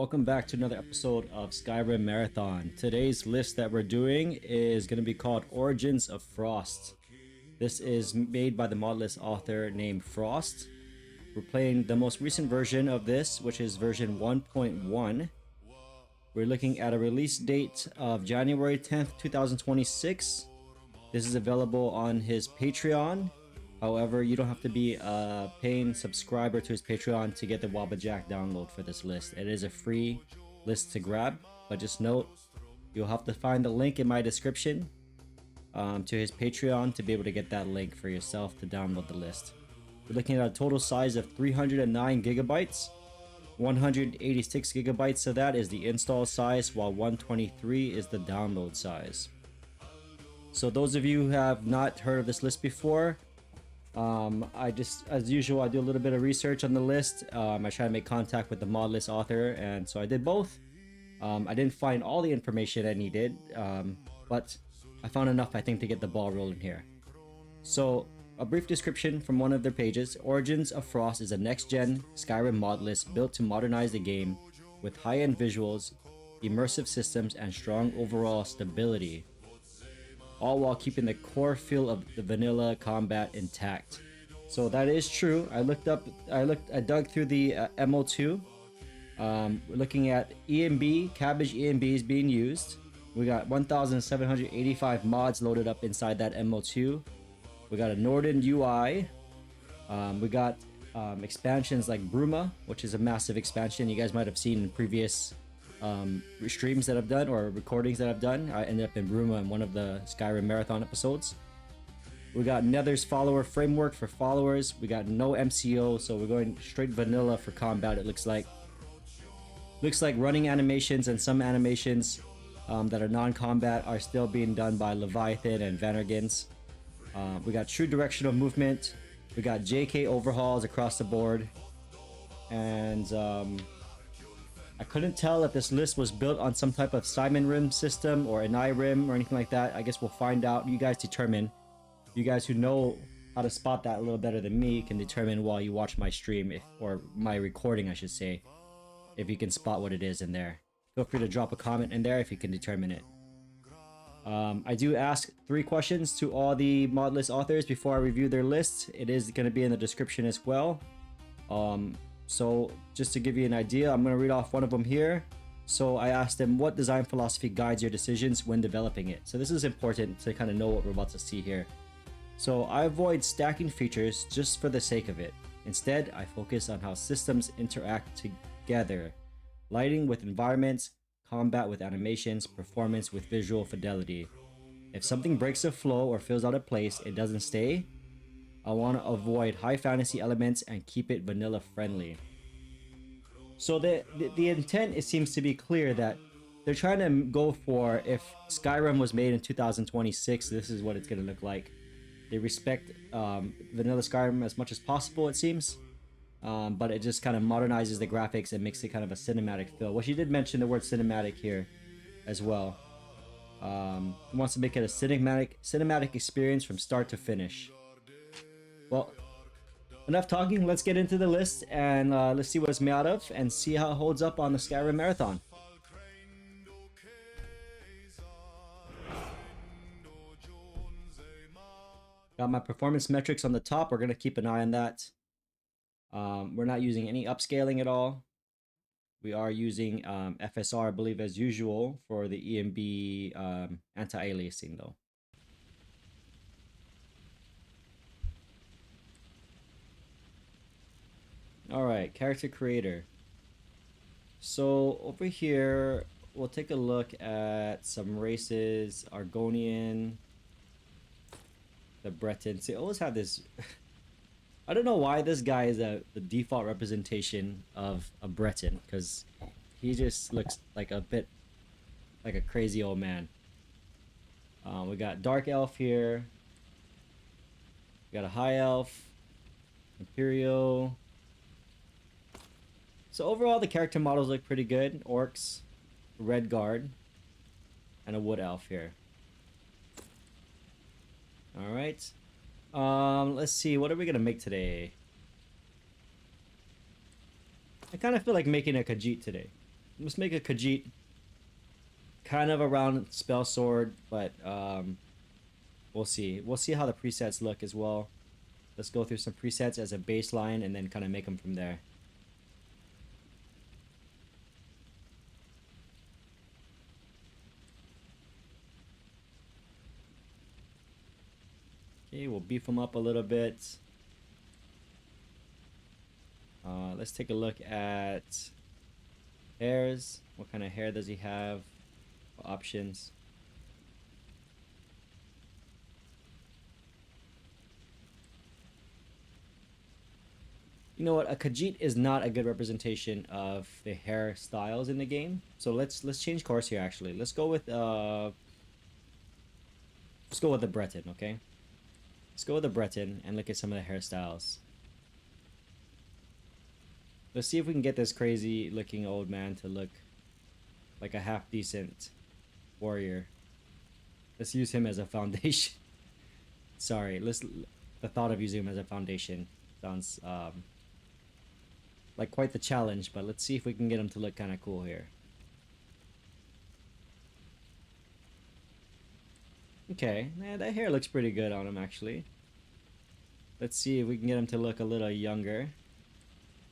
welcome back to another episode of Skyrim Marathon. Today's list that we're doing is going to be called Origins of Frost. This is made by the Modlist author named Frost. We're playing the most recent version of this, which is version 1.1. We're looking at a release date of January 10th, 2026. This is available on his Patreon. However, you don't have to be a paying subscriber to his Patreon to get the Wabbajack download for this list. It is a free list to grab, but just note, you'll have to find the link in my description to his Patreon to be able to get that link for yourself to download the list. We're looking at a total size of 309 gigabytes. 186 gigabytes of that is the install size, while 123 is the download size. So those of you who have not heard of this list before, I just, as usual, I do a little bit of research on the list. I try to make contact with the Modlist author, and so I did both. I didn't find all the information I needed, but I found enough, I think, to get the ball rolling here. So, a brief description from one of their pages. Origins of Frost is a next-gen Skyrim mod list built to modernize the game with high-end visuals, immersive systems, and strong overall stability, all while keeping the core feel of the vanilla combat intact. So that is true. I dug through the MO2. We're looking at EMB, cabbage EMBs being used. We got 1,785 mods loaded up inside that MO2. We got a Northern UI. We got expansions like Bruma, which is a massive expansion you guys might have seen in previous streams that I've done or recordings that I've done. I ended up in Bruma in one of the Skyrim Marathon episodes. We got Nether's follower framework for followers. We got no MCO, so we're going straight vanilla for combat. It looks like running animations and some animations that are non-combat are still being done by Leviathan and Vannergans. We got true directional movement. We got JK overhauls across the board, and I couldn't tell if this list was built on some type of Simon Rim system or an iRim or anything like that. I guess we'll find out. You guys determine. You guys who know how to spot that a little better than me can determine while you watch my stream, or my recording I should say, if you can spot what it is in there. Feel free to drop a comment in there if you can determine it. I do ask 3 questions to all the mod list authors before I review their list. It is going to be in the description as well. So just to give you an idea, I'm going to read off one of them here. So I asked them, what design philosophy guides your decisions when developing it? So this is important to kind of know what we're about to see here. So I avoid stacking features just for the sake of it. Instead, I focus on how systems interact together. Lighting with environments, combat with animations, performance with visual fidelity. If something breaks the flow or feels out of place, it doesn't stay. I want to avoid high fantasy elements and keep it vanilla friendly. So the intent, it seems to be clear that they're trying to go for, if Skyrim was made in 2026, this is what it's going to look like. They respect vanilla Skyrim as much as possible, it seems. But it just kind of modernizes the graphics and makes it kind of a cinematic feel. Well, she did mention the word cinematic here as well. He wants to make it a cinematic experience from start to finish. Well, enough talking. Let's get into the list and let's see what it's made out of and see how it holds up on the Skyrim Marathon. Got my performance metrics on the top. We're going to keep an eye on that. We're not using any upscaling at all. We are using FSR, I believe, as usual for the EMB anti-aliasing though. Alright, character creator. So over here, we'll take a look at some races. Argonian, the Bretons. They always have this... I don't know why this guy is the default representation of a Breton, because he just looks like a bit like a crazy old man. We got Dark Elf here. We got a High Elf. Imperial. So overall, the character models look pretty good. Orcs, Red Guard, and a Wood Elf here. Alright. Let's see, what are we gonna make today? I kind of feel like making a Khajiit today. let's make a Khajiit. Kind of around spell sword, but we'll see. We'll see how the presets look as well. Let's go through some presets as a baseline and then kind of make them from there. Okay, we'll beef them up a little bit. Let's take a look at hairs. What kind of hair does he have? What options? You know what? A Khajiit is not a good representation of the hairstyles in the game. So let's change course here. Actually, let's go with the Breton. Okay, let's go with the Breton and look at some of the hairstyles. Let's see if we can get this crazy looking old man to look like a half decent warrior. Let's use him as a foundation. Sorry, the thought of using him as a foundation sounds like quite the challenge, but let's see if we can get him to look kind of cool here. Okay, that hair looks pretty good on him actually. Let's see if we can get him to look a little younger.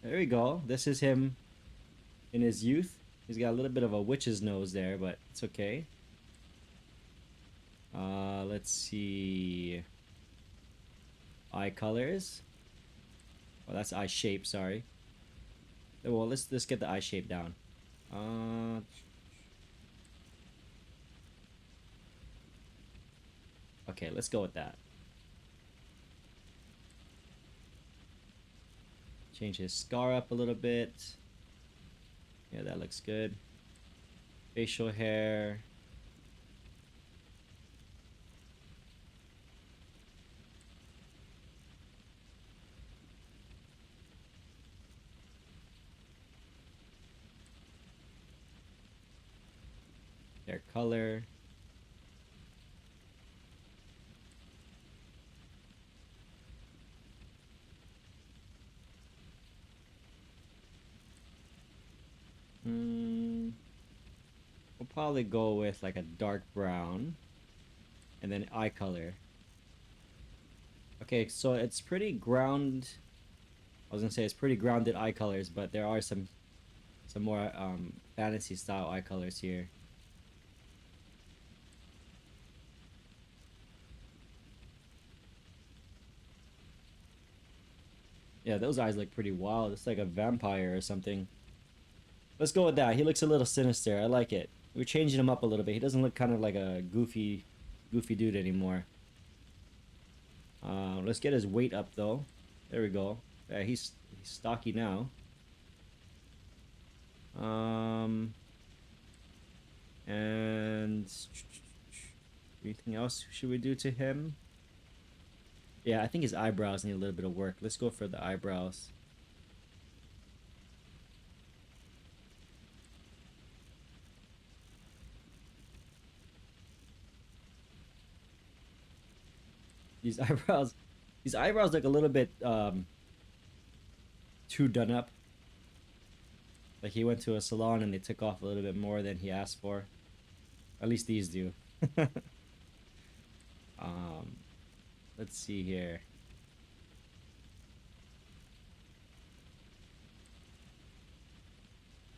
There we go. This is him in his youth. He's got a little bit of a witch's nose there, but it's okay. Let's see. Eye colors. Oh, that's eye shape, sorry. Well, let's get the eye shape down. Okay, let's go with that. Change his scar up a little bit. Yeah, that looks good. Facial hair. Hair color. We'll probably go with like a dark brown. And then eye color. Okay, so it's pretty ground. I was gonna say it's pretty grounded eye colors, but there are some more fantasy style eye colors here. Yeah, those eyes look pretty wild. It's like a vampire or something. Let's go with that. He looks a little sinister. I like it. We're changing him up a little bit. He doesn't look kind of like a goofy dude anymore. Let's get his weight up though. There we go. Yeah, he's stocky now. And anything else should we do to him? Yeah, I think his eyebrows need a little bit of work. Let's go for the eyebrows. These eyebrows look a little bit too done up. Like he went to a salon and they took off a little bit more than he asked for. At least these do. Let's see here.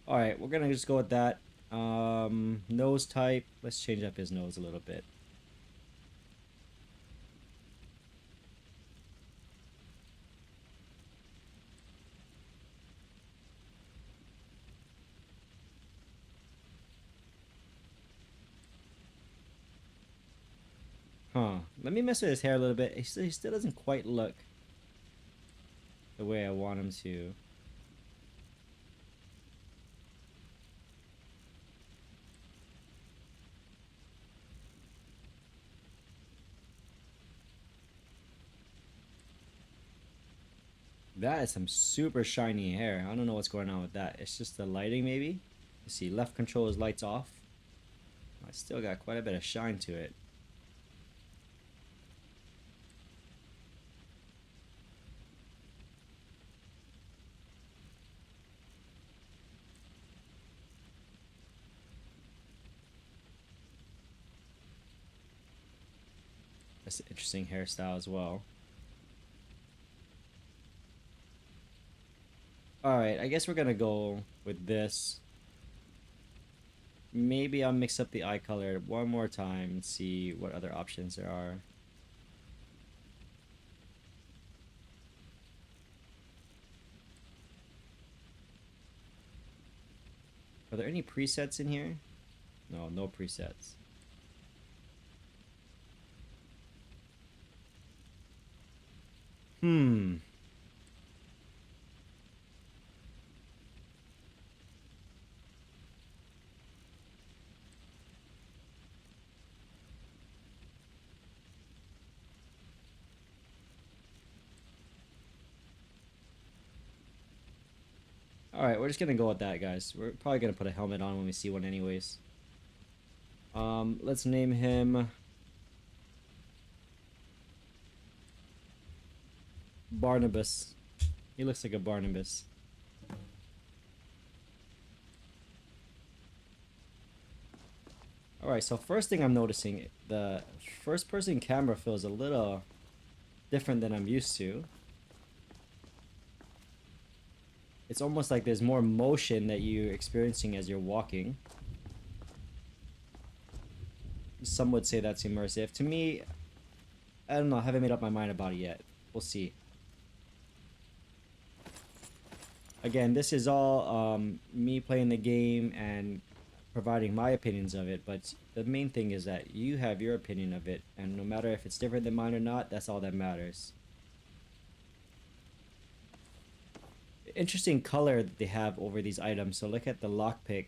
Alright, we're gonna just go with that. Nose type. Let's change up his nose a little bit. Huh. Let me mess with his hair a little bit. He still doesn't quite look the way I want him to. That is some super shiny hair. I don't know what's going on with that. It's just the lighting maybe. You see, left control is lights off. I still got quite a bit of shine to it. That's an interesting hairstyle as well. Alright, I guess we're gonna go with this. Maybe I'll mix up the eye color one more time and see what other options there are. Are there any presets in here? No, no presets. Hmm. Alright, we're just gonna go with that, guys. We're probably gonna put a helmet on when we see one anyways. Let's name him Barnabas. He looks like a Barnabas. Alright, so first thing I'm noticing, the first person camera feels a little different than I'm used to. It's almost like there's more motion that you're experiencing as you're walking. Some would say that's immersive. To me, I don't know, I haven't made up my mind about it yet. We'll see. Again, this is all me playing the game and providing my opinions of it, but the main thing is that you have your opinion of it, and no matter if it's different than mine or not, that's all that matters. Interesting color that they have over these items. So look at the lockpick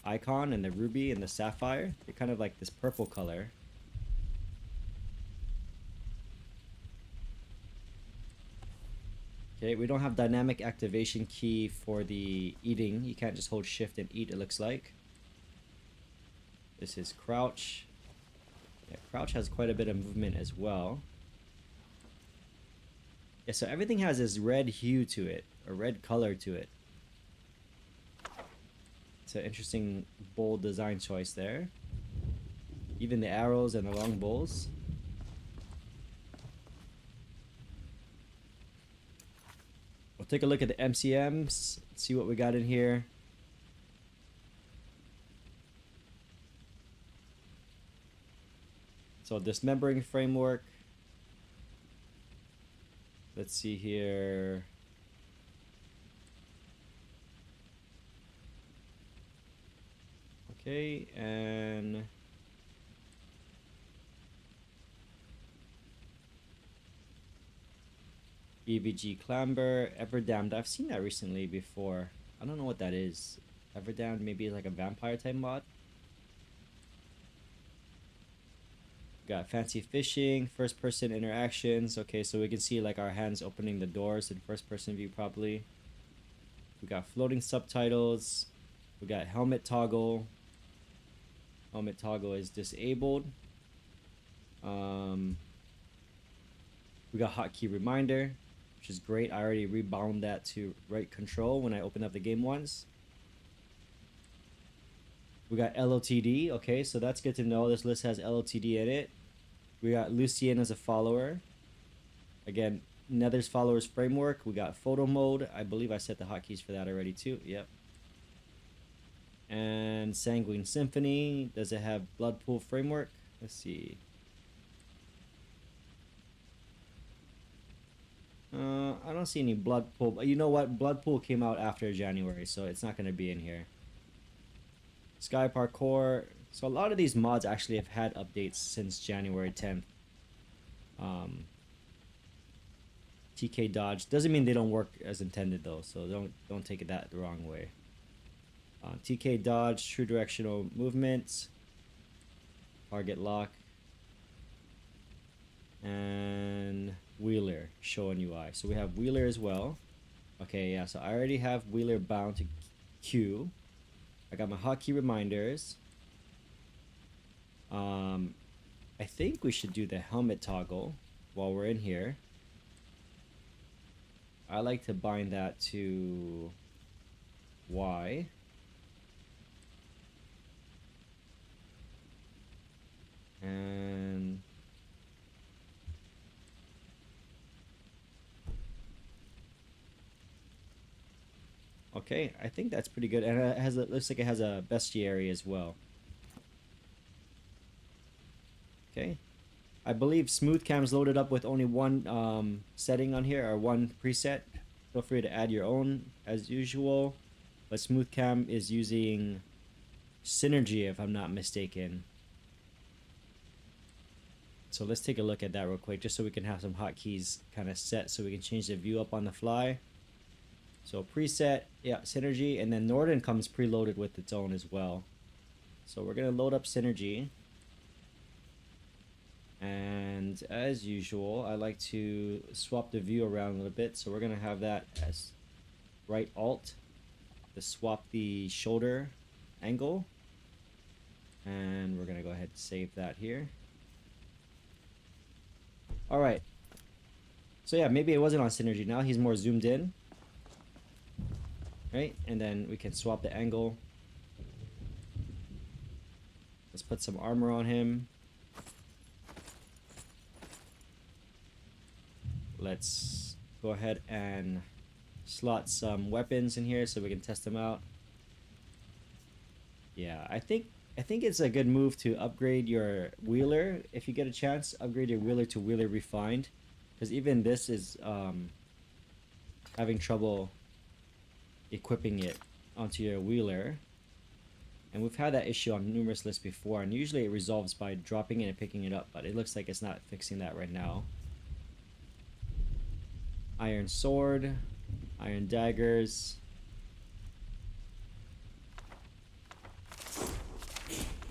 icon and the ruby and the sapphire. They're kind of like this purple color. Okay, we don't have dynamic activation key for the eating. You can't just hold shift and eat, it looks like. This is crouch. Yeah, crouch has quite a bit of movement as well. Yeah, so everything has this red hue to it, a red color to it. It's an interesting, bold design choice there. Even the arrows and the long bows. We'll take a look at the MCMs, see what we got in here. So dismembering framework. Let's see here. Okay, and EVG Clamber, Everdamned. I've seen that recently before. I don't know what that is. Everdamned maybe like a vampire type mod. Got fancy fishing, first person interactions. Okay, so we can see like our hands opening the doors in first person view properly. We got floating subtitles. We got helmet toggle. Helmet toggle is disabled. We got hotkey reminder, which is great. I already rebound that to right control when I open up the game once. We got LOTD. Okay, so that's good to know. This list has LOTD in it. We got Lucien as a follower. Again, Nether's followers framework. We got photo mode. I believe I set the hotkeys for that already too. Yep. And Sanguine Symphony. Does it have blood pool framework? Let's see. I don't see any blood pool. But you know what? Blood pool came out after January, so it's not going to be in here. Sky Parkour. So a lot of these mods actually have had updates since January 10th. TK Dodge doesn't mean they don't work as intended though, so don't take it that the wrong way. TK Dodge, true directional movement, target lock, and Wheeler show on UI. So we have Wheeler as well. Okay, yeah. So I already have Wheeler bound to Q. I got my hotkey reminders. I think we should do the helmet toggle while we're in here. I like to bind that to Y. And Okay, I think that's pretty good, and it has looks like it has a bestiary as well. Okay, I believe smooth cam's loaded up with only one setting on here, or one preset. Feel free to add your own as usual, but smooth cam is using synergy if I'm not mistaken. So let's take a look at that real quick, just so we can have some hotkeys kind of set so we can change the view up on the fly. So preset, yeah, synergy, and then Norden comes preloaded with its own as well. So we're gonna load up synergy. And as usual, I like to swap the view around a little bit. So we're gonna have that as right alt to swap the shoulder angle. And we're gonna go ahead and save that here. All right. So yeah, maybe it wasn't on synergy. Now he's more zoomed in. Right? And then we can swap the angle. Let's put some armor on him. Let's go ahead and slot some weapons in here so we can test them out. Yeah, I think it's a good move to upgrade your wheeler if you get a chance. Upgrade your wheeler to wheeler refined, because even this is having trouble equipping it onto your wheeler. And we've had that issue on numerous lists before, and usually it resolves by dropping it and picking it up, but it looks like it's not fixing that right now. Iron sword, iron daggers.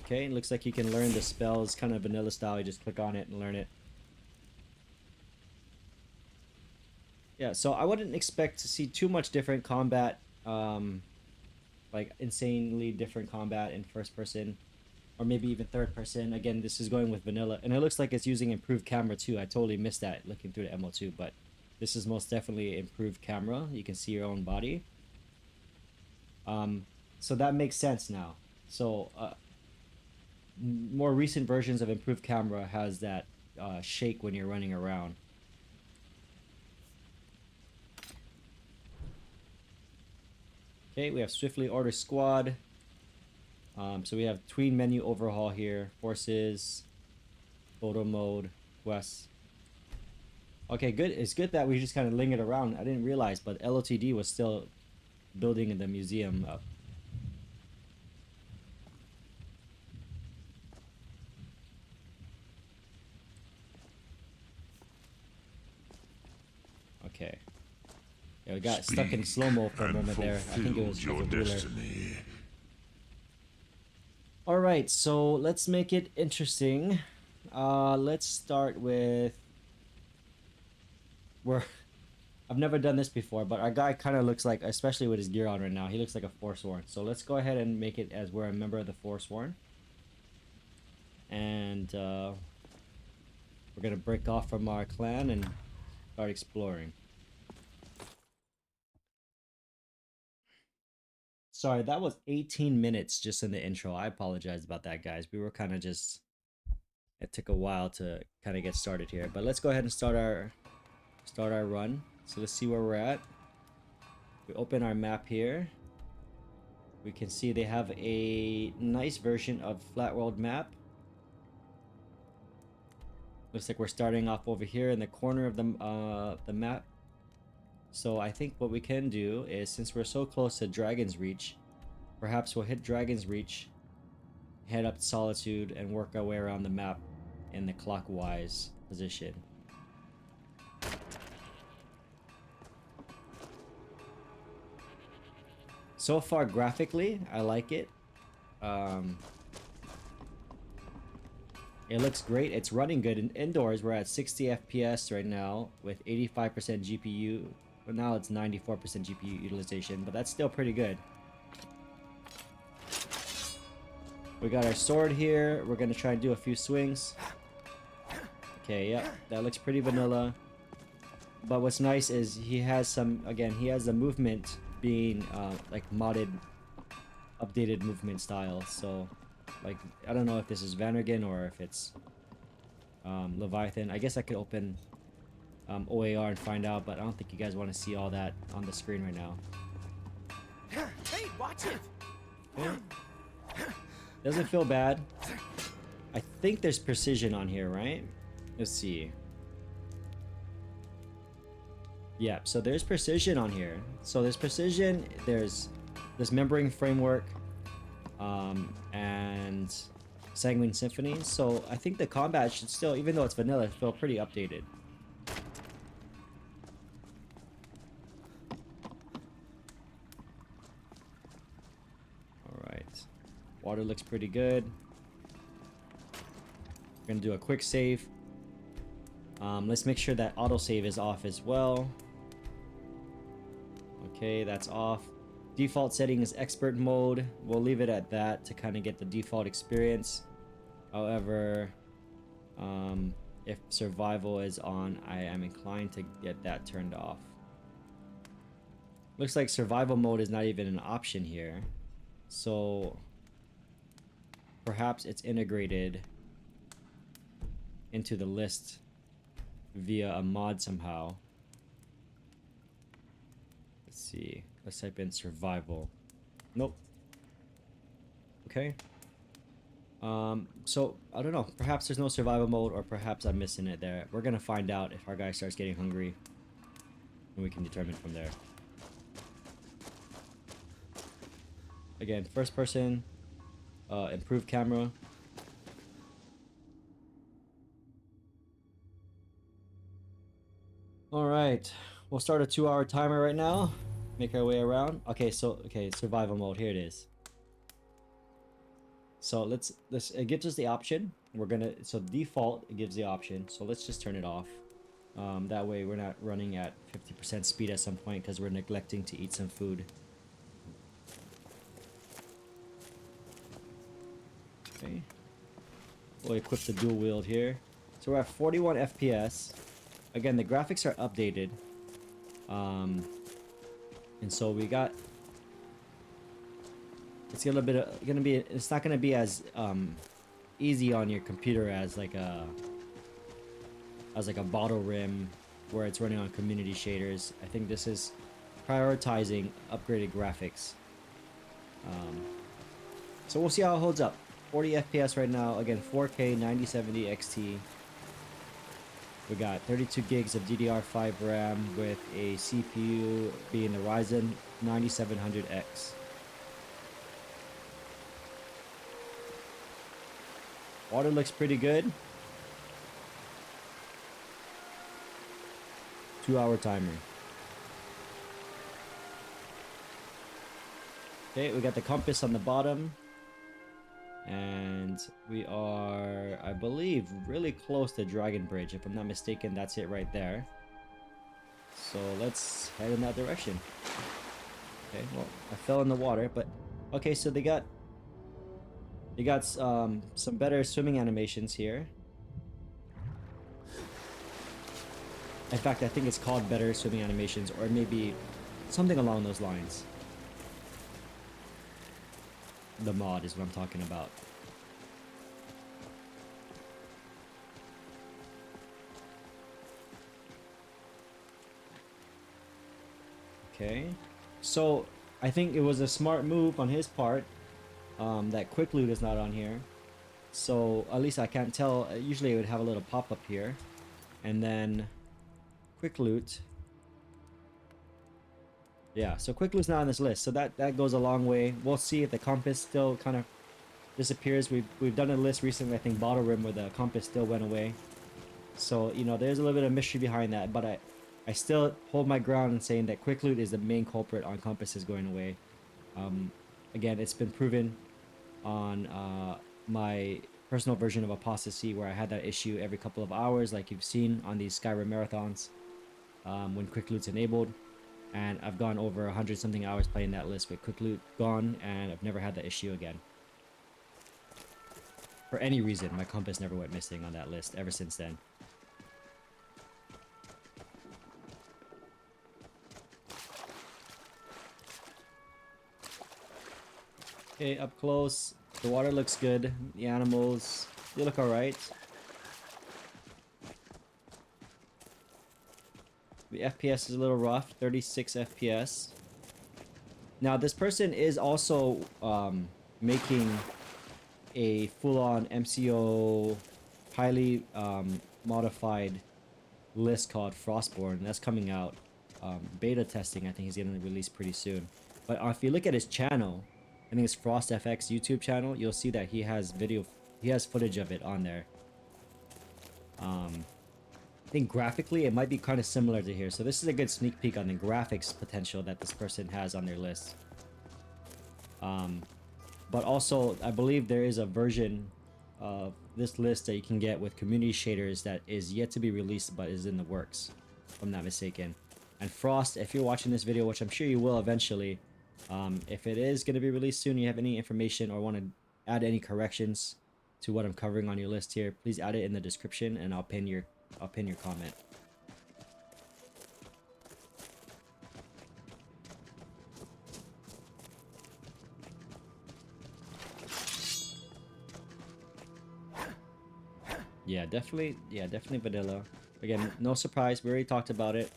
Okay, it looks like you can learn the spells kind of vanilla style. You just click on it and learn it. Yeah, so I wouldn't expect to see too much different combat, like insanely different combat in first person, or maybe even third person. Again, this is going with vanilla, and it looks like it's using improved camera too. I totally missed that looking through the MO2, but this is most definitely improved camera. You can see your own body. So that makes sense now. So more recent versions of improved camera has that shake when you're running around. Okay, we have swiftly order squad. So we have tween menu overhaul here, forces, photo mode, quests. Okay, good. It's good that we just kind of lingered around. I didn't realize, but LOTD was still building in the museum up. Okay. Yeah, we got stuck in slow-mo for a moment there. I think it was your destiny. Alright, so let's make it interesting. Let's start with... I've never done this before, but our guy kind of looks like, especially with his gear on right now, he looks like a Forsworn. So let's go ahead and make it as we're a member of the Forsworn. And we're gonna break off from our clan and start exploring. Sorry, that was 18 minutes just in the intro. I apologize about that, guys. We were kind of just... It took a while to kind of get started here. But let's go ahead and start our run. So let's see where we're at. We open our map here. We can see they have a nice version of flat world map. Looks like we're starting off over here in the corner of the map. So I think what we can do is, since we're so close to Dragon's Reach, perhaps we'll hit Dragon's Reach, head up to Solitude, and work our way around the map in the clockwise position. So far, graphically, I like it. It looks great. It's running good. Indoors, we're at 60 FPS right now with 85% GPU. But now it's 94% GPU utilization, but that's still pretty good. We got our sword here. We're going to try and do a few swings. Okay, yep. That looks pretty vanilla. But what's nice is he has some... Again, he has the movement being like modded, updated movement style. So, like, I don't know if this is Vannergan or if it's Leviathan. I guess I could open OAR and find out, but I don't think you guys want to see all that on the screen right now. Watch it. Okay. Doesn't feel bad. I think there's precision on here, right? Let's see. Yeah, so there's precision on here. So there's precision, there's this membrane framework, and Sanguine Symphony. So I think the combat should still, even though it's vanilla, feel pretty updated. Alright. Water looks pretty good. We're gonna do a quick save. Let's make sure that autosave is off as well. Okay, that's off. Default setting is expert mode. We'll leave it at that to kind of get the default experience. However, if survival is on, I am inclined to get that turned off. Looks like survival mode is not even an option here. So perhaps it's integrated into the list via a mod somehow. Let's see. Let's type in survival. Nope. Okay. So I don't know. Perhaps there's no survival mode, or perhaps I'm missing it there. We're gonna find out if our guy starts getting hungry, and we can determine from there. Again, first person, improved camera. All right, we'll start a 2-hour timer right now. Make our way around. Okay, survival mode. Here it is. So let's it gives us the option. We're gonna, so default, it gives the option. So let's just turn it off. That way we're not running at 50% speed at some point because we're neglecting to eat some food. Okay. We'll equip the dual wield here. So we're at 41 FPS. Again, the graphics are updated. And so we got, it's a little bit it's not gonna be as easy on your computer as like a bottle rim where it's running on community shaders. I think this is prioritizing upgraded graphics. So we'll see how it holds up. 40 FPS right now. Again, 4K 9070 XT. We got 32 gigs of DDR5 RAM with a CPU being the Ryzen 9700X. Water looks pretty good. 2-hour timer. Okay, we got the compass on the bottom. And we are, I believe, really close to Dragon Bridge. If I'm not mistaken, that's it right there. So let's head in that direction. Okay, well, I fell in the water, but okay, so they got some better swimming animations here. In fact, I think it's called better swimming animations, or maybe something along those lines. The mod is what I'm talking about. Okay, so I think it was a smart move on his part that quick loot is not on here. So at least I can't tell. Usually it would have a little pop-up here, and then quick loot. Yeah, so quick loot's not on this list, so that goes a long way. We'll see if the compass still kind of disappears. We've done a list recently, I think Bottle Rim, where the compass still went away. So, you know, there's a little bit of mystery behind that, but I still hold my ground in saying that quick loot is the main culprit on compasses going away. Again, it's been proven on my personal version of Apostasy, where I had that issue every couple of hours, like you've seen on these Skyrim Marathons, when quick loot's enabled. And I've gone over 100 something hours playing that list with quick loot gone, and I've never had that issue again. For any reason, my compass never went missing on that list ever since then. Okay, up close. The water looks good. The animals, they look alright. The FPS is a little rough, 36 FPS. Now this person is also making a full-on MCO highly modified list called Frostborn. That's coming out. Beta testing, I think he's going to release pretty soon. But if you look at his channel, I think it's FrostFX YouTube channel, you'll see that he has footage of it on there. I think graphically it might be kind of similar to here. So this is a good sneak peek on the graphics potential that this person has on their list. But also, I believe there is a version of this list that you can get with community shaders that is yet to be released but is in the works, if I'm not mistaken. And Frost, if you're watching this video, which I'm sure you will eventually, if it is going to be released soon, you have any information or want to add any corrections to what I'm covering on your list here, please add it in the description and I'll pin your comment. Yeah, definitely vanilla. Again, no surprise, we already talked about it.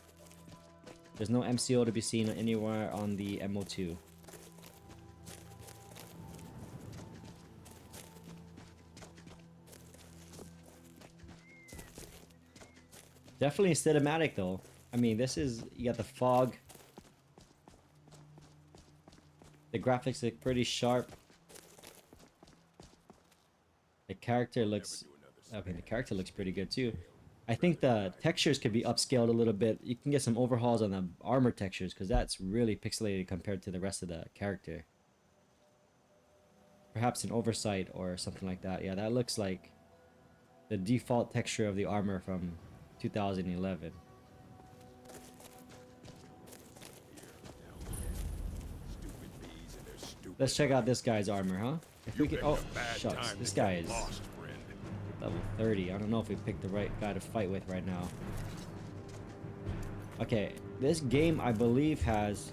There's no MCO to be seen anywhere on the MO2. Definitely cinematic though. I mean, this is, you got the fog. The graphics look pretty sharp. The character looks, okay, the character looks pretty good too. I think the textures could be upscaled a little bit. You can get some overhauls on the armor textures because that's really pixelated compared to the rest of the character. Perhaps an oversight or something like that. Yeah, that looks like the default texture of the armor from 2011. Let's check out this guy's armor, huh? If we can, oh, shucks, this guy is level 30. I don't know if we picked the right guy to fight with right now. Okay, this game I believe has...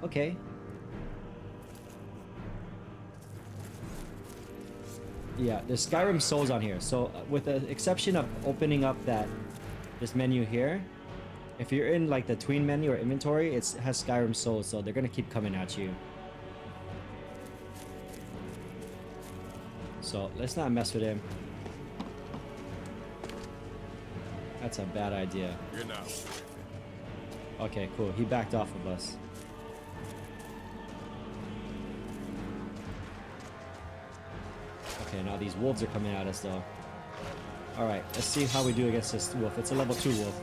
Okay. Yeah, there's Skyrim souls on here. So with the exception of opening up this menu here, if you're in like the tween menu or inventory, it has Skyrim souls, so they're gonna keep coming at you. So let's not mess with him. That's a bad idea. Okay, cool. He backed off of us. Okay, now these wolves are coming at us though. Alright, let's see how we do against this wolf. It's a level 2 wolf.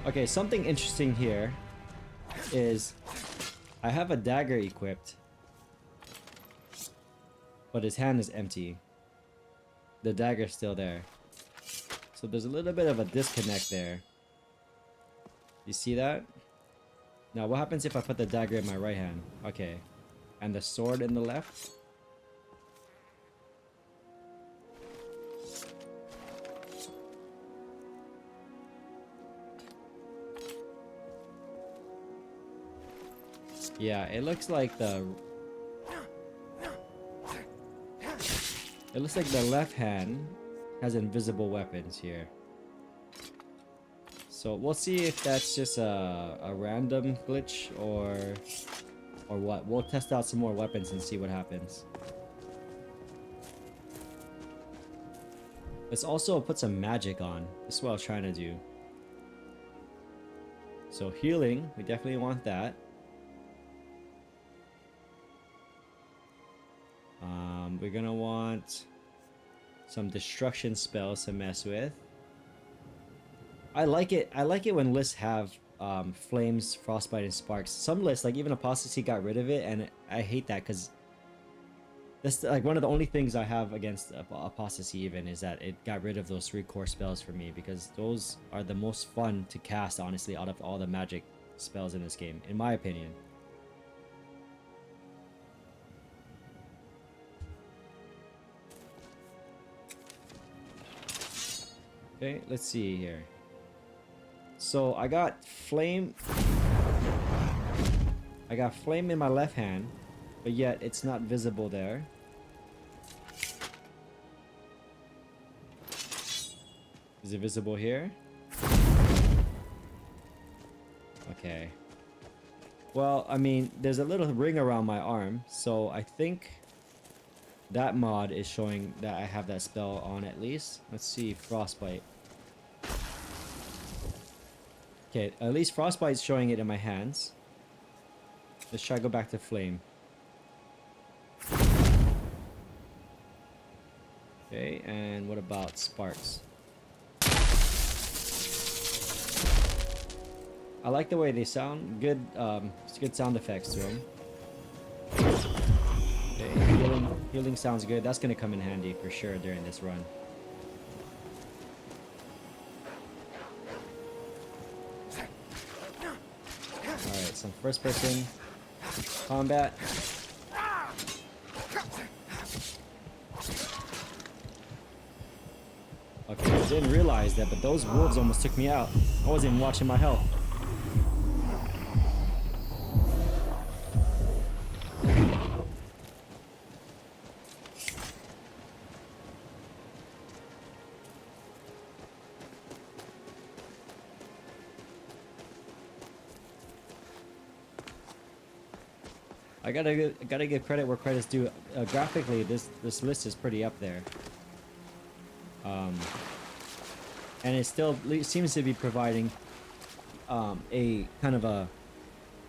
Okay, something interesting here is I have a dagger equipped, but his hand is empty. The dagger's still there. So there's a little bit of a disconnect there. You see that? Now what happens if I put the dagger in my right hand? Okay. And the sword in the left? Yeah, it looks like the left hand has invisible weapons here. So we'll see if that's just a random glitch or what. We'll test out some more weapons and see what happens. Let's also put some magic on. This is what I was trying to do. So healing, we definitely want that. We're gonna want some destruction spells to mess with. I like it when lists have flames, frostbite, and sparks. Some lists, like even Apostasy, got rid of it, and I hate that because that's like one of the only things I have against Apostasy even is that it got rid of those 3 core spells for me, because those are the most fun to cast, honestly, out of all the magic spells in this game, in my opinion. Okay, let's see here. So I got flame. I got flame in my left hand, but yet it's not visible there. Is it visible here? Okay. Well, I mean, there's a little ring around my arm, so I think that mod is showing that I have that spell on at least. Let's see, Frostbite. Okay, at least Frostbite's showing it in my hands. Let's try to go back to Flame. Okay, and what about Sparks? I like the way they sound. Good, it's good sound effects to them. Okay, healing sounds good. That's gonna come in handy for sure during this run. Alright, some first person combat. Okay, I didn't realize that, but those wolves almost took me out. I wasn't even watching my health. I gotta give credit where credit's due. Graphically, this list is pretty up there. And it still seems to be providing a kind of a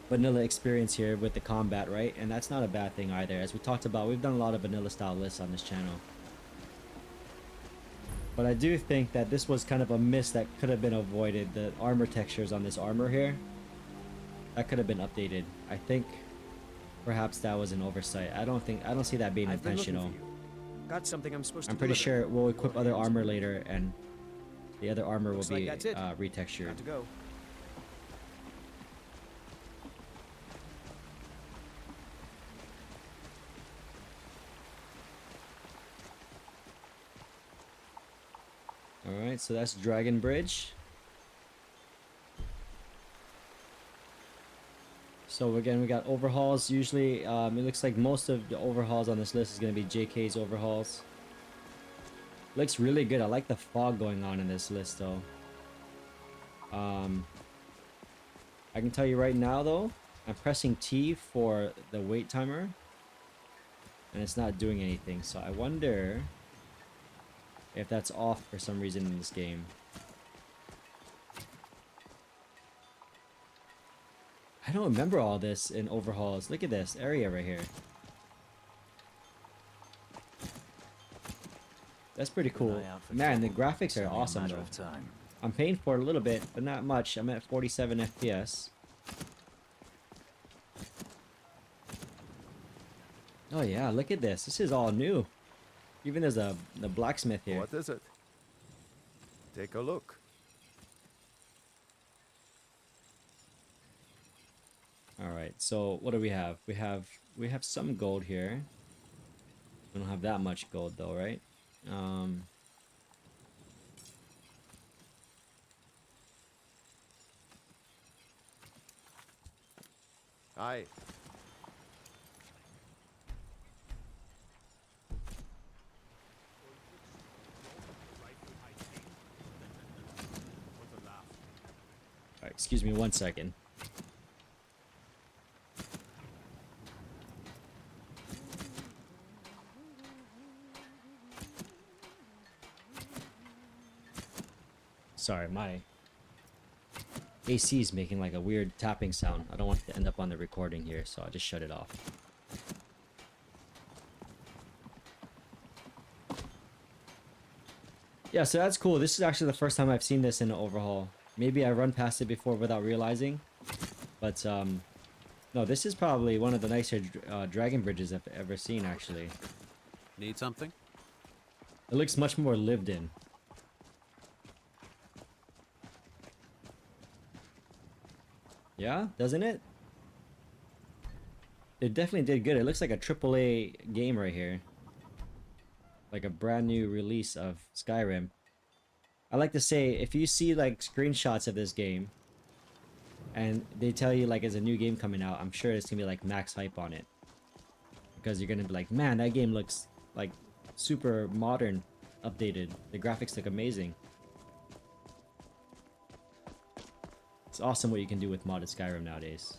vanilla experience here with the combat, right? And that's not a bad thing either. As we talked about, we've done a lot of vanilla style lists on this channel. But I do think that this was kind of a miss that could have been avoided. The armor textures on this armor here, that could have been updated. I think perhaps that was an oversight. I don't see that being intentional. Got something I'm supposed to I'm pretty deliver. sure we'll equip other armor later, and the other armor will be That's it. retextured. Got to go. Alright, so that's Dragon Bridge. So again, we got overhauls. Usually, it looks like most of the overhauls on this list is going to be JK's overhauls. Looks really good. I like the fog going on in this list, though. I can tell you right now, though, I'm pressing T for the wait timer, and it's not doing anything. So I wonder if that's off for some reason in this game. I don't remember all this in overhauls. Look at this area right here. That's pretty cool. Man, the graphics are awesome though. I'm paying for it a little bit, but not much. I'm at 47 FPS. Oh yeah, look at this. This is all new. Even there's the blacksmith here. What is it? Take a look. All right. So what do we have? We have some gold here. We don't have that much gold though, right? Aye. Alright, excuse me 1 second. Sorry, my AC is making like a weird tapping sound. I don't want it to end up on the recording here, so I'll just shut it off. Yeah, so that's cool. This is actually the first time I've seen this in an overhaul. Maybe I run past it before without realizing. But, no, this is probably one of the nicer dragon bridges I've ever seen, actually. Need something? It looks much more lived in. Yeah, doesn't it? It definitely did good. It looks like a AAA game right here. Like a brand new release of Skyrim. I like to say, if you see like screenshots of this game and they tell you like it's a new game coming out, I'm sure it's gonna be like max hype on it. Because you're gonna be like, man, that game looks like super modern, updated. The graphics look amazing. It's awesome what you can do with modded Skyrim nowadays.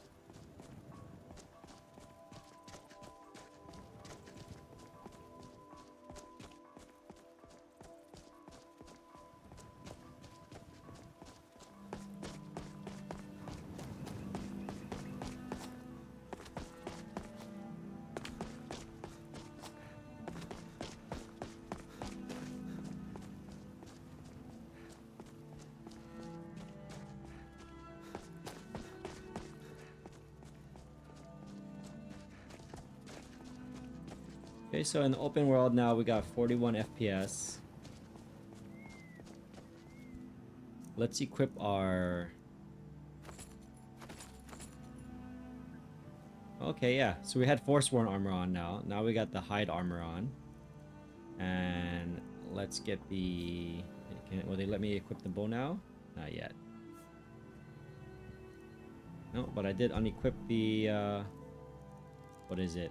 Okay, so in the open world now we got 41 FPS. Let's equip our... Okay, yeah. So we had Forsworn armor on now. Now we got the hide armor on. And let's get the... Will they let me equip the bow now? Not yet. No, but I did unequip the... What is it?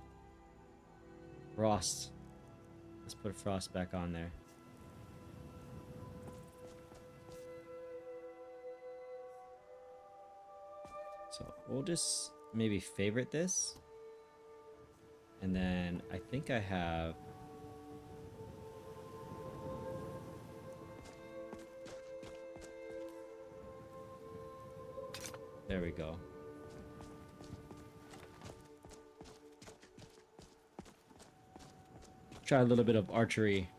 Frost. Let's put Frost back on there. So we'll just maybe favorite this. And then I think I have... There we go. Try a little bit of archery.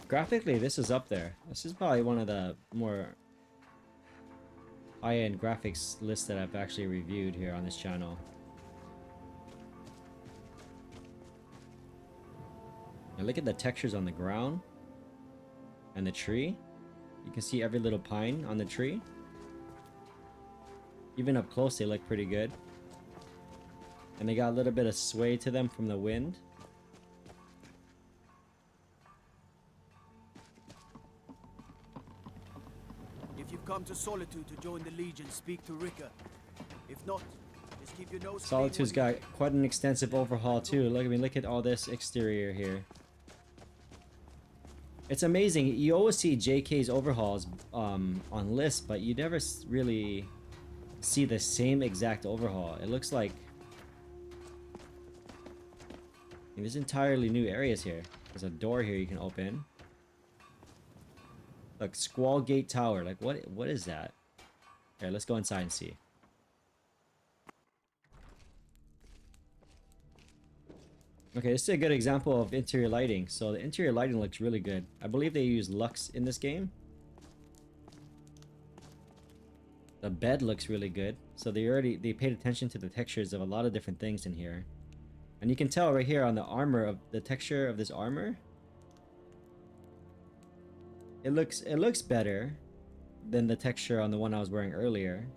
Graphically, this is up there. This is probably one of the more high-end graphics lists that I've actually reviewed here on this channel. And look at the textures on the ground and the tree. You can see every little pine on the tree. Even up close, they look pretty good. And they got a little bit of sway to them from the wind. If you've come to Solitude to join the Legion, speak to Rika. If not, just keep your nose clean Solitude's when got quite an extensive overhaul too. Look, I mean, look at all this exterior here. It's amazing. You always see JK's overhauls on lists, but you never really see the same exact overhaul. It looks like there's entirely new areas here. There's a door here you can open. Look, Squall Gate Tower. Like, what is that? Here, let's go inside and see. Okay, this is a good example of interior lighting. So the interior lighting looks really good. I believe they use Lux in this game. The bed looks really good. So they paid attention to the textures of a lot of different things in here. And you can tell right here on the armor of the texture of this armor. It looks better than the texture on the one I was wearing earlier.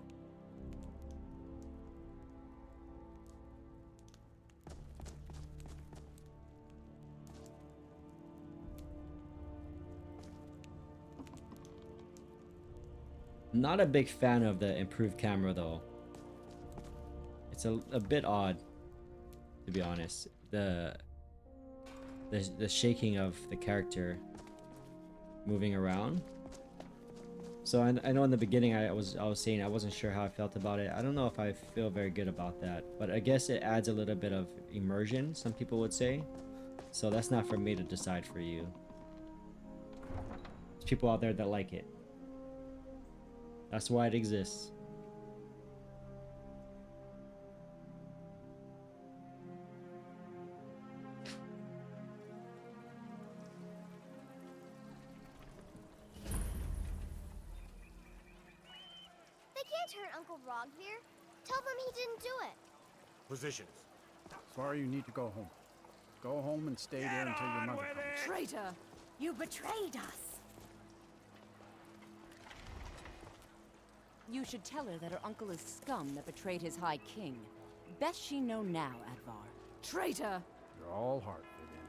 Not a big fan of the improved camera though. It's a bit odd, to be honest. The shaking of the character moving around. So I know in the beginning I was saying I wasn't sure how I felt about it. I don't know if I feel very good about that, but I guess it adds a little bit of immersion, some people would say. So that's not for me to decide for you. There's people out there that like it. That's why it exists. They can't hurt Uncle Rogvir. Tell them he didn't do it. Positions. Sorry, you need to go home. Go home and stay there until your mother comes. Traitor! You betrayed us! You should tell her that her uncle is scum that betrayed his High King. Best she know now, Advar. Traitor! You're all heart, Vivian.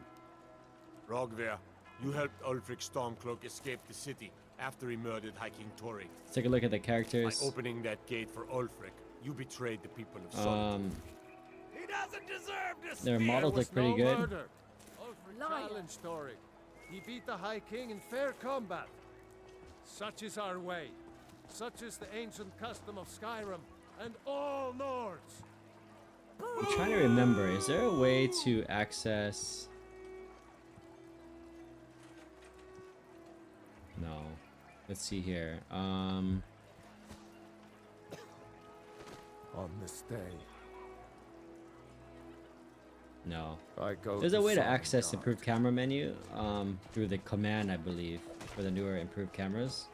Rogver, you helped Ulfric Stormcloak escape the city after he murdered High King Torring. Let's take a look at the By characters. opening that gate for Ulfric, you betrayed the people of Solitude. He doesn't deserve this. Their models look pretty good. Ulfric challenged Thorin. He beat the High King in fair combat. Such is our way. Such is the ancient custom of Skyrim and all Nords. I'm trying to remember, is there a way to access... No. Let's see here. On this day, No. I go. There's a way to summon access God. improved camera menu through the command, I believe, for the newer improved cameras.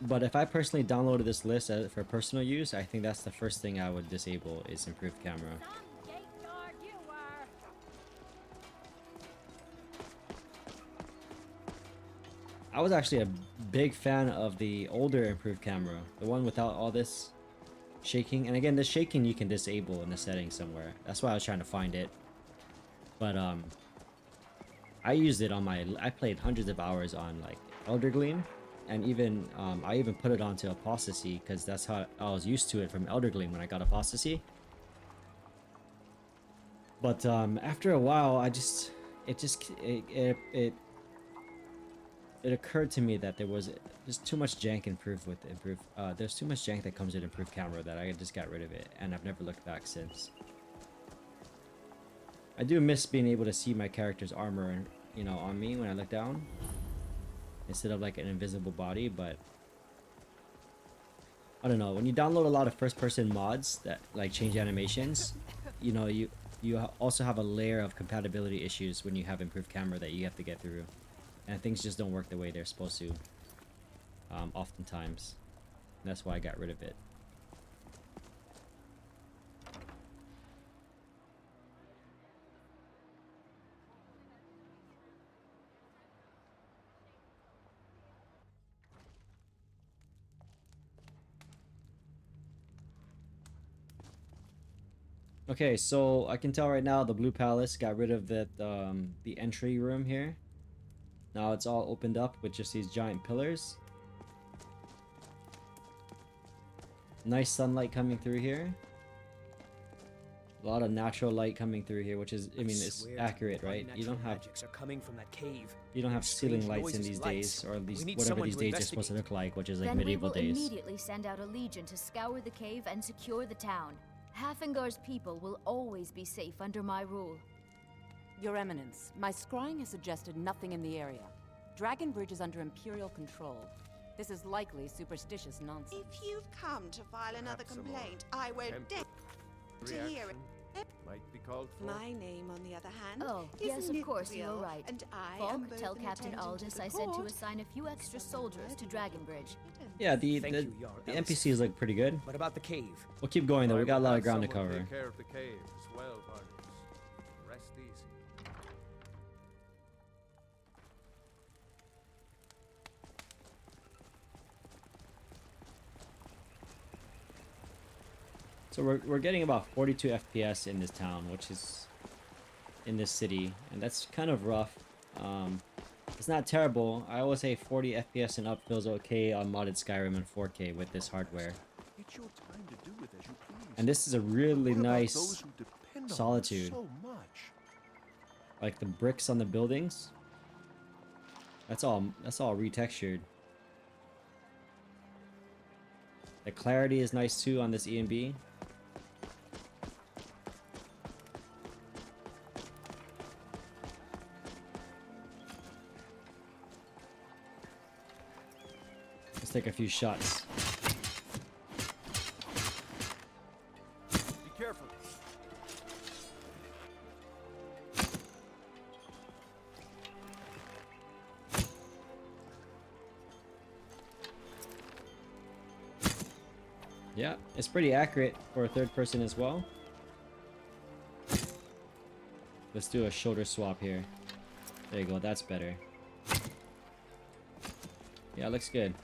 But if I personally downloaded this list for personal use, I think that's the first thing I would disable is improved camera. I was actually a big fan of the older improved camera, the one without all this shaking. And again, the shaking you can disable in the settings somewhere. That's why I was trying to find it. But I used it on my... I played hundreds of hours on like Elder Gleam, and even I even put it onto Apostasy because that's how I was used to it from Elder Gleam when I got Apostasy. But after a while, it occurred to me that there was just too much jank there's too much jank that comes with improved camera that I just got rid of it, and I've never looked back since. I do miss being able to see my character's armor, you know, on me when I look down, instead of like an invisible body. But I don't know, when you download a lot of first-person mods that like change animations, you know, you also have a layer of compatibility issues when you have improved camera that you have to get through. And things just don't work the way they're supposed to, oftentimes. And that's why I got rid of it. Okay, so I can tell right now the Blue Palace got rid of that the entry room here. Now it's all opened up with just these giant pillars. Nice sunlight coming through here. A lot of natural light coming through here, which is, I mean, it's accurate, right? You don't have ceiling lights in these days, or at least whatever these days are supposed to look like, which is like medieval days. Then we will immediately send out a legion to scour the cave and secure the town. Hafingar's people will always be safe under my rule. Your Eminence, my scrying has suggested nothing in the area. Dragonbridge is under Imperial control. This is likely superstitious nonsense. If you've come to file another complaint, I won't dare to hear it. Might be called for. My name, on the other hand, Oh, is yes, of course, Mithril, you're right. And I am Falk, both tell an Captain attendant Aldous the I said to court. assign a few extra soldiers to Dragonbridge. Yeah, the NPCs look pretty good. What about the cave? We'll keep going though. We got a lot of ground to Someone cover. Take care of the cave as well, Barnabas. Rest easy. So we're getting about 42 FPS in this town, which is in this city, and that's kind of rough. It's not terrible. I always say 40 FPS and up feels okay on modded Skyrim in 4K with this hardware. It's your time to do with as you please. And this is a really What about nice those who depend on you Solitude. so much? Like the bricks on the buildings. That's all retextured. The clarity is nice too on this E&B. Let's take a few shots. Be careful. Yeah, it's pretty accurate for a third person as well. Let's do a shoulder swap here. There you go, that's better. Yeah, looks good.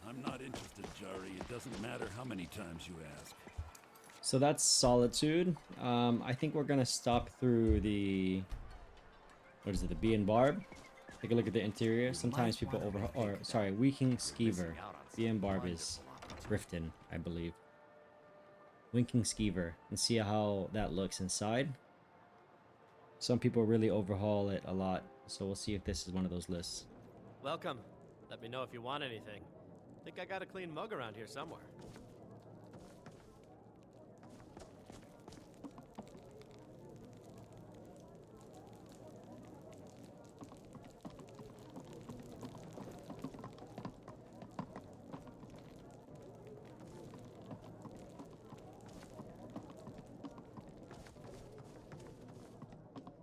I'm not interested, Jari. It doesn't matter how many times you ask. So that's Solitude. I think we're gonna stop through the... What is it, the Bee and Barb? Take a look at the interior. Sometimes people or sorry, Winking Skeever. Bee and Barb is Riften, I believe. Winking Skeever. And see how that looks inside. Some people really overhaul it a lot. So we'll see if this is one of those lists. Welcome. Let me know if you want anything. Think I got a clean mug around here somewhere.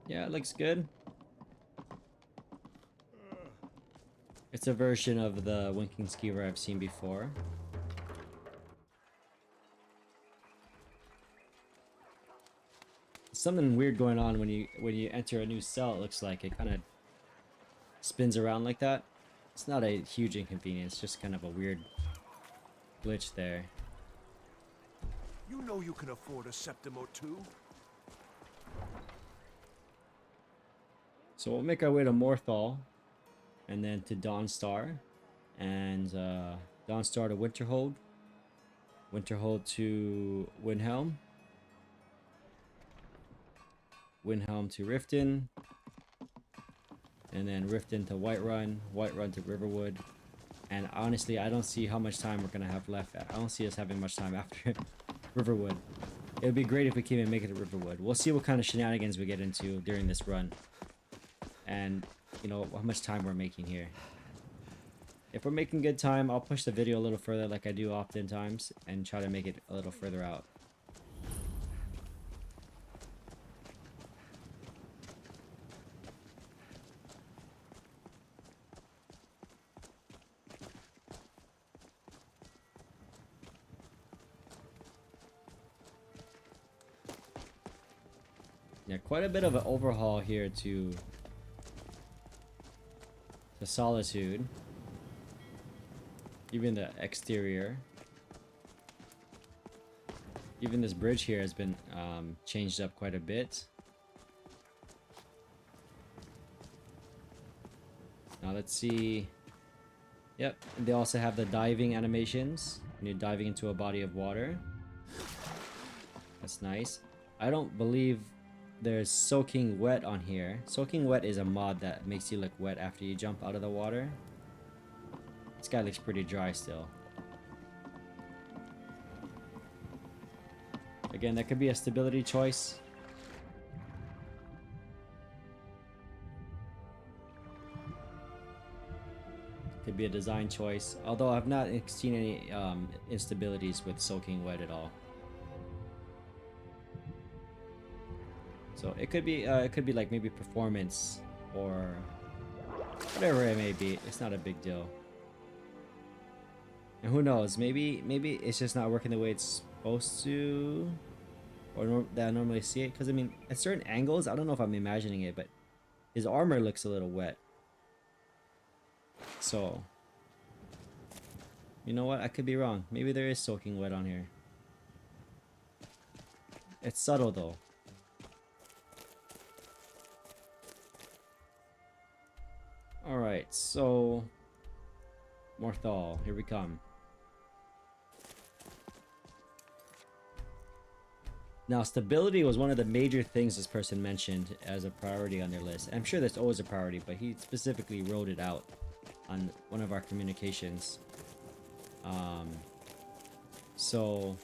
Yeah, it looks good. It's a version of the Winking Skeever I've seen before. Something weird going on when you enter a new cell. It looks like it kind of spins around like that. It's not a huge inconvenience, just kind of a weird glitch there. You know you can afford a septim or two. So we'll make our way to Morthal, and then to Dawnstar, and Dawnstar to Winterhold, Winterhold to Windhelm, Windhelm to Riften, and then Riften to Whiterun, Whiterun to Riverwood. And honestly, I don't see how much time we're gonna have left. I don't see us having much time after Riverwood. It would be great if we can even make it to Riverwood. We'll see what kind of shenanigans we get into during this run. And, you know, how much time we're making here. If we're making good time, I'll push the video a little further like I do oftentimes and try to make it a little further out. Yeah, quite a bit of an overhaul here to Solitude. Even the exterior. Even this bridge here has been changed up quite a bit. Now let's see. Yep, they also have the diving animations when you're diving into a body of water. That's nice. I don't believe there's soaking wet on here. Soaking wet is a mod that makes you look wet after you jump out of the water. This guy looks pretty dry still. Again, that could be a stability choice. Could be a design choice. Although I've not seen any instabilities with soaking wet at all. So it could be like maybe performance or whatever it may be. It's not a big deal. And who knows? Maybe it's just not working the way it's supposed to, or that I normally see it. Because I mean, at certain angles, I don't know if I'm imagining it, but his armor looks a little wet. So you know what? I could be wrong. Maybe there is soaking wet on here. It's subtle though. Alright, so Morthal, here we come. Now, stability was one of the major things this person mentioned as a priority on their list. I'm sure that's always a priority, but he specifically wrote it out on one of our communications. So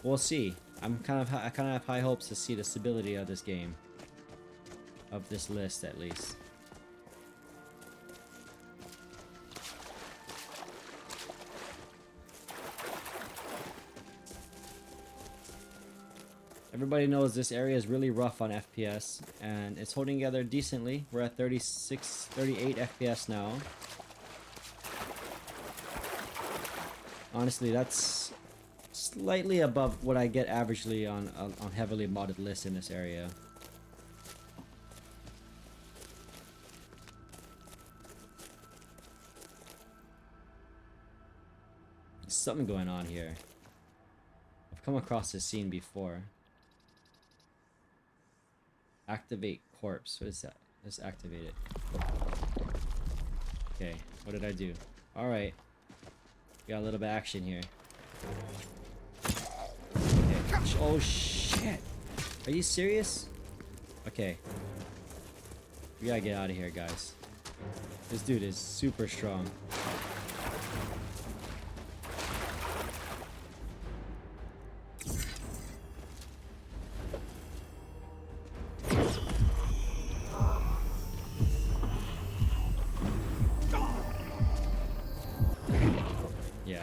we'll see. I kind of have high hopes to see the stability of this game, of this list at least. Everybody knows this area is really rough on FPS, and it's holding together decently. We're at 38 FPS now. Honestly, that's slightly above what I get averagely on heavily modded lists in this area. There's something going on here. I've come across this scene before. Activate corpse. What is that? Let's activate it. Okay, what did I do? Alright. Got a little bit of action here. Okay. Oh shit! Are you serious? Okay. We gotta get out of here, guys. This dude is super strong.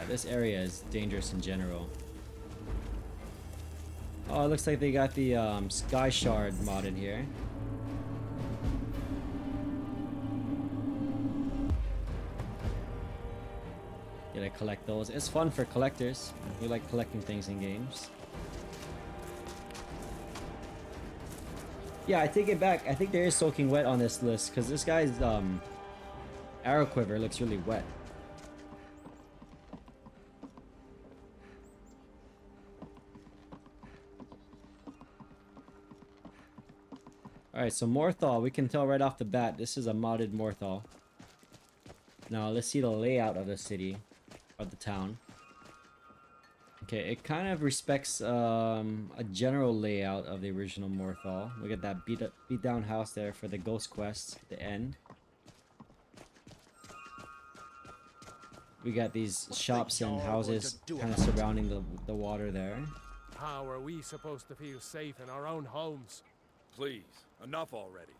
This area is dangerous in general. Oh, it looks like they got the Sky Shard mod in here. Gotta collect those. It's fun for collectors. We like collecting things in games. Yeah, I take it back. I think there is soaking wet on this list because this guy's arrow quiver looks really wet. Alright, so Morthal, we can tell right off the bat, this is a modded Morthal. Now, let's see the layout of the city, of the town. Okay, it kind of respects a general layout of the original Morthal. We got that beat down house there for the ghost quest at the end. We got these shops and houses kind of surrounding the water there. How are we supposed to feel safe in our own homes? Please, enough already.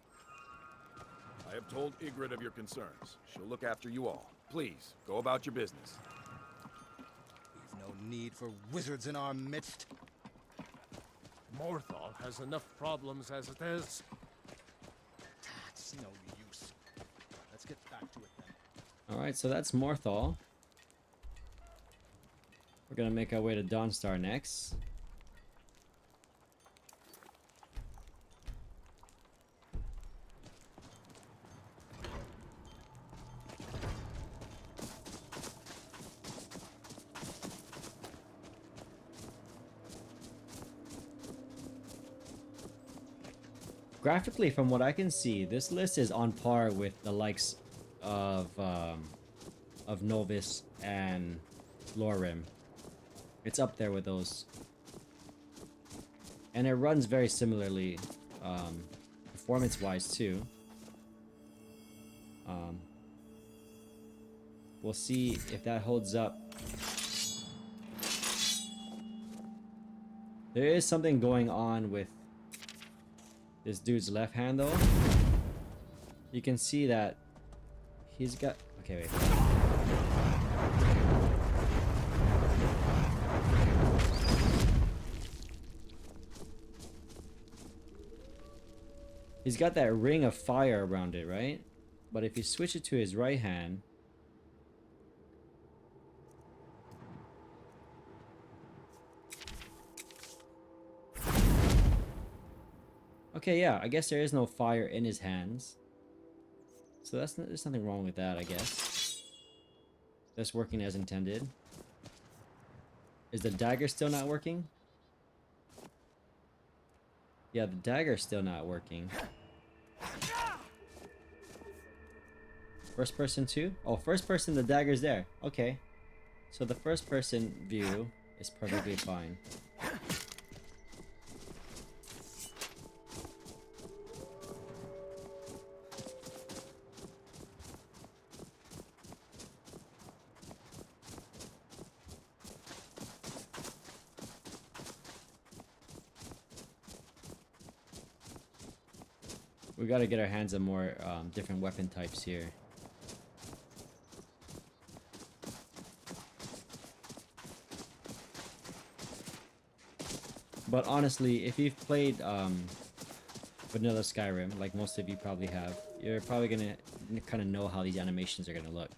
I have told Ygritte of your concerns. She'll look after you all. Please, go about your business. We've no need for wizards in our midst. Morthal has enough problems as it is. That's no use. Let's get back to it then. Alright, so that's Morthal. We're gonna make our way to Dawnstar next. Graphically, from what I can see, this list is on par with the likes of Novus and Lorem. It's up there with those. And it runs very similarly, performance-wise too. We'll see if that holds up. There is something going on with this dude's left hand though. You can see that he's got... Okay, wait. He's got that ring of fire around it, right? But if you switch it to his right hand... Okay, yeah, I guess there is no fire in his hands. So there's nothing wrong with that, I guess. That's working as intended. Is the dagger still not working? Yeah, the dagger's still not working. First person too? Oh, first person, the dagger's there. Okay. So the first person view is perfectly fine. We gotta get our hands on more different weapon types here. But honestly, if you've played vanilla Skyrim, like most of you probably have, you're probably gonna kind of know how these animations are gonna look.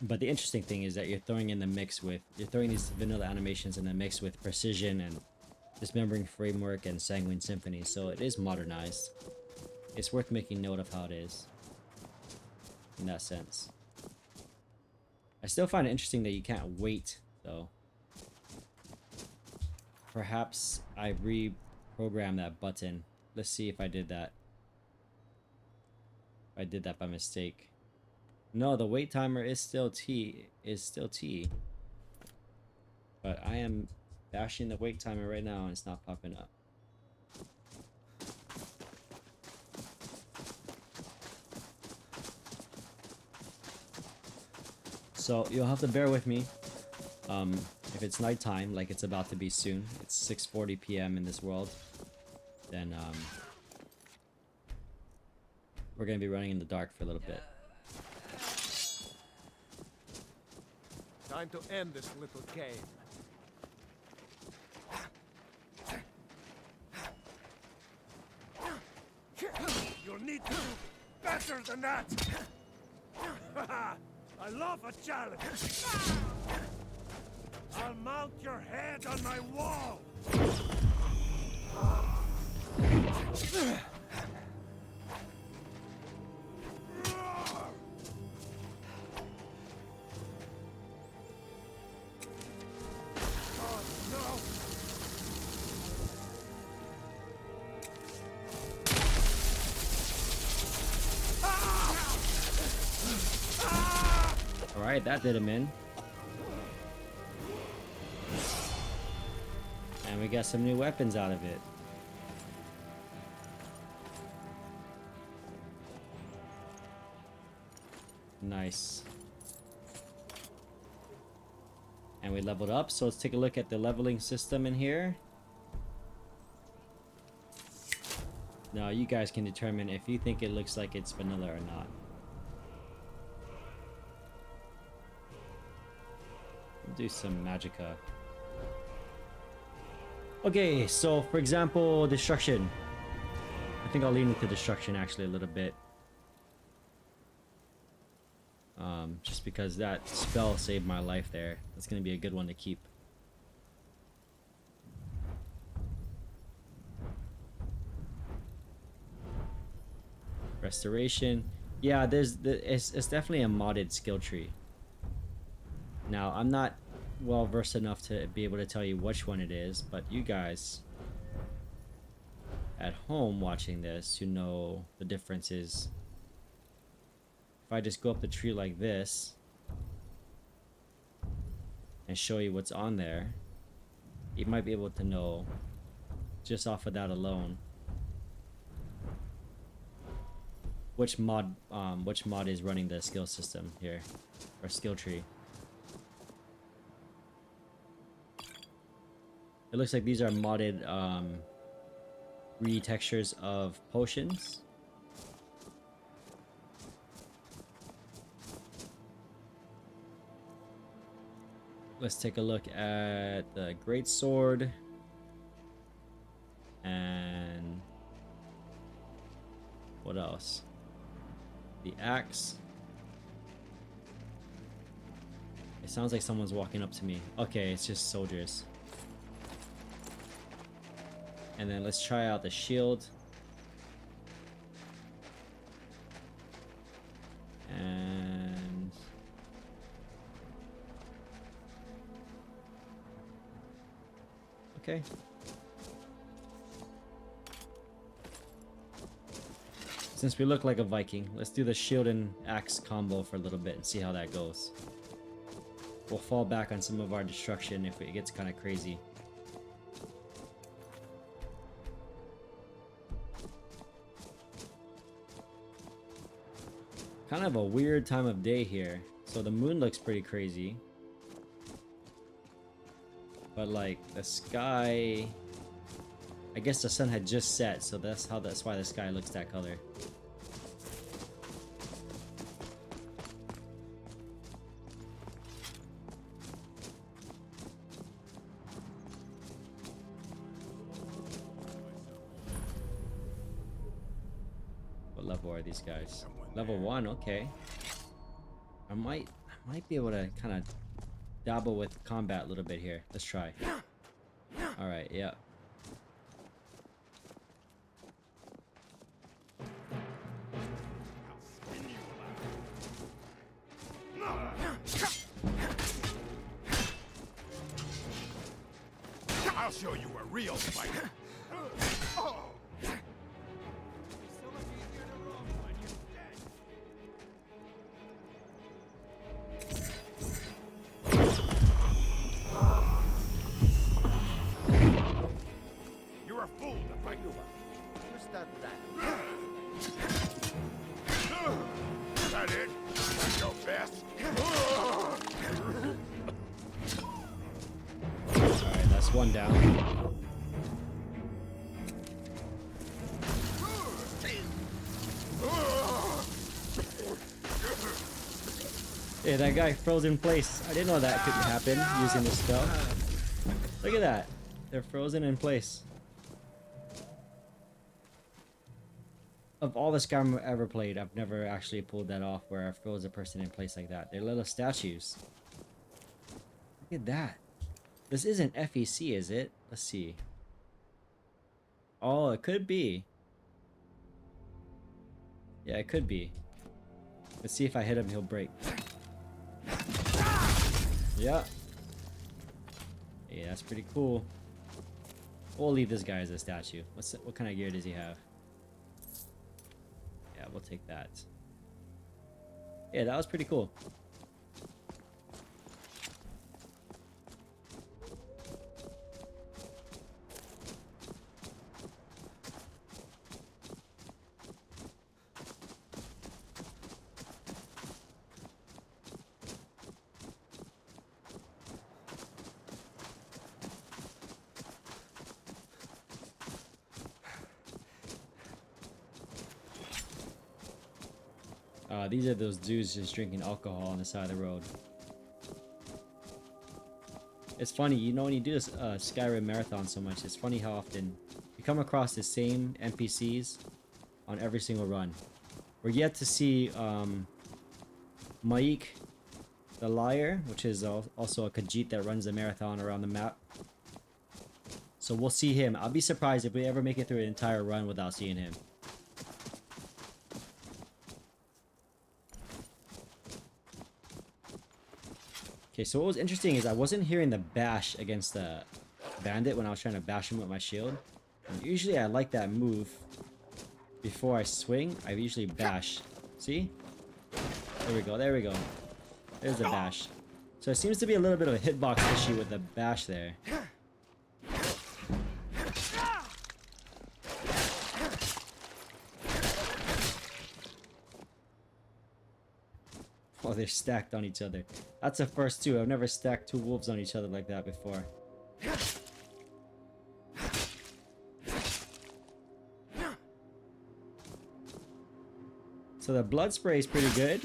But the interesting thing is that you're throwing these vanilla animations in the mix with precision and dismembering framework and sanguine symphony, so it is modernized. It's worth making note of how it is in that sense. I still find it interesting that you can't wait though. Perhaps I reprogrammed that button. Let's see if I did that. If I did that by mistake. No, the wait timer is still T. But I am bashing the wait timer right now and it's not popping up. So you'll have to bear with me. If it's nighttime, like it's about to be soon, it's 6:40 p.m. in this world, then we're gonna be running in the dark for a little bit. Time to end this little game. You'll need to do better than that! I love a challenge! I'll mount your head on my wall! Alright, that did him in. And we got some new weapons out of it. Nice. And we leveled up, so let's take a look at the leveling system in here. Now you guys can determine if you think it looks like it's vanilla or not. We'll do some magicka. Okay, so for example, destruction. I think I'll lean into destruction actually a little bit. Just because that spell saved my life there. That's gonna be a good one to keep. Restoration. Yeah, it's definitely a modded skill tree. Now, I'm not well versed enough to be able to tell you which one it is, but you guys at home watching this who know the differences. If I just go up the tree like this and show you what's on there, you might be able to know just off of that alone which mod is running the skill system here, or skill tree. It looks like these are modded retextures of potions. Let's take a look at the great sword and what else? The axe. It sounds like someone's walking up to me. Okay, it's just soldiers. And then let's try out the shield. And okay. Since we look like a Viking, let's do the shield and axe combo for a little bit and see how that goes. We'll fall back on some of our destruction if it gets kind of crazy. Kind of a weird time of day here. So the moon looks pretty crazy. But like the sky, I guess the sun had just set, so that's why the sky looks that color. level are these guys? Level 1, okay. I might be able to kind of dabble with combat a little bit here. Let's try. Alright, yeah. I'll show you a real fighter. You're a fool to fight you. Understand that. Is that it? That's your best? Alright, that's one down. Yeah, that guy froze in place. I didn't know that could happen using the spell. Look at that. They're frozen in place. Of all the Skyrim I've ever played, I've never actually pulled that off where I froze a person in place like that. They're little statues. Look at that. This isn't FEC, is it? Let's see. Oh, it could be. Yeah, it could be. Let's see if I hit him, he'll break. Yeah. Yeah, that's pretty cool. We'll leave this guy as a statue. What kind of gear does he have? Yeah, we'll take that. Yeah, that was pretty cool. These are those dudes just drinking alcohol on the side of the road. It's funny, you know, when you do this Skyrim Marathon so much, it's funny how often you come across the same NPCs on every single run. We're yet to see Maik the Liar, which is also a Khajiit that runs the marathon around the map. So we'll see him. I'll be surprised if we ever make it through an entire run without seeing him. Okay, so what was interesting is I wasn't hearing the bash against the bandit when I was trying to bash him with my shield. And usually I like that move. Before I swing, I usually bash. See? There we go, there we go. There's the bash. So it seems to be a little bit of a hitbox issue with the bash there. Oh, they're stacked on each other. That's the first two. I've never stacked two wolves on each other like that before. So the blood spray is pretty good.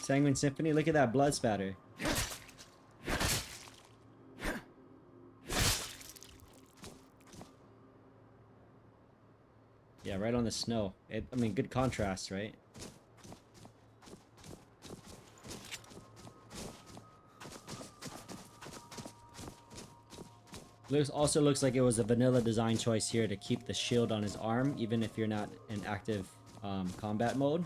Sanguine Symphony, look at that blood spatter. Yeah, right on the snow. I mean, good contrast, right? Also looks like it was a vanilla design choice here to keep the shield on his arm, even if you're not in active combat mode.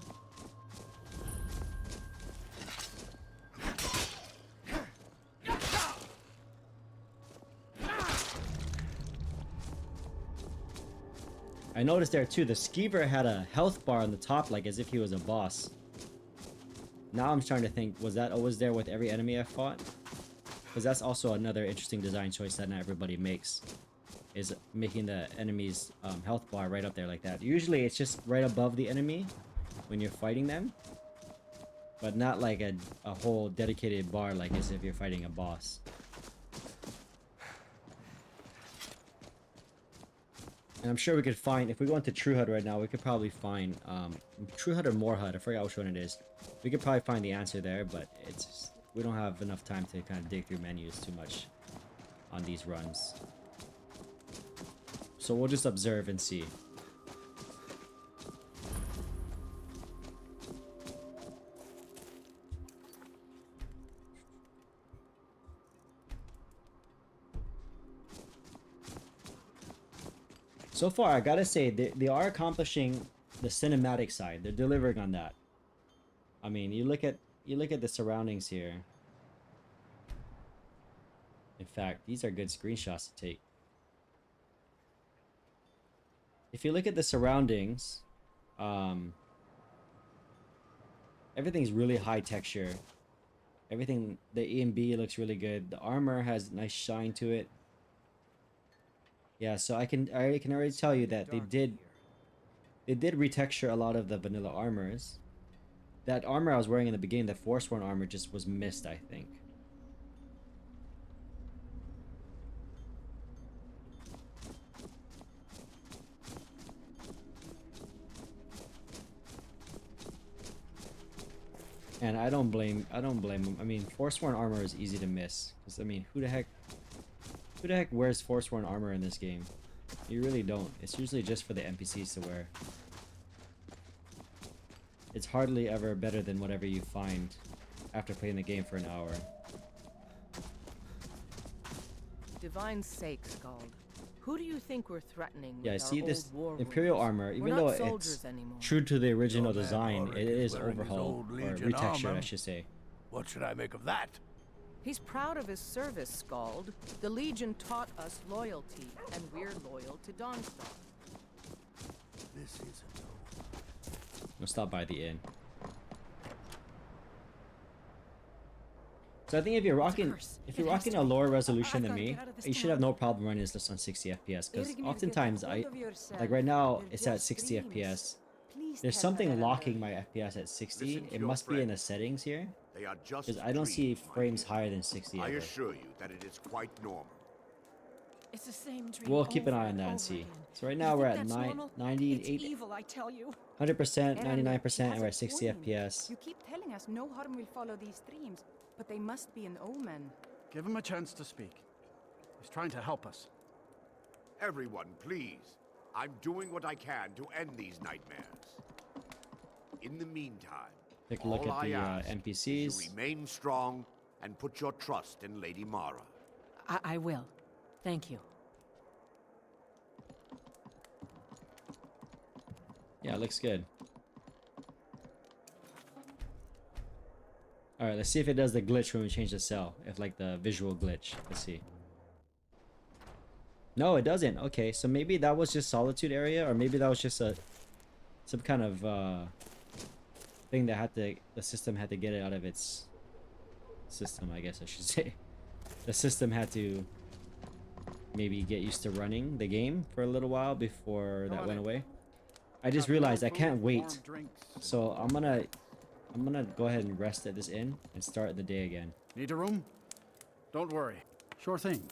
I noticed there too, the Skeever had a health bar on the top, like as if he was a boss. Now I'm trying to think, was that always there with every enemy I fought? Because that's also another interesting design choice that not everybody makes, is making the enemy's health bar right up there like that. Usually it's just right above the enemy when you're fighting them, but not like a whole dedicated bar like as if you're fighting a boss. And I'm sure we could find, if we go into True HUD right now, we could probably find True HUD or More HUD, I forgot which one it is. We could probably find the answer there, but it's just, we don't have enough time to kind of dig through menus too much on these runs. So we'll just observe and see. So far, I gotta say, they are accomplishing the cinematic side. They're delivering on that. I mean, you look at the surroundings here. In fact, these are good screenshots to take. If you look at the surroundings, everything's really high texture. Everything, the E and B looks really good. The armor has nice shine to it. Yeah, so I can already tell you that they did retexture a lot of the vanilla armors. That armor I was wearing in the beginning, the Forsworn armor, just was missed, I think. And I don't blame him. I mean, Forsworn armor is easy to miss. Because, I mean, who the heck wears Forsworn armor in this game? You really don't. It's usually just for the NPCs to wear. It's hardly ever better than whatever you find after playing the game for an hour. Divine sake, Scald. Who do you think we're threatening? Yeah, with see our this old war Imperial wounds? armor, We're even not though it's soldiers anymore. true to the original Your man design, Ulrich it is wearing his overhaul, old or Legion retextured, armor. I should say. What should I make of that? He's proud of his service, Scald. The Legion taught us loyalty, and we're loyal to Dawnstar. This isn't over. We'll stop by the inn. So I think if you're rocking a lower resolution than me, you should have no problem running this on 60 FPS. Because oftentimes like right now it's at 60 FPS. There's something locking my FPS at 60. It must be in the settings here. They are just because I don't see frames higher than 60 I ever. assure you that it is quite normal. It's the same dream. We'll keep an eye on that and see. So right now we're at 98, evil, I tell you. 100%, 99%, and we're at 60 FPS. You keep telling us no harm will follow these streams, but they must be an omen. Give him a chance to speak. He's trying to help us. Everyone, please. I'm doing what I can to end these nightmares. In the meantime, Take a look at the NPCs. You remain strong and put your trust in Lady Mara. I will. Thank you. Yeah, it looks good. Alright, let's see if it does the glitch when we change the cell. If like the visual glitch. Let's see. No, it doesn't. Okay, so maybe that was just Solitude area, or maybe that was just some kind of thing that the system had to get it out of its system, I guess I should say. The system had to maybe get used to running the game for a little while before that went away. I just realized I can't wait, so I'm gonna go ahead and rest at this inn and start the day again. Need a room? Don't worry. Sure thing.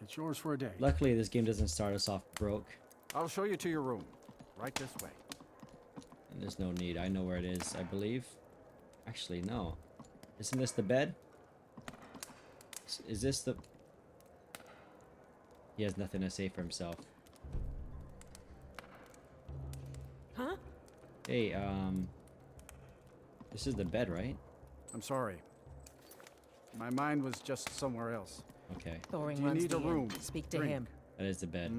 It's yours for a day. Luckily, this game doesn't start us off broke. I'll show you to your room. Right this way. And there's no need. I know where it is, I believe. Actually, no. Isn't this the bed? Is this the... He has nothing to say for himself. Huh? Hey, this is the bed, right? I'm sorry. My mind was just somewhere else. Okay. Thoring Do you runs need the a inn. room? Speak to Drink. him. That is the bed.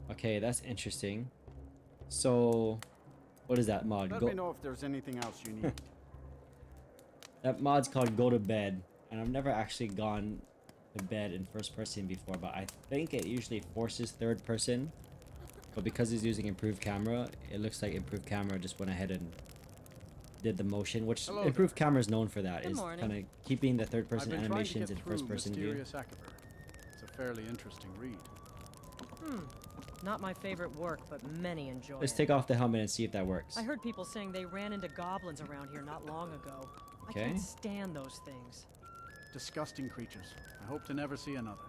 Okay, that's interesting. So, what is that mod? Let me know if there's anything else you need. That mod's called Go to Bed, and I've never actually gone to bed in first person before, but I think it usually forces third person. But because he's using improved camera, it looks like improved camera just went ahead and did the motion, which improved camera is known for that, is kind of keeping the third person animations in first person view. It's a fairly interesting read. Not my favorite work, but many enjoy Let's it. take off the helmet and see if that works. I heard people saying they ran into goblins around here not long ago. Okay. I can't stand those things. Disgusting creatures. I hope to never see another.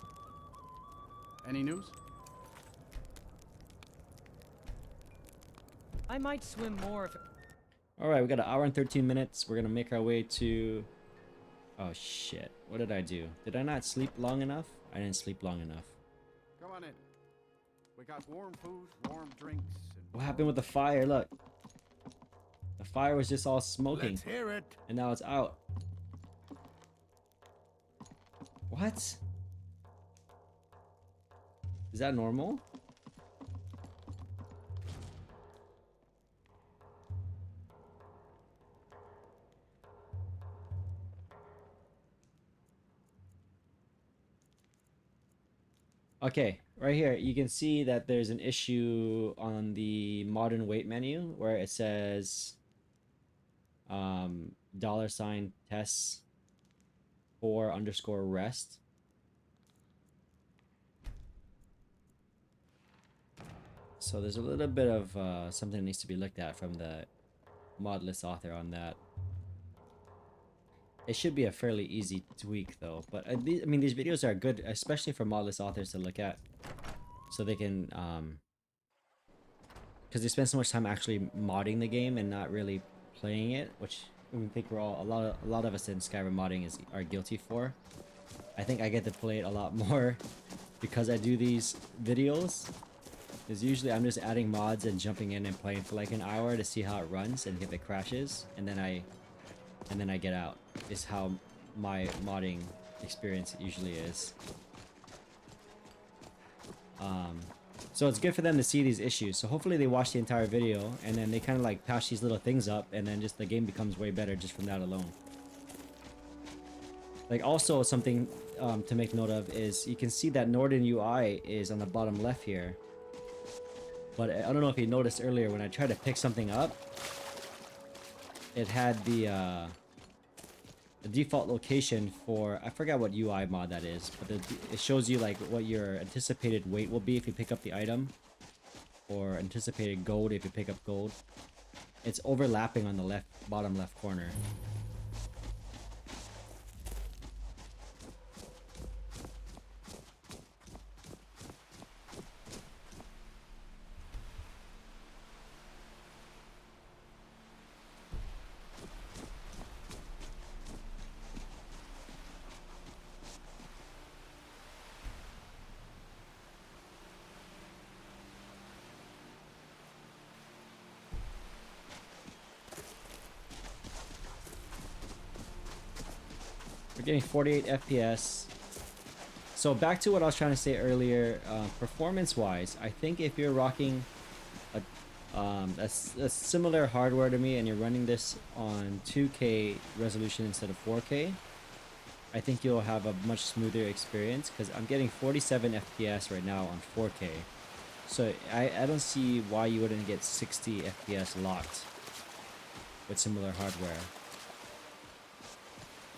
Any news? I might swim more if... Alright, we got an hour and 13 minutes. We're gonna make our way to... Oh shit, what did I do? Did I not sleep long enough? I didn't sleep long enough. Come on in. We got warm food, warm drinks. What happened with the fire? Look. The fire was just all smoking. Let's hear it. And now it's out. What? Is that normal? Okay, right here you can see that there's an issue on the modern weight menu where it says $tests 4_rest. So there's a little bit of something that needs to be looked at from the Modlist author on that. It should be a fairly easy tweak though, but I mean these videos are good, especially for Modlist authors to look at, so they can because they spend so much time actually modding the game and not really playing it, which I think we're all a lot of us in Skyrim modding are guilty for. I think I get to play it a lot more because I do these videos. Because usually I'm just adding mods and jumping in and playing for like an hour to see how it runs and if it crashes, and then I get out. Is how my modding experience usually is. So it's good for them to see these issues. So hopefully they watch the entire video and then they kind of like patch these little things up, and then just the game becomes way better just from that alone. Like also something to make note of is you can see that Northern UI is on the bottom left here. But I don't know if you noticed earlier when I tried to pick something up, it had the default location for, I forgot what UI mod that is, but it shows you like what your anticipated weight will be if you pick up the item, or anticipated gold if you pick up gold. It's overlapping on the bottom left corner. We're getting 48 FPS. So back to what I was trying to say earlier, performance-wise, I think if you're rocking a similar hardware to me and you're running this on 2K resolution instead of 4K, I think you'll have a much smoother experience, because I'm getting 47 FPS right now on 4K. So I don't see why you wouldn't get 60 FPS locked with similar hardware.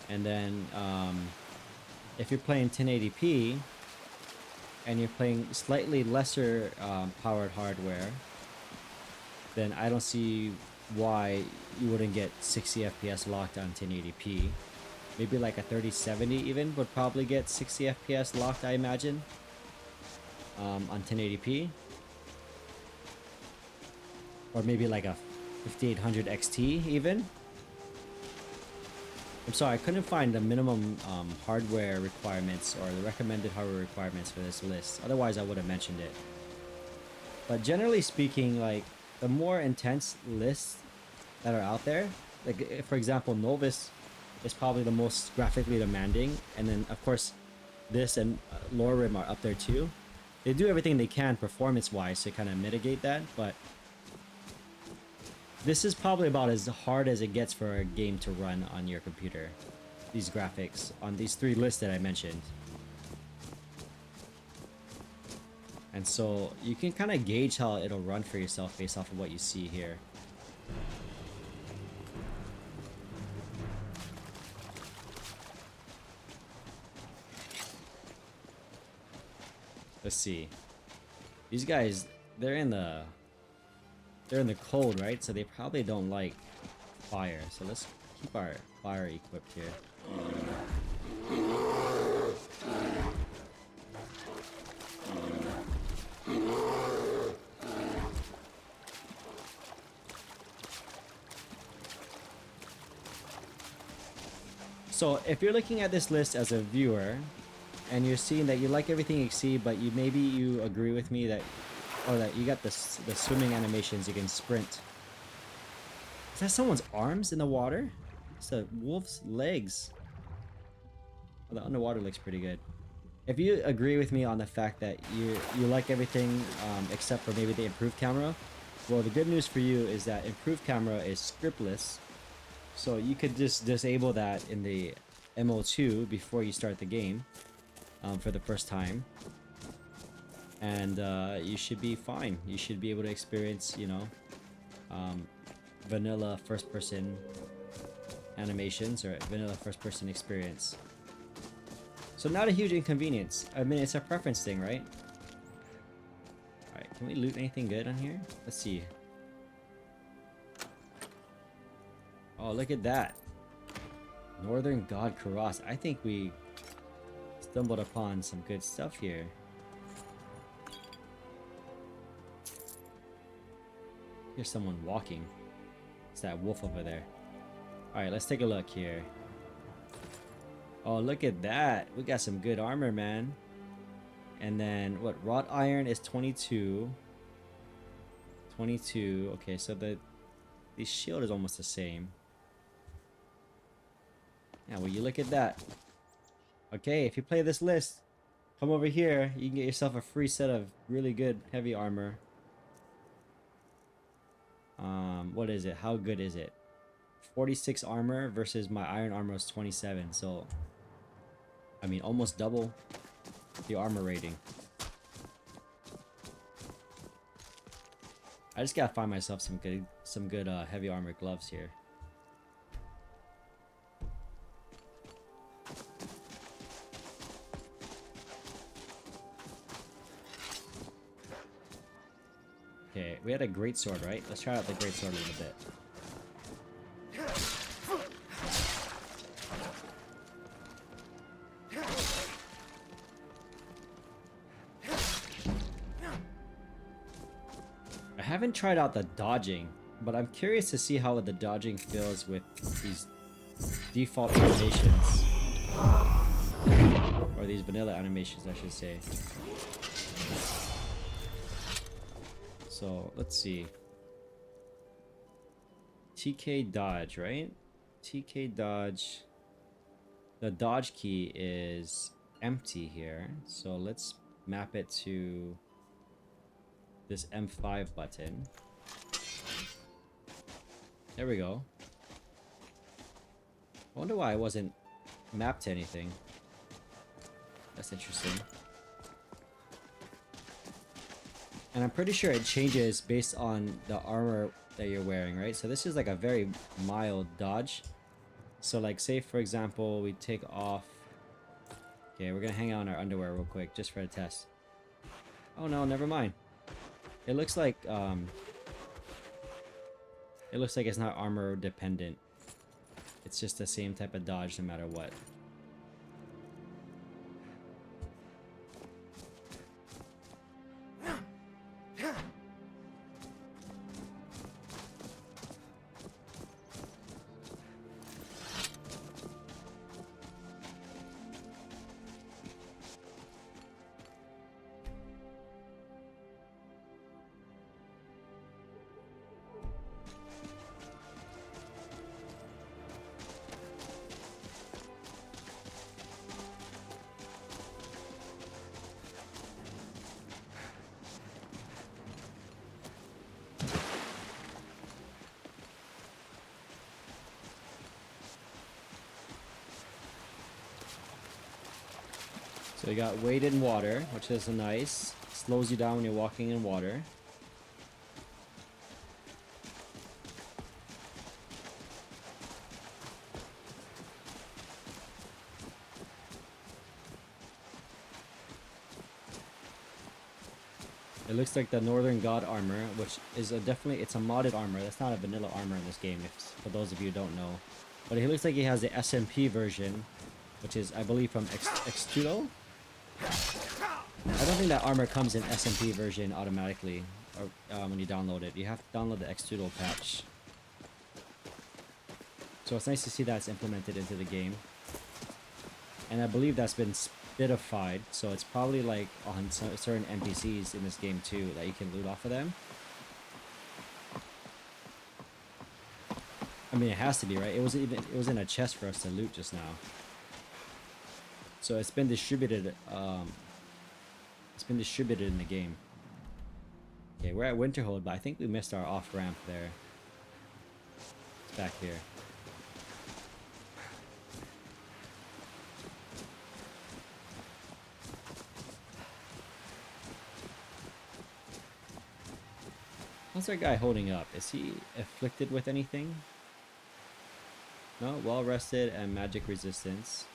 And then if you're playing 1080p and you're playing slightly lesser powered hardware, then I don't see why you wouldn't get 60 FPS locked on 1080p. Maybe like a 3070 even would probably get 60 FPS locked, I imagine, on 1080p. Or maybe like a 5800 XT even. I'm sorry, I couldn't find the minimum hardware requirements or the recommended hardware requirements for this list. Otherwise, I would have mentioned it. But generally speaking, like the more intense lists that are out there, like for example, Novus is probably the most graphically demanding, and then of course, this and Lorerim are up there too. They do everything they can performance-wise to kind of mitigate that, but this is probably about as hard as it gets for a game to run on your computer. These graphics on these three lists that I mentioned. And so you can kind of gauge how it'll run for yourself based off of what you see here. Let's see. These guys, they're in the cold, right? So they probably don't like fire. So let's keep our fire equipped here. So if you're looking at this list as a viewer and you're seeing that you like everything you see, but maybe you agree with me that, or that you got the swimming animations, you can sprint. Is that someone's arms in the water? It's a wolf's legs. Oh, the underwater looks pretty good. if you agree with me on the fact that you like everything except for maybe the improved camera, well, the good news for you is that improved camera is scriptless, so you could just disable that in the MO2 before you start the game for the first time, and you should be fine. You should be able to experience, you know, vanilla first-person animations or vanilla first-person experience. So not a huge inconvenience. I mean, it's a preference thing, right? Alright, can we loot anything good on here? Let's see. Oh, look at that. Northern God Karas. I think we stumbled upon some good stuff here. Here's someone walking. It's that wolf over there. Alright, let's take a look here. Oh, look at that. We got some good armor, man. And then, what? Wrought iron is 22. 22. Okay, so the shield is almost the same. Yeah, well, you look at that. Okay, if you play this list, come over here. You can get yourself a free set of really good heavy armor. What is it? How good is it? 46 armor versus my iron armor is 27. So, I mean, almost double the armor rating. I just gotta find myself some good heavy armor gloves here. Okay, we had a great sword, right? Let's try out the great sword a little bit. I haven't tried out the dodging, but I'm curious to see how the dodging feels with these default animations. Or these vanilla animations, I should say. So, let's see. TK dodge, right? TK dodge. The dodge key is empty here. So let's map it to this M5 button. There we go. I wonder why I wasn't mapped to anything. That's interesting. And I'm pretty sure it changes based on the armor that you're wearing, right? So this is like a very mild dodge. So like, say for example, we take off... Okay, we're gonna hang out in our underwear real quick, just for a test. Oh no, never mind. It looks like it's not armor dependent. It's just the same type of dodge no matter what. So you got weight in water, which is nice. Slows you down when you're walking in water. It looks like the Northern God armor, which is definitely, it's a modded armor. That's not a vanilla armor in this game, for those of you who don't know. But it looks like he has the SMP version, which is, I believe, from Extudo. I don't think that armor comes in SMP version automatically, or when you download it. You have to download the Extudo patch. So it's nice to see that's implemented into the game. And I believe that's been spitified, so it's probably like on certain NPCs in this game too, that you can loot off of them. I mean, it has to be, right? It was in a chest for us to loot just now. So it's been distributed. It's been distributed in the game. Okay, we're at Winterhold, but I think we missed our off ramp there. It's back here. How's our guy holding up? Is he afflicted with anything? No, well rested and magic resistance.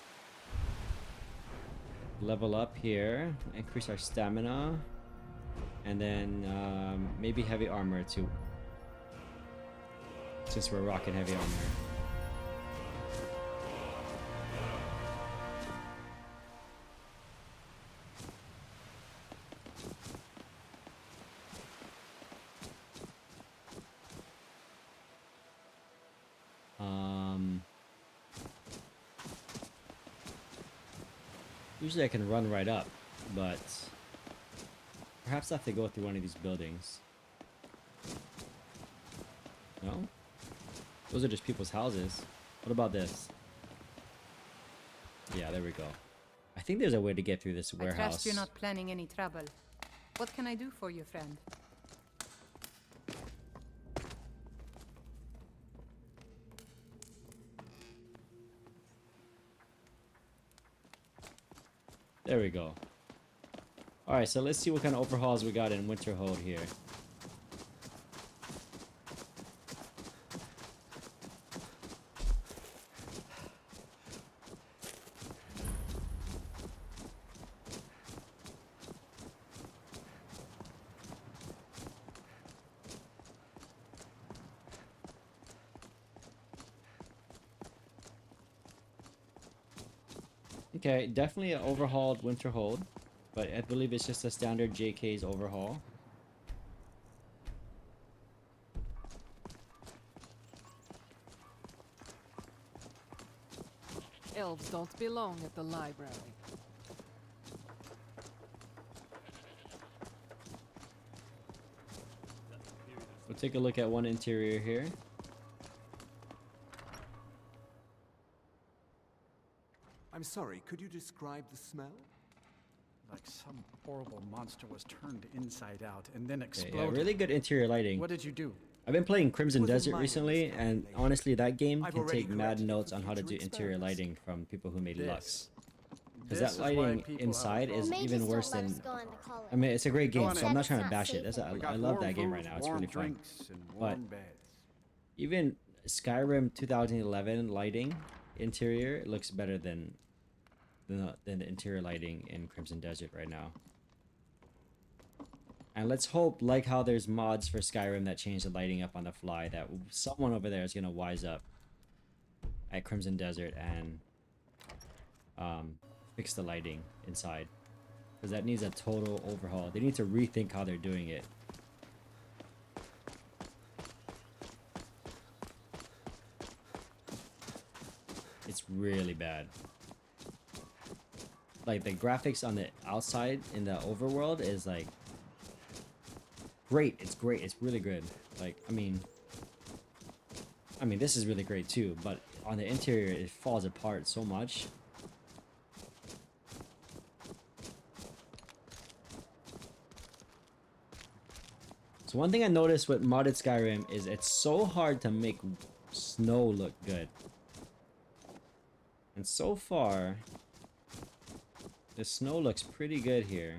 Level up here, increase our stamina, and then maybe heavy armor too, since we're rocking heavy armor. Usually I can run right up, but perhaps I have to go through one of these buildings. No? Those are just people's houses. What about this? Yeah, there we go. I think there's a way to get through this I warehouse. trust you're not planning any trouble. What can I do for you, friend? There we go. Alright, so let's see what kind of overhauls we got in Winterhold here. Okay, definitely an overhauled Winterhold, but I believe it's just a standard JK's overhaul. Elves don't belong at the library. We'll take a look at one interior here. I'm sorry, could you describe the smell? Like some horrible monster was turned inside out and then Yeah, exploded. really good interior lighting. What did you do? I've been playing Crimson Within Desert my recently, and honestly, that game I've can already take mad corrected notes for on how to do future interior experiments. lighting from people who made Lux. Because This that is why lighting people have inside is problems. even worse than... I mean, it's a great Go game, on so in. I'm not trying to It's bash not it. That's We got I love warm that game food, right now. It's warm really fun. drinks, and But warm beds. even Skyrim 2011 lighting interior looks better than the interior lighting in Crimson Desert right now. And let's hope, like how there's mods for Skyrim that change the lighting up on the fly, that someone over there is gonna wise up at Crimson Desert and fix the lighting inside, because that needs a total overhaul. They need to rethink how they're doing it. It's really bad. Like, the graphics on the outside in the overworld is like great. It's great. It's really good. Like, I mean this is really great too, but on the interior it falls apart so much. So one thing I noticed with modded Skyrim is it's so hard to make snow look good. And so far, the snow looks pretty good here.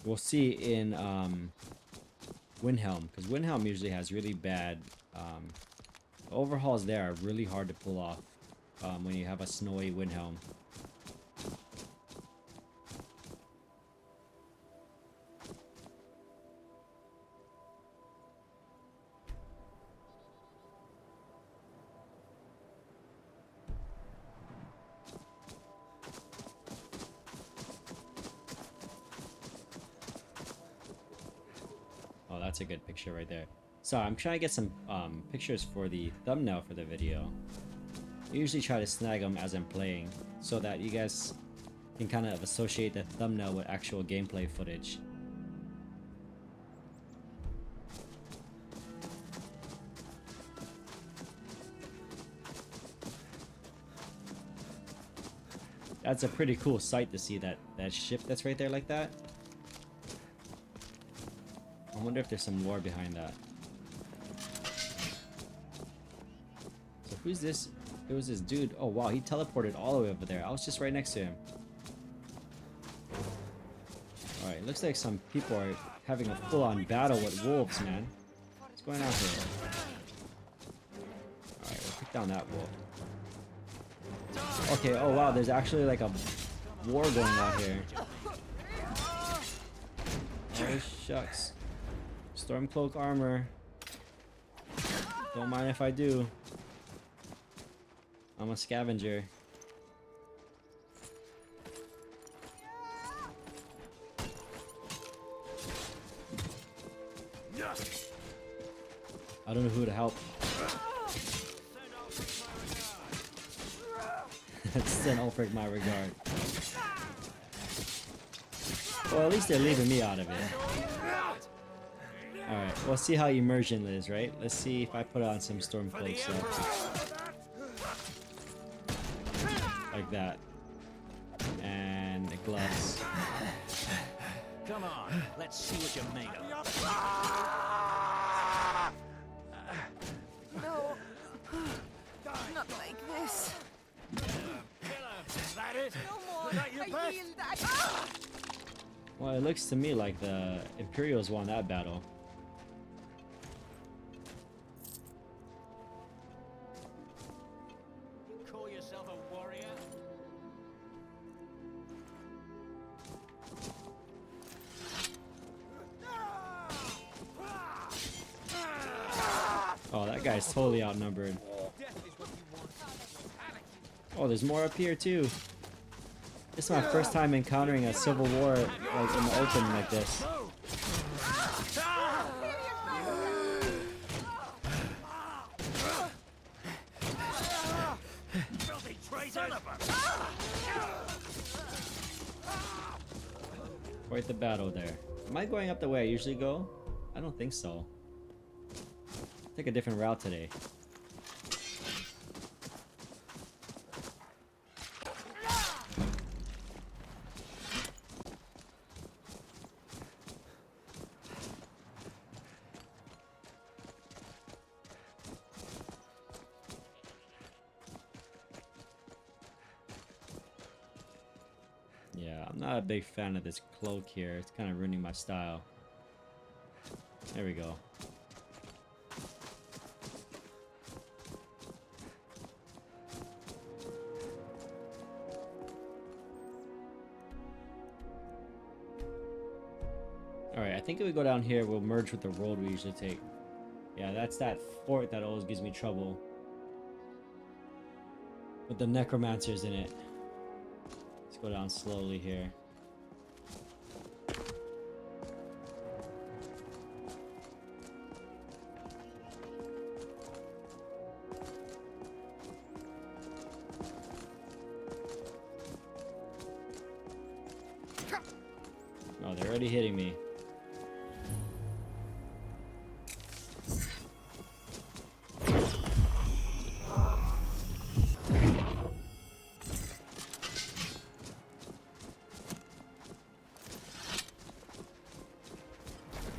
We'll see in Windhelm, because Windhelm usually has really bad overhauls. There are really hard to pull off when you have a snowy Windhelm. Oh, that's a good picture right there. So I'm trying to get some pictures for the thumbnail for the video. I usually try to snag them as I'm playing, so that you guys can kind of associate the thumbnail with actual gameplay footage. That's a pretty cool sight to see that ship that's right there like that. I wonder if there's some lore behind that. So who's this? It was this dude. Oh wow, he teleported all the way over there. I was just right next to him. Alright, looks like some people are having a full-on battle with wolves, man. What's going on here? Alright, we'll pick down that wolf. Okay, oh wow, there's actually like a war going on here. Oh shucks. Stormcloak armor. Don't mind if I do. I'm a scavenger. I don't know who to help. Send Ulfric my regard. Well, at least they're leaving me out of it. Alright, we'll see how immersion is, right? Let's see if I put on some Stormcloak stuff. Like that. And the gloves. Come on, let's see what you're made of. No. Not like this. Is that it? No more. Is that your best? yield. Well, it looks to me like the Imperials won that battle. You call yourself a warrior? Oh, that guy's totally outnumbered. Oh, there's more up here too. This is my first time encountering a civil war like in the open like this. Quite the battle there. Am I going up the way I usually go? I don't think so. Take a different route today. Yeah, I'm not a big fan of this cloak here. It's kind of ruining my style. There we go. Alright, I think if we go down here, we'll merge with the road we usually take. Yeah, that's that fort that always gives me trouble. With the necromancers in it. Let's go down slowly here. Oh, they're already hitting me.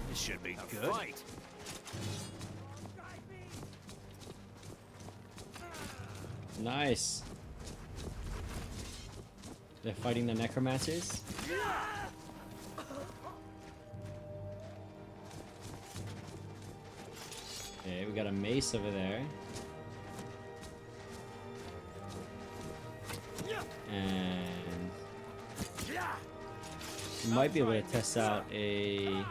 This should be good. Fight. Nice. They're fighting the necromancers. Okay, we got a mace over there. And we might be able to test out a...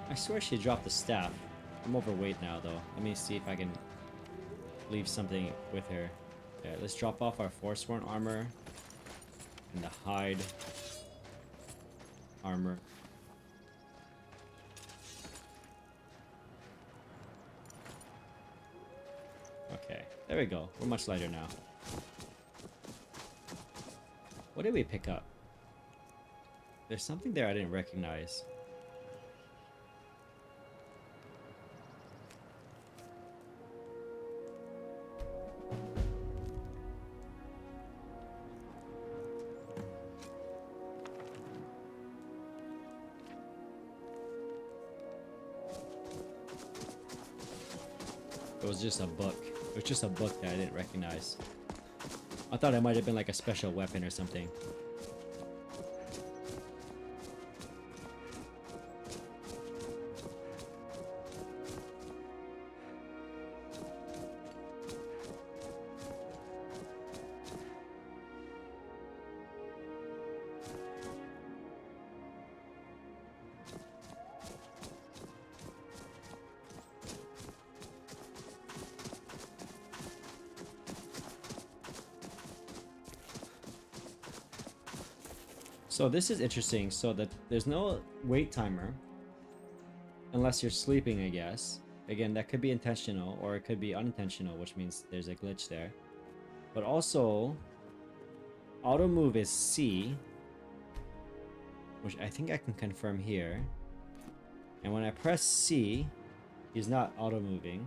I swear she dropped the staff. I'm overweight now though. Let me see if I can leave something with her. Okay, let's drop off our Forsworn armor and the hide armor. Okay, there we go. We're much lighter now. What did we pick up? There's something there I didn't recognize. it was just a book. It was just a book that I didn't recognize. I thought it might have been like a special weapon or something. So this is interesting. So that there's no wait timer unless you're sleeping, I guess. Again, that could be intentional or it could be unintentional, which means there's a glitch there. But also, auto move is C, which I think I can confirm here. And when I press C, he's not auto moving.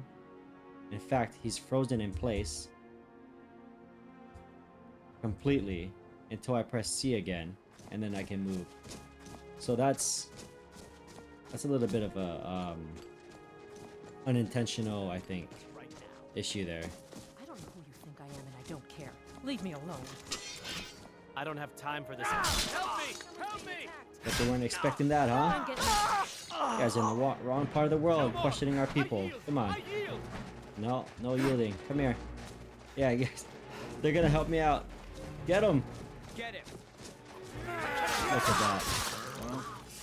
In fact, he's frozen in place completely until I press C again. And then I can move. So that's a little bit of a unintentional, I think, issue there. I don't know who you think I am, and I don't care. Leave me alone. I don't have time for this. Help me! Help me! But they weren't expecting that, huh? You guys are in the wrong part of the world, questioning our people. Come on. No, no yielding. Come here. Yeah, I guess they're gonna help me out. Get him! Get him! Look at that.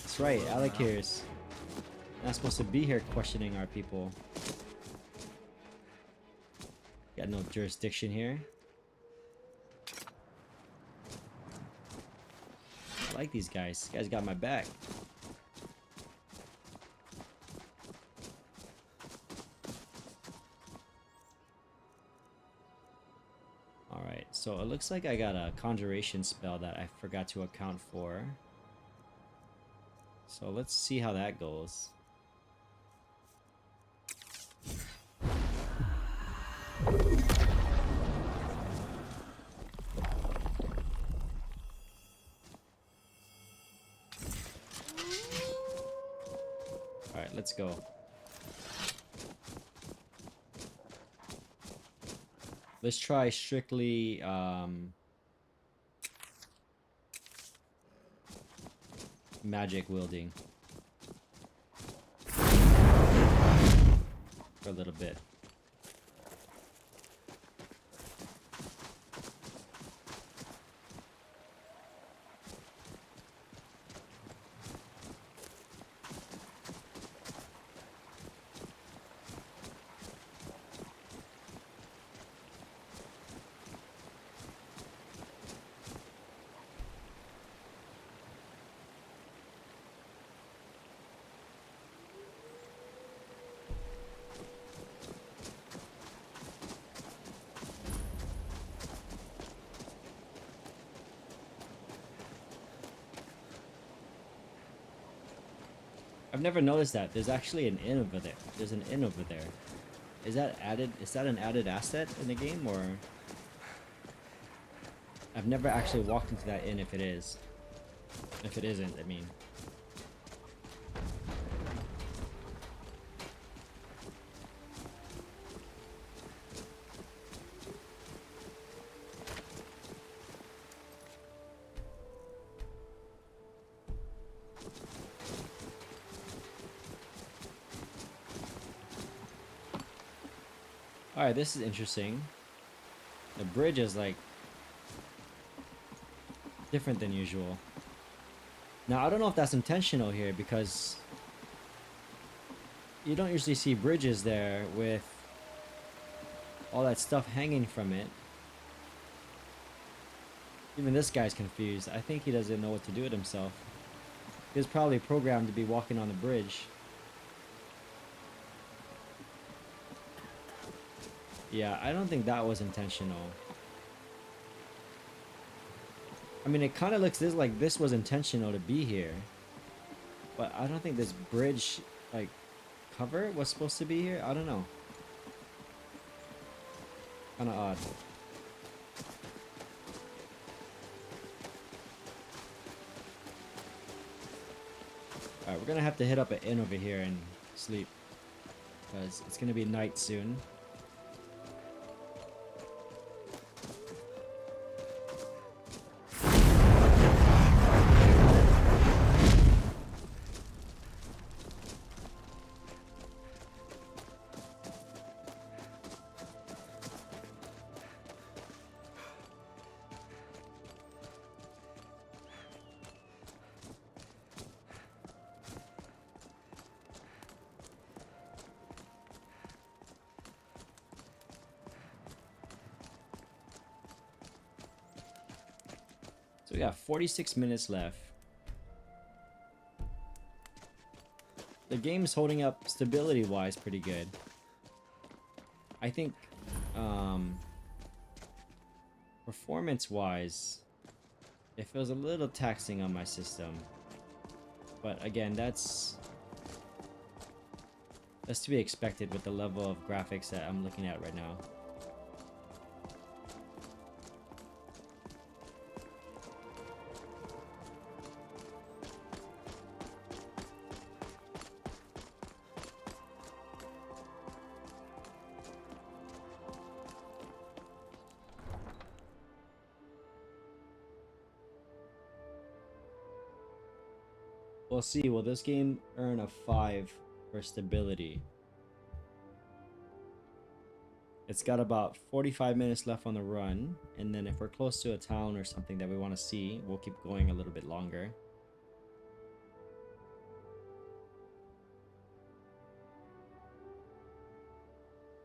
That's right, Alec here's not supposed to be here questioning our people. Got no jurisdiction here. I like these guys. These guys got my back. Alright, so it looks like I got a conjuration spell that I forgot to account for. So let's see how that goes. Alright, let's go. Let's try strictly magic wielding for a little bit. I've never noticed that. There's actually an inn over there. There's an inn over there. Is that added? Is that an added asset in the game, or? I've never actually walked into that inn if it is. If it isn't, I mean. Alright, this is interesting. The bridge is like different than usual. Now, I don't know if that's intentional here because you don't usually see bridges there with all that stuff hanging from it. Even this guy's confused. I think he doesn't know what to do with himself. He was probably programmed to be walking on the bridge. Yeah, I don't think that was intentional. I mean, it kind of looks like this was intentional to be here. But I don't think this bridge, like, cover was supposed to be here. I don't know. Kind of odd. Alright, we're gonna have to hit up an inn over here and sleep. Because it's gonna be night soon. we got 46 minutes left. The game's holding up stability-wise pretty good. I think performance-wise, it feels a little taxing on my system. But again, that's to be expected with the level of graphics that I'm looking at right now. We'll see. Will this game earn a 5 for stability? It's got about 45 minutes left on the run, and then if we're close to a town or something that we want to see, we'll keep going a little bit longer.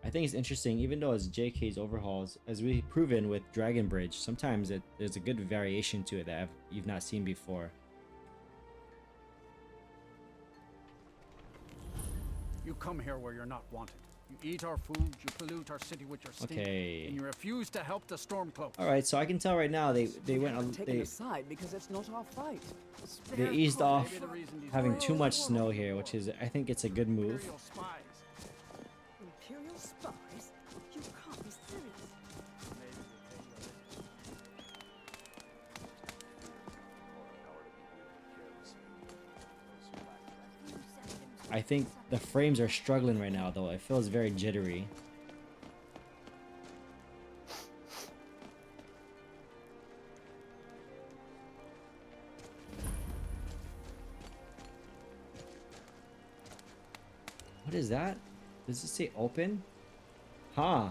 I think it's interesting, even though it's JK's overhauls, as we've proven with Dragon Bridge, sometimes there's a good variation to it that you've not seen before. You come here where you're not wanted. You eat our food, you pollute our city with your stink, and you refuse to help the Stormcloaks. All right, so I can tell right now they went aside because it's not our fight. They eased off having too much snow here, which is, I think it's a good move. Imperial spies? You can't be serious. I think the frames are struggling right now, though. It feels very jittery. What is that? Does it say open? Huh.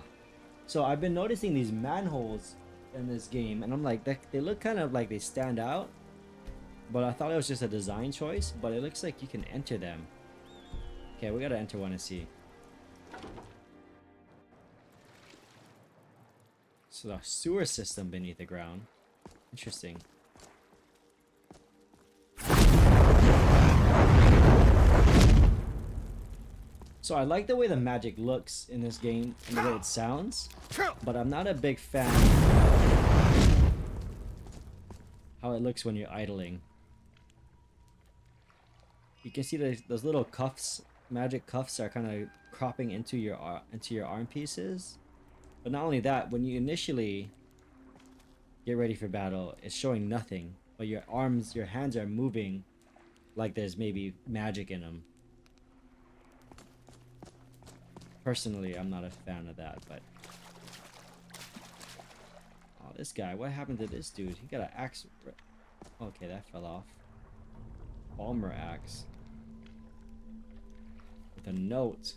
So I've been noticing these manholes in this game, and I'm like, they look kind of like they stand out. But I thought it was just a design choice, but it looks like you can enter them. Okay, we gotta enter one and see. So the sewer system beneath the ground. Interesting. So I like the way the magic looks in this game and the way it sounds, but I'm not a big fan of how it looks when you're idling. You can see those little cuffs. Magic cuffs are kind of cropping into your arm pieces. But not only that, when you initially get ready for battle, it's showing nothing, but your hands are moving like there's maybe magic in them. Personally, I'm not a fan of that, but oh, this guy, what happened to this dude? He got an axe. Okay, that fell off. Balmer axe. With a note.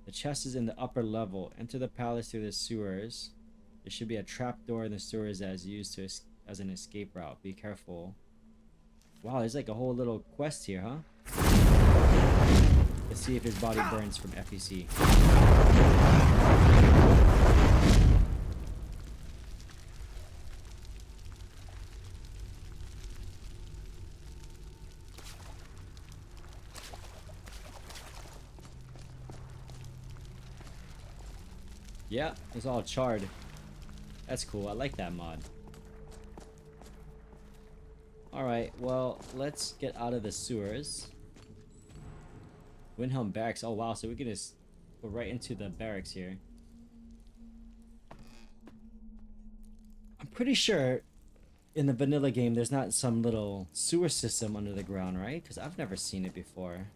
The chest is in the upper level. Enter the palace through the sewers. There should be a trap door in the sewers that is used as an escape route. Be careful. Wow, there's like a whole little quest here, huh? Let's see if his body burns from FEC. Yeah, it's all charred. That's cool. I like that mod. Alright, well, let's get out of the sewers. Windhelm Barracks. Oh, wow. So we can just go right into the barracks here. I'm pretty sure in the vanilla game there's not some little sewer system under the ground, right? Because I've never seen it before.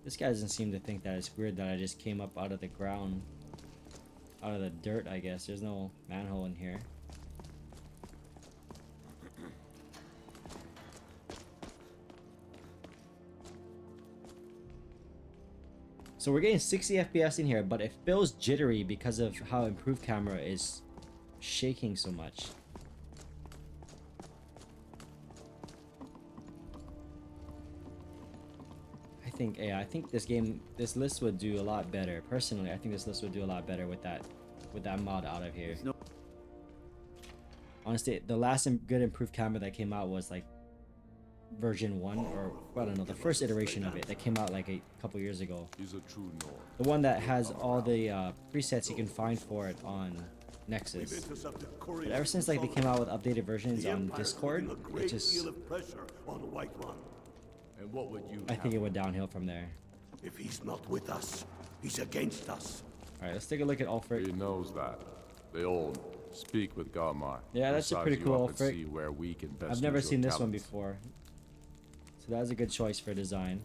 This guy doesn't seem to think that it's weird that I just came up out of the ground. Out of the dirt, I guess. There's no manhole in here. So we're getting 60 FPS in here, but it feels jittery because of how improved camera is shaking so much. I think this list would do a lot better. Personally, I think this list would do a lot better with that mod out of here. Honestly, the last good improved camera that came out was like version 1, or I don't know, the first iteration of it that came out like a couple years ago. Is a true Nord. The one that has all the presets you can find for it on Nexus. But ever since like they came out with updated versions on Discord, it just And what would you I think it went downhill from there. if he's not with us? He's against us. All right, let's take a look at Ulfric. He knows that. They all speak with Galmar. Yeah, that's a pretty cool Ulfric. Where we can best I've never use your seen this one talents. before, so that was a good choice for design.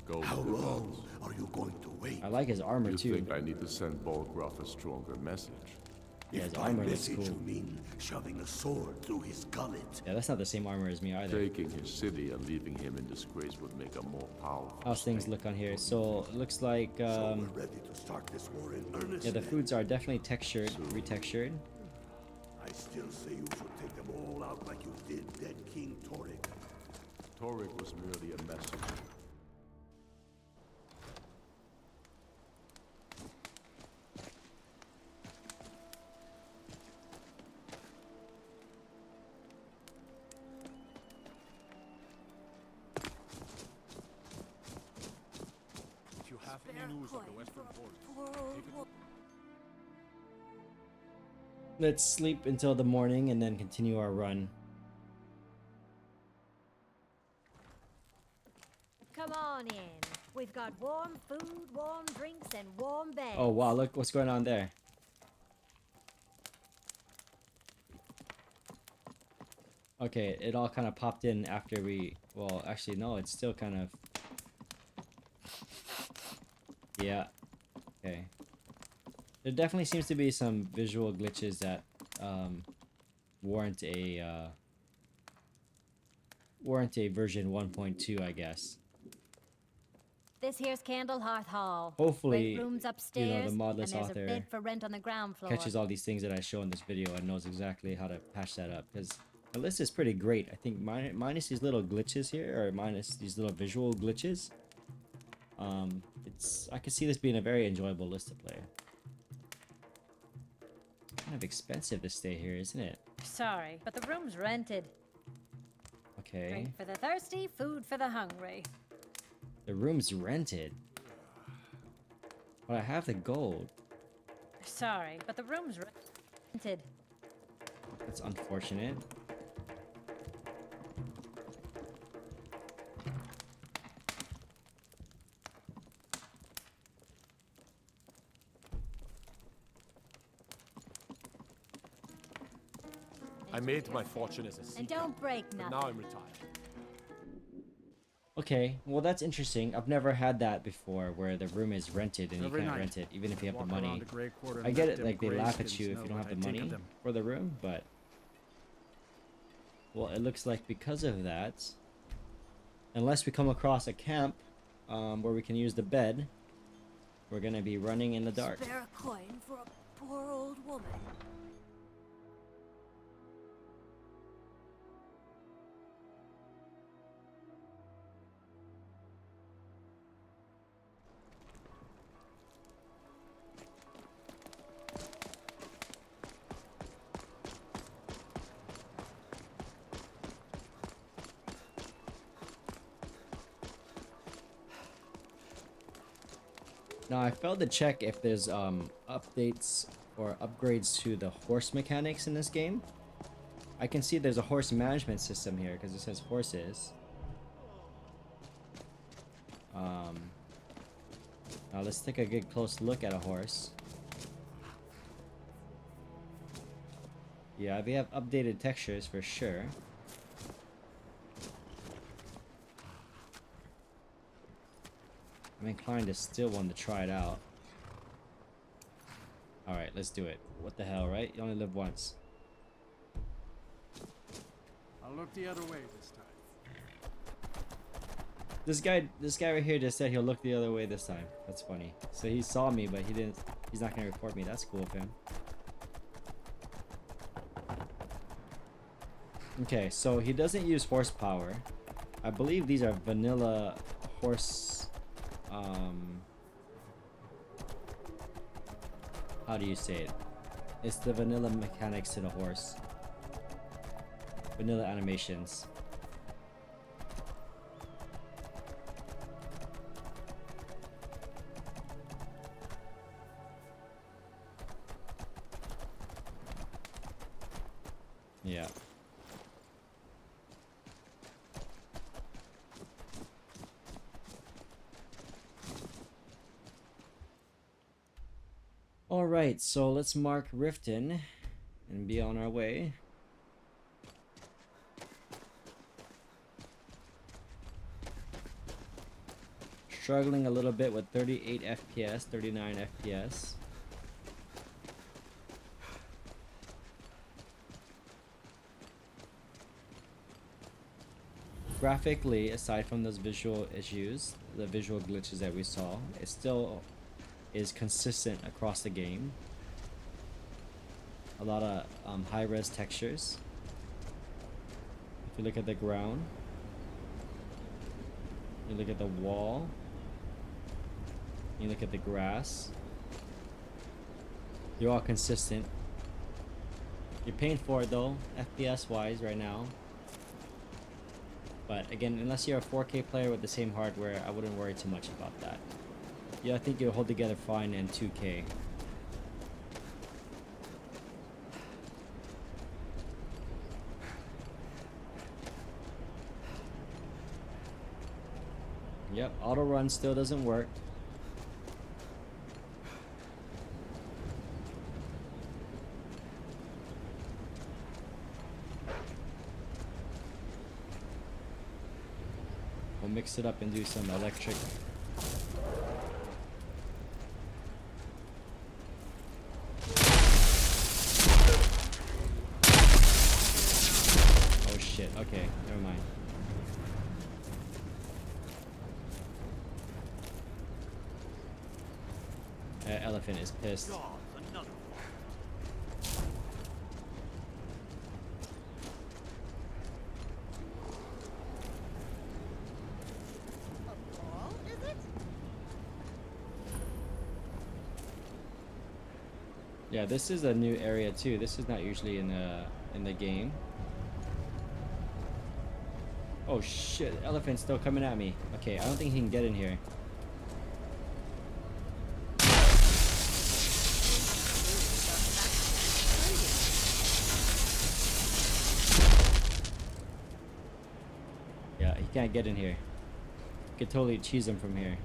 Go How with the long bones. are you going to wait? I like his armor You too. think I need to send Bolgraf a stronger message? Yeah, his If by armor looks message cool. you mean shoving a sword through his gullet. Yeah, that's not the same armor as me either. Taking his city and leaving him in disgrace would make a more powerful. How's things look on here? So it looks like So we're ready to start this war in earnest. yeah, the then? foods are definitely textured, retextured. I still say you should take them all out like you did dead King Torrik. Torrik was merely a messenger. If you have any news of the Western Force, take it. Let's sleep until the morning and then continue our run. Come on in. We've got warm food, warm drinks, and warm beds. Oh wow, look what's going on there. Okay, it all kind of popped in after we, well, actually no, it's still kind of, yeah, okay. There definitely seems to be some visual glitches that warrant a version 1.2, I guess. This here's Candle Hearth Hall. Hopefully, Great rooms you know, upstairs, the Modlist and there's author a bed for rent on the ground floor. catches all these things that I show in this video and knows exactly how to patch that up, because the list is pretty great. I think minus these little glitches here, or minus these little visual glitches, I could see this being a very enjoyable list to play. Kind of expensive to stay here, isn't it? Sorry, but the room's rented. Okay. Drink for the thirsty, food for the hungry. The room's rented. But I have the gold. Sorry, but the room's rented. That's unfortunate. I made my fortune as a seeker, And don't break but nothing. now I'm retired. Okay, well that's interesting. I've never had that before, where the room is rented and you Every can't night, rent it, even if you have the walk around money. the Grey Quarter I and get let it, them like they laugh at grayskins you if know you don't what have the I think of money them. for the room, but well, it looks like because of that, unless we come across a camp where we can use the bed, we're gonna be running in the dark. Spare a coin for a poor old woman. Now I failed to check if there's updates or upgrades to the horse mechanics in this game. I can see there's a horse management system here because it says horses. Now let's take a good close look at a horse. Yeah, they have updated textures for sure. I'm inclined to still want to try it out. Alright, let's do it. What the hell, right? You only live once. I'll look the other way this time. This guy right here just said he'll look the other way this time. That's funny. So he saw me, but he's not gonna report me. That's cool of him. Okay, so he doesn't use horsepower. I believe these are vanilla horse, how do you say it? It's the vanilla mechanics to the horse. vanilla animations. Yeah. All right, so let's mark Riften and be on our way. Struggling a little bit with 38 FPS, 39 FPS. Graphically, aside from those visual issues, the visual glitches that we saw, it still is consistent across the game. A lot of high-res textures. If you look at the ground, you look at the wall, you look at the grass, they're all consistent. You're paying for it though, FPS wise right now. But again, unless you're a 4K player with the same hardware, I wouldn't worry too much about that. Yeah, I think you'll hold together fine in 2K. Yep, auto run still doesn't work. We'll mix it up and do some electric. Oh shit, okay, never mind. Elephant is pissed. Yeah, this is a new area too. This is not usually in the game. Oh shit, elephant's still coming at me. Okay, I don't think he can get in here. Yeah, he can't get in here. You could totally cheese him from here.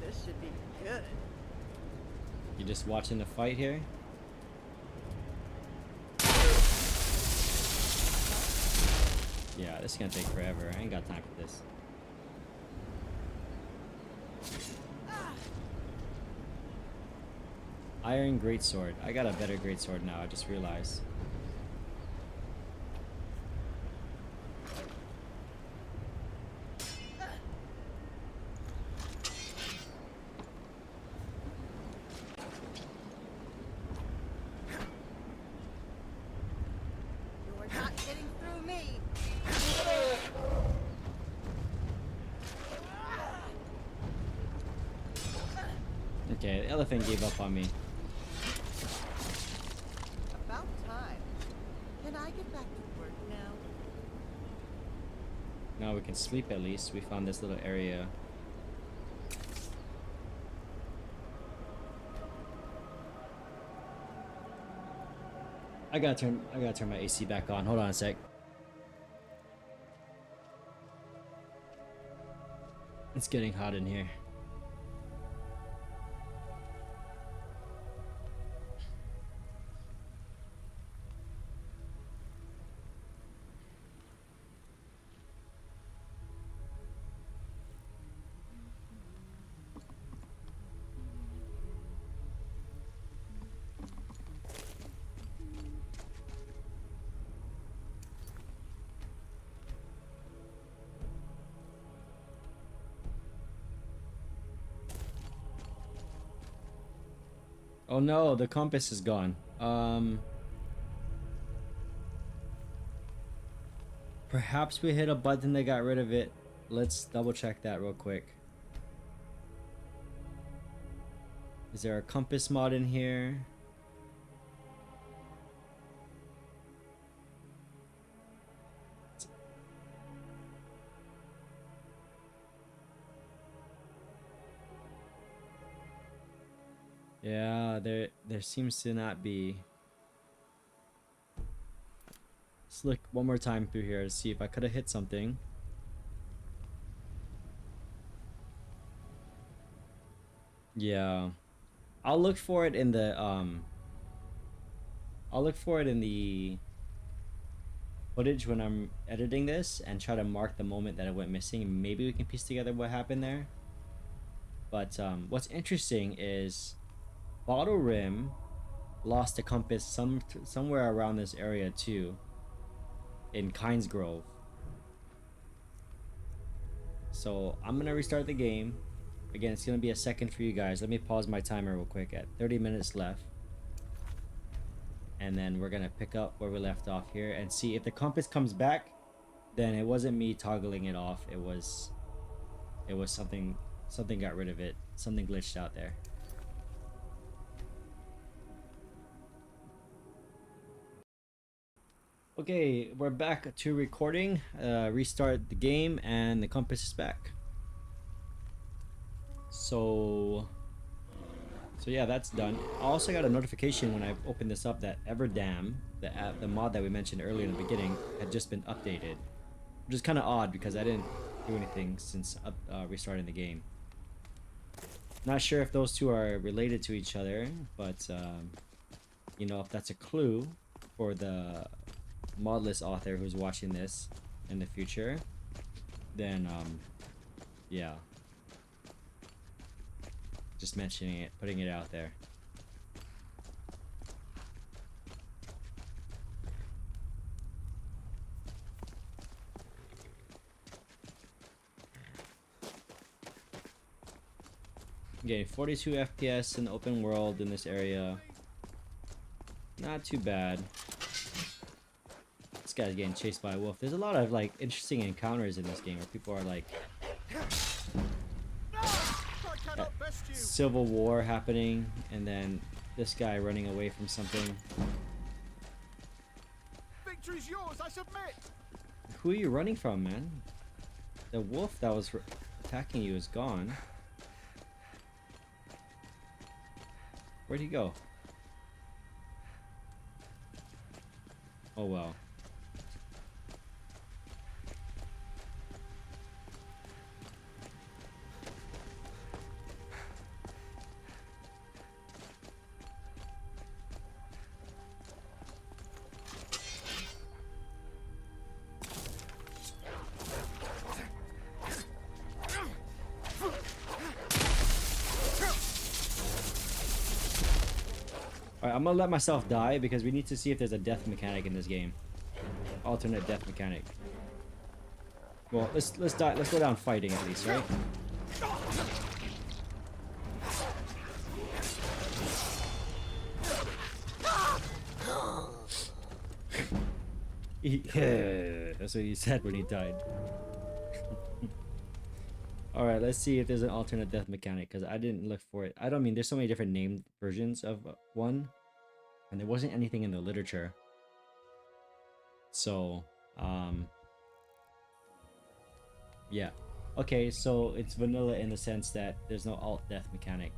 This should be good. You just watching the fight here? Yeah, this is gonna take forever. I ain't got time for this. Iron greatsword. I got a better greatsword now, I just realized. You're not getting through me. Okay, the elephant gave up on me. About time. Can I get back to work now? Now we can sleep at least. We found this little area. I gotta turn my AC back on. Hold on a sec. It's getting hot in here. Oh no, the compass is gone. Perhaps we hit a button that got rid of it. Let's double check that real quick. Is there a compass mod in here? Yeah, there seems to not be. Let's look one more time through here to see if I could have hit something. Yeah. I'll look for it in the footage when I'm editing this and try to mark the moment that it went missing. Maybe we can piece together what happened there. But what's interesting is Bottle Rim lost a compass somewhere around this area too, in Kynes Grove. So I'm gonna restart the game. Again, it's gonna be a second for you guys. Let me pause my timer real quick at 30 minutes left. And then we're gonna pick up where we left off here and see if the compass comes back. Then it wasn't me toggling it off. It was something got rid of it. Something glitched out there. Okay, we're back to recording. Restart the game and the compass is back. So yeah, that's done. I also got a notification when I opened this up that Everdam, the mod that we mentioned earlier in the beginning, had just been updated. Which is kind of odd because I didn't do anything since restarting the game. Not sure if those two are related to each other, but you know, if that's a clue for the Modlist author who's watching this in the future, then yeah. Just mentioning it, putting it out there. Okay, 42 FPS in the open world in this area. Not too bad. This guy's getting chased by a wolf. There's a lot of like interesting encounters in this game where people are like civil war happening, and then this guy running away from something. Victory's yours, I submit. Who are you running from, man? The wolf that was attacking you is gone. Where'd he go? Oh well. Alright, I'm gonna let myself die because we need to see if there's a death mechanic in this game. Alternate death mechanic. Well, let's die. Let's go down fighting at least, right? Yeah, that's what he said when he died. Alright, let's see if there's an alternate death mechanic, because I didn't look for it. I don't mean, there's so many different named versions of one, and there wasn't anything in the literature. So, yeah. Okay, so it's vanilla in the sense that there's no alt death mechanic.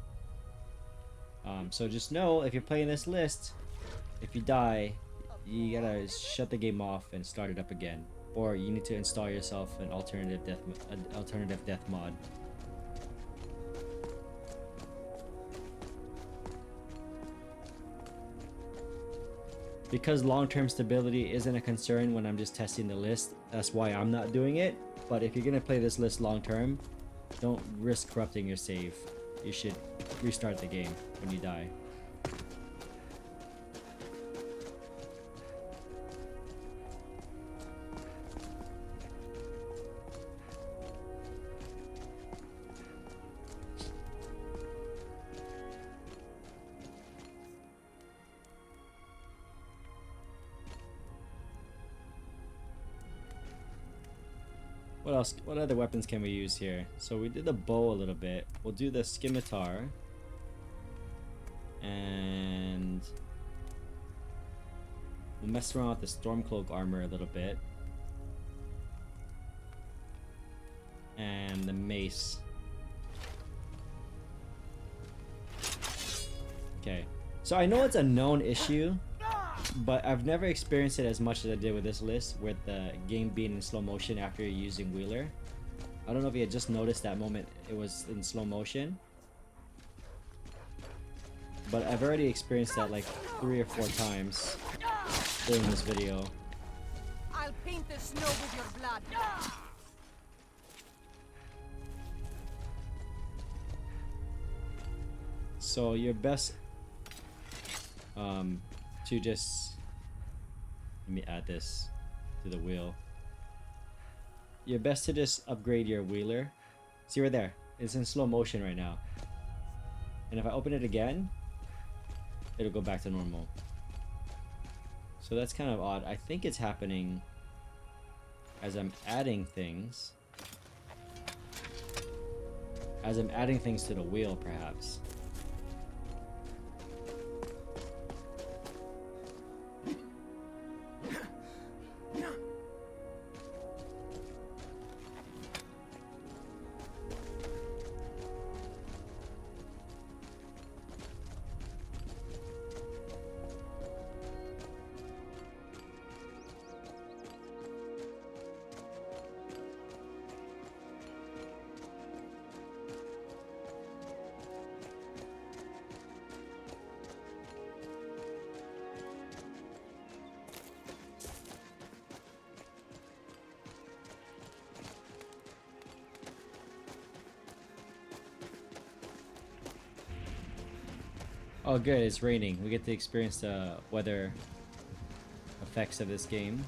So just know, if you're playing this list, if you die, you gotta shut the game off and start it up again. Or you need to install yourself an alternative death mod. Because long-term stability isn't a concern when I'm just testing the list, that's why I'm not doing it. But if you're gonna play this list long-term, don't risk corrupting your save. You should restart the game when you die. What else? What other weapons can we use here? So we did the bow a little bit. We'll do the scimitar. And we'll mess around with the Stormcloak armor a little bit. And the mace. Okay. So I know it's a known issue, but I've never experienced it as much as I did with this list, with the game being in slow motion after you're using Wheeler. I don't know if you had just noticed that moment it was in slow motion, but I've already experienced that like 3 or 4 times during this video. I'll paint the snow with your blood. So your best to just, let me add this to the wheel. Your best to just upgrade your Wheeler. See right there, it's in slow motion right now. And if I open it again, it'll go back to normal. So that's kind of odd. I think it's happening as I'm adding things. As I'm adding things to the wheel, perhaps. Oh good, it's raining. We get to experience the weather effects of this game.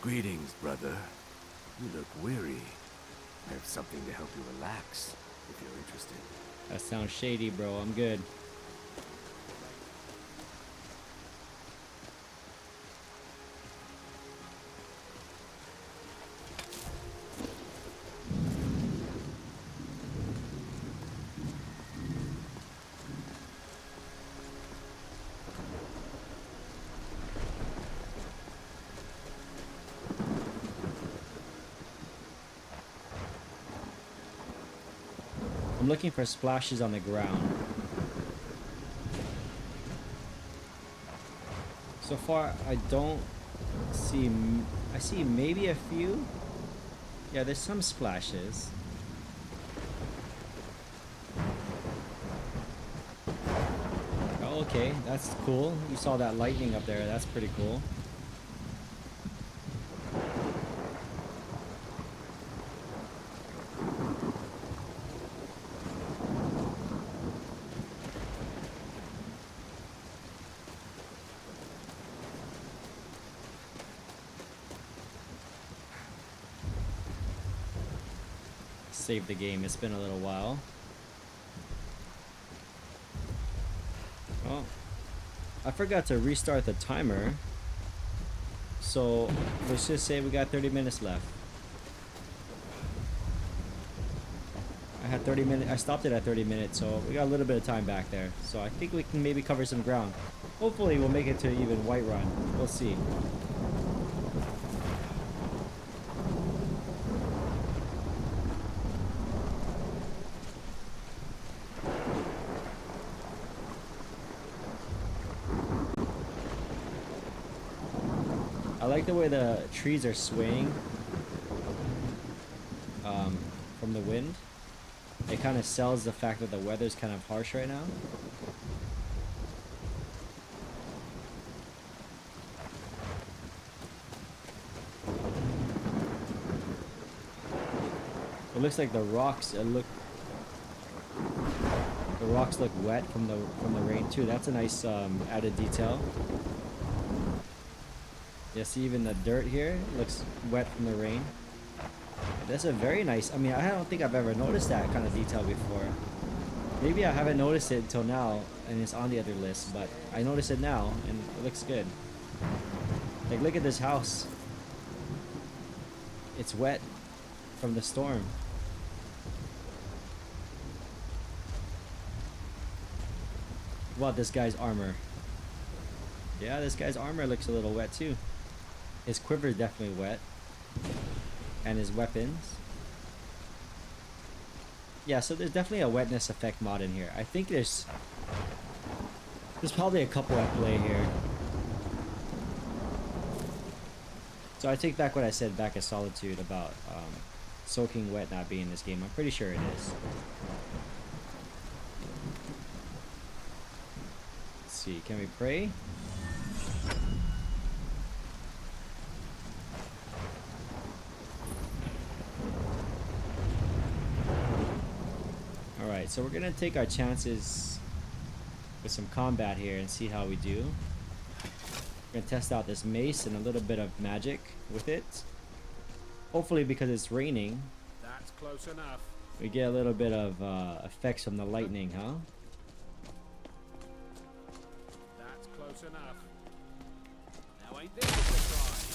Greetings, brother. You look weary. I have something to help you relax, if you're interested. That sounds shady, bro. I'm good. I'm looking for splashes on the ground. So far, I don't see... I see maybe a few. Yeah, there's some splashes. Oh, okay, that's cool. You saw that lightning up there. That's pretty cool. Save the game. It's been a little while. Oh, I forgot to restart the timer. So let's just say we got 30 minutes left. I had 30 minutes. I stopped it at 30 minutes, so we got a little bit of time back there. So I think we can maybe cover some ground. Hopefully we'll make it to even Whiterun. We'll see. I like the way the trees are swaying from the wind. It kind of sells the fact that the weather's kind of harsh right now. It looks like the rocks look wet from the rain too. That's a nice added detail. Yeah, see even the dirt here looks wet from the rain. That's a very nice, I mean, I don't think I've ever noticed that kind of detail before. Maybe I haven't noticed it until now and it's on the other list, but I notice it now and it looks good. Like, look at this house. It's wet from the storm. What about this guy's armor? Yeah, this guy's armor looks a little wet too. His quiver is definitely wet. And his weapons. Yeah, so there's definitely a wetness effect mod in here. I think there's probably a couple at play here. So I take back what I said back at Solitude about soaking wet not being in this game. I'm pretty sure it is. Let's see, can we pray? Alright, so we're gonna take our chances with some combat here and see how we do. We're gonna test out this mace and a little bit of magic with it. Hopefully, because it's raining, That's close enough. we get a little bit of effects from the lightning, huh? That's close enough. Now ain't this a surprise?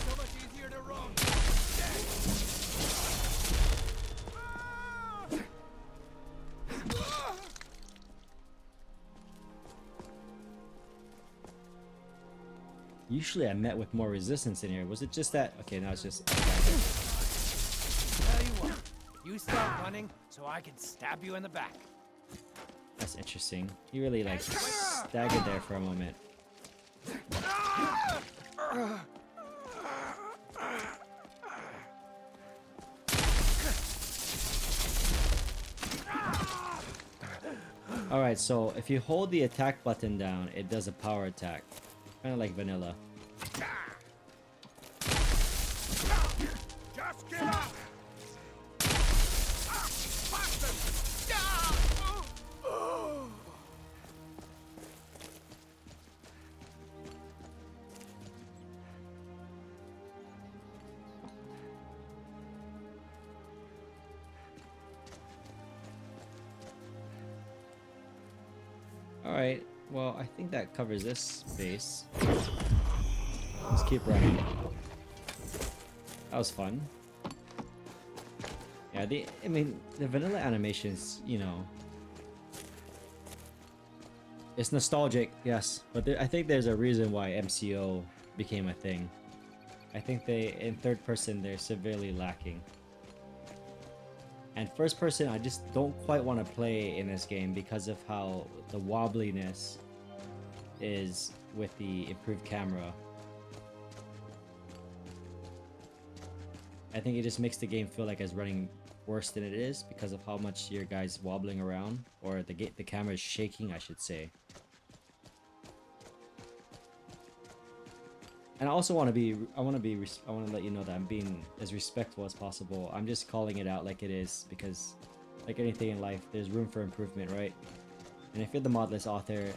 So much easier to run. Usually I met with more resistance in here. Was it just that? Okay, now it's just... Tell you what, you start running so I can stab you in the back. That's interesting. He really like staggered there for a moment. Alright, so if you hold the attack button down, it does a power attack. Kind of like vanilla. Just get up! Alright, well, I think that covers this base. Let's keep running. That was fun. Yeah, I mean, the vanilla animations, you know, it's nostalgic, yes, but I think there's a reason why MCO became a thing. I think in third person, they're severely lacking. And first person, I just don't quite want to play in this game because of how the wobbliness is with the improved camera. I think it just makes the game feel like it's running worse than it is because of how much your guy's wobbling around, or the camera is shaking, I should say. And I also want to let you know that I'm being as respectful as possible. I'm just calling it out like it is because, like anything in life, there's room for improvement, right? And if you're the modlist author,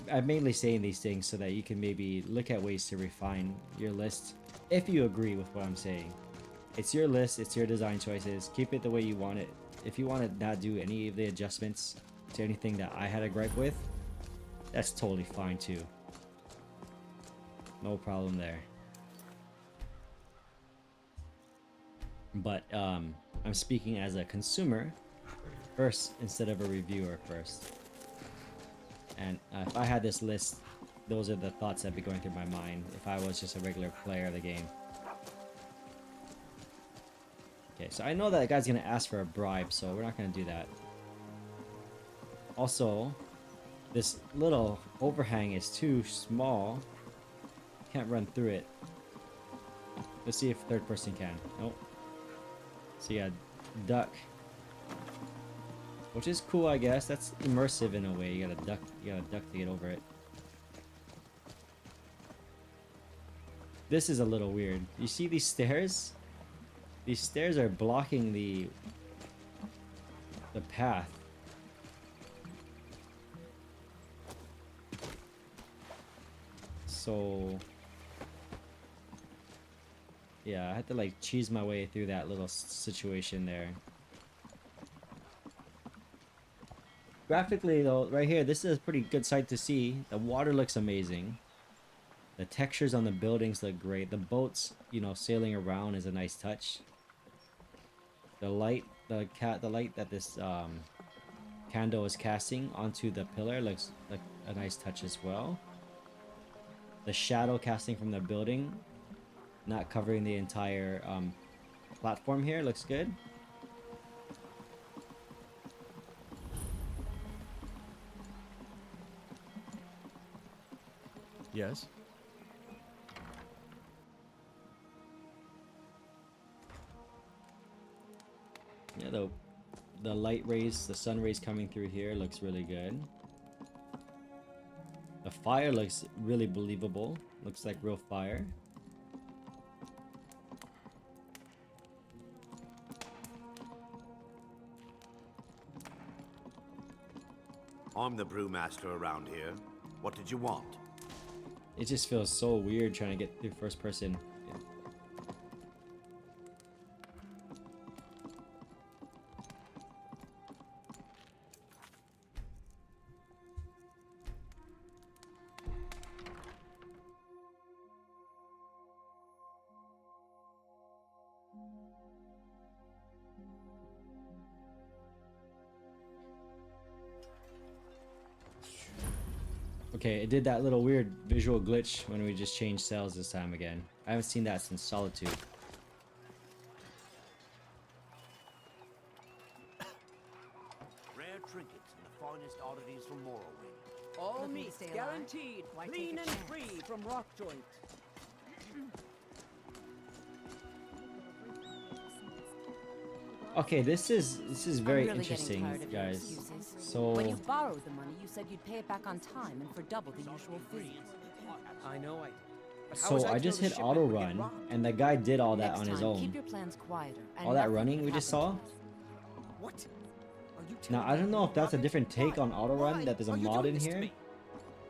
I'm mainly saying these things so that you can maybe look at ways to refine your list if you agree with what I'm saying. It's your list, it's your design choices. Keep it the way you want it. If you want to not do any of the adjustments to anything that I had a gripe with, that's totally fine too. No problem there. But I'm speaking as a consumer first instead of a reviewer first. And if I had this list, those are the thoughts that'd be going through my mind if I was just a regular player of the game. Okay, so I know that guy's gonna ask for a bribe, so we're not gonna do that. Also, this little overhang is too small. Can't run through it. Let's see if third person can. Nope. So yeah, duck. Which is cool, I guess. That's immersive in a way. You gotta duck to get over it. This is a little weird. You see these stairs? These stairs are blocking the path. So yeah, I had to like cheese my way through that little situation there. Graphically though, right here, this is a pretty good sight to see. The water looks amazing. The textures on the buildings look great. The boats, you know, sailing around is a nice touch. The light, the light that this candle is casting onto the pillar looks like a nice touch as well. The shadow casting from the building, not covering the entire platform here, looks good. Yes? Yeah, the light rays, the sun rays coming through here looks really good. The fire looks really believable. Looks like real fire. I'm the brewmaster around here. What did you want? It just feels so weird trying to get through first person. Okay, it did that little weird visual glitch when we just changed cells this time again. I haven't seen that since Solitude. Rare trinkets and the finest oddities from Morrowind. All Looking to meats stay alive? guaranteed, Why clean take a and chance? free from rock joint. Okay, this is very I'm really interesting, getting tired of your guys. excuses. So When you borrowed the money, you said you'd pay it back on time and for double the usual fee. I know I did. But how so was I to know just the hit shipment auto would get run, robbed? and the guy did all that Next on his time, own. keep your plans quieter. And All that nothing running could we just happen saw. to us. What? Are you Now I don't know if that's a different take on auto run, that there's a mod in here.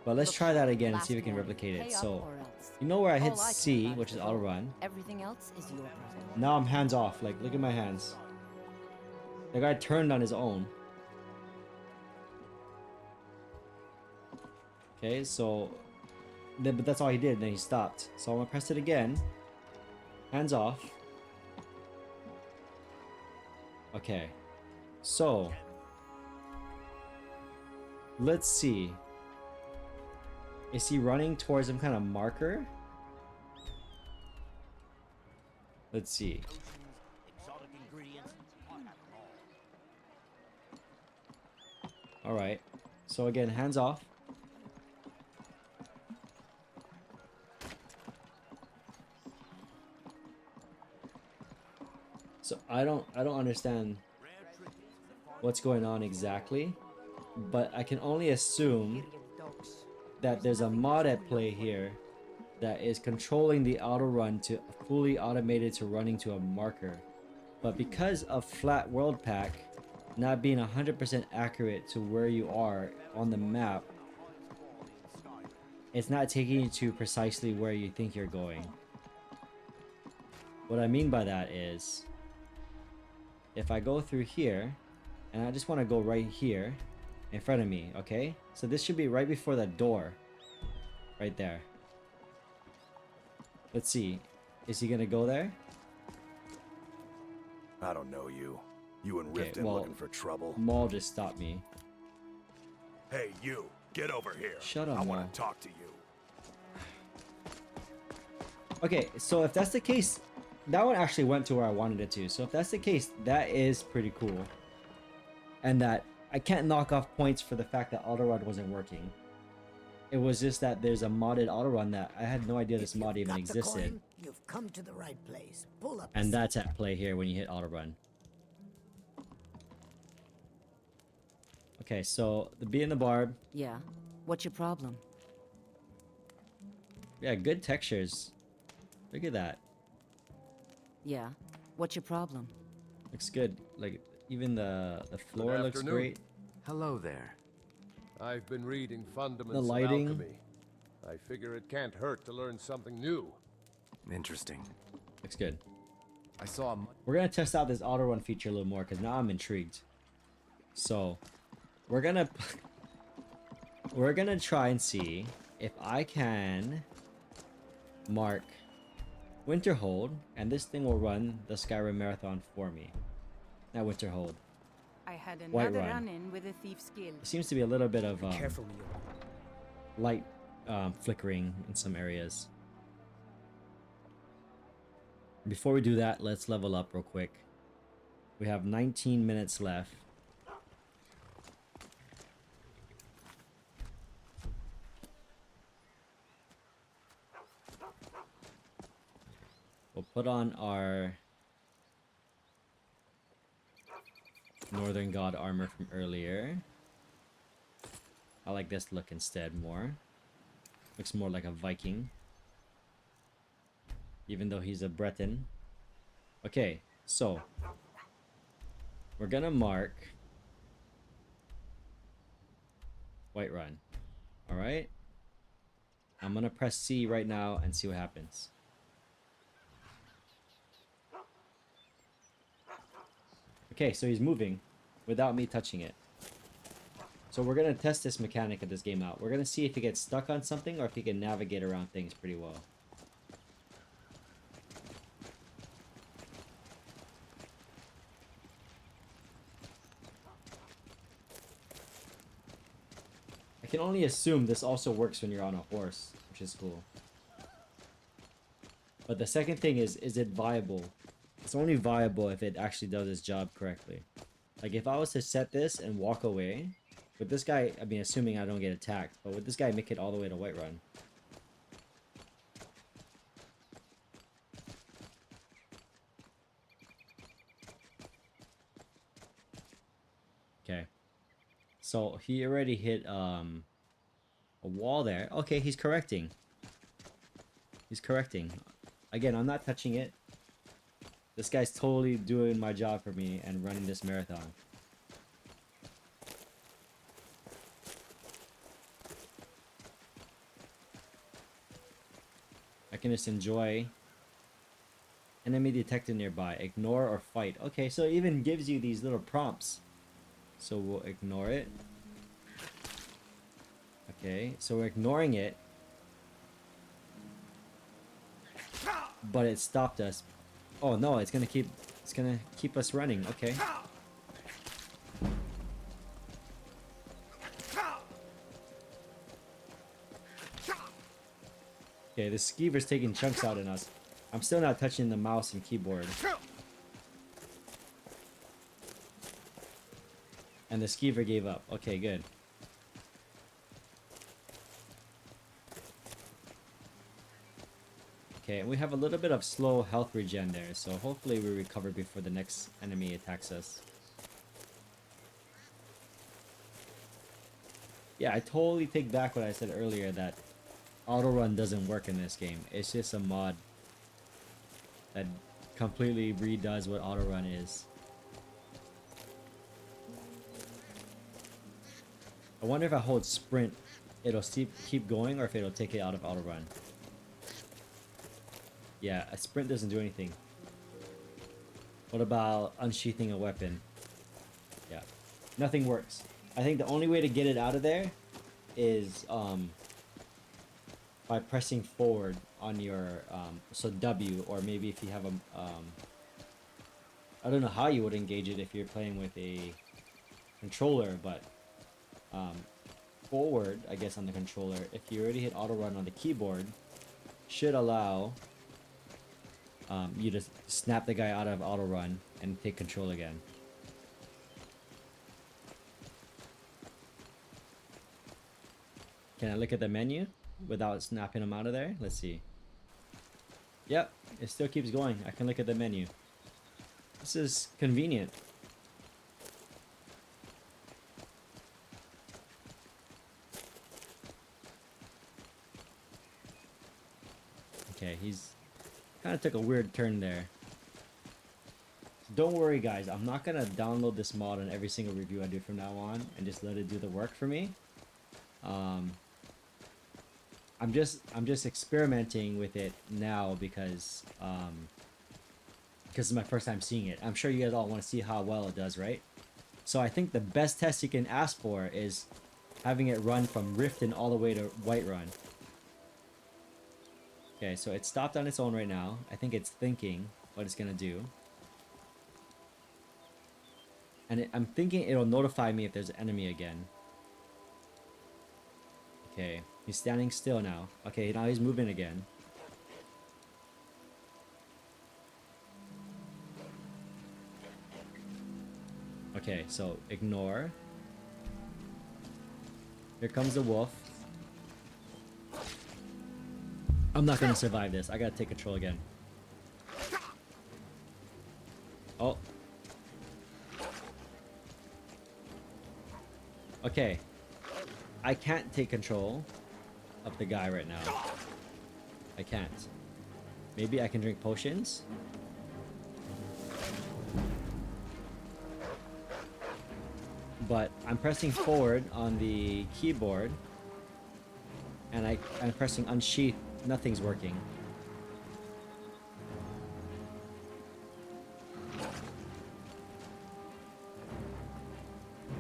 But let's try that again and see if we can replicate it. So you know where I hit All I care C, about which is is the auto goal. run. Everything else is your problem. Now I'm hands off. Like, look at my hands. The guy turned on his own. Okay, so but that's all he did. Then he stopped. So I'm gonna press it again. Hands off. Okay. So let's see. Is he running towards some kind of marker? Let's see. Exotic ingredients. I have them all. Alright. So again, hands off. So I don't understand what's going on exactly, but I can only assume that there's a mod at play here that is controlling the auto run to fully automated to running to a marker. But because of flat world pack not being 100% accurate to where you are on the map, it's not taking you to precisely where you think you're going. What I mean by that is, if I go through here, and I just want to go right here in front of me, okay? So this should be right before the door. Right there. Let's see. Is he gonna go there? I don't know you. You and Okay, Riften well, looking for trouble. Maul just stopped me. Hey, you. Get over here. Shut up, I Maul. want to talk to you. Okay, so if that's the case, that one actually went to where I wanted it to. So if that's the case, that is pretty cool. And that I can't knock off points for the fact that auto run wasn't working. It was just that there's a modded auto run that I had no idea this mod even existed. You've come to the right place. Pull up. And that's at play here when you hit auto run. Okay, so the bee and the barb. Yeah. What's your problem? Yeah, good textures. Look at that. Yeah. What's your problem? Looks good. Like even the floor looks afternoon. great. Hello there. I've been reading Fundamentals The lighting. of Alchemy. I figure it can't hurt to learn something new. Interesting. Looks good. I saw a... We're gonna test out this auto run feature a little more because now I'm intrigued. So, we're gonna try and see if I can mark Winterhold, and this thing will run the Skyrim Marathon for me. Not Winterhold. I had another Whiterun. run-in with a thief's guild. There seems to be a little bit of Careful, Neil. light flickering in some areas. Before we do that, let's level up real quick. We have 19 minutes left. We'll put on our Northern God armor from earlier. I like this look instead more. Looks more like a Viking. Even though he's a Breton. Okay, so we're gonna mark Whiterun. Alright? I'm gonna press C right now and see what happens. Okay, so he's moving without me touching it. So we're gonna test this mechanic of this game out. We're gonna see if he gets stuck on something or if he can navigate around things pretty well. I can only assume this also works when you're on a horse, which is cool. But the second thing is it viable? It's only viable if it actually does its job correctly. Like if I was to set this and walk away, with this guy, I mean assuming I don't get attacked, but with this guy make it all the way to Whiterun. Okay. So he already hit a wall there. Okay, he's correcting. He's correcting. Again, I'm not touching it. This guy's totally doing my job for me and running this marathon. I can just enjoy. Enemy detected nearby. Ignore or fight. Okay, so it even gives you these little prompts. So we'll ignore it. Okay, so we're ignoring it. But it stopped us. Oh no, it's gonna keep us running. Okay. Okay, the skeever's taking chunks out in us. I'm still not touching the mouse and keyboard. And the skeever gave up. Okay, good. Okay, and we have a little bit of slow health regen there, so hopefully we recover before the next enemy attacks us. Yeah, I totally take back what I said earlier that auto run doesn't work in this game. It's just a mod that completely redoes what auto run is. I wonder if I hold sprint, it'll keep going, or if it'll take it out of auto run. Yeah, a sprint doesn't do anything. What about unsheathing a weapon? Yeah, nothing works. I think the only way to get it out of there is by pressing forward on your so W, or maybe if you have a I don't know how you would engage it if you're playing with a controller, but forward, I guess, on the controller, if you already hit auto run on the keyboard, should allow you to snap the guy out of auto run and take control again. Can I look at the menu without snapping him out of there? Let's see. Yep, it still keeps going. I can look at the menu. This is convenient. Okay, he's kind of took a weird turn there. Don't worry guys, I'm not gonna download this mod on every single review I do from now on and just let it do the work for me. I'm just experimenting with it now because it's my first time seeing it. I'm sure you guys all want to see how well it does, right? So I think the best test you can ask for is having it run from Riften all the way to Whiterun. Okay, so it stopped on its own right now. I think it's thinking what it's gonna do. And I'm thinking it'll notify me if there's an enemy again. Okay, he's standing still now. Okay, now he's moving again. Okay, so ignore. Here comes the wolf. I'm not gonna survive this. I gotta take control again. Oh. Okay. I can't take control of the guy right now. I can't. Maybe I can drink potions? But I'm pressing forward on the keyboard, and I'm pressing unsheath. Nothing's working.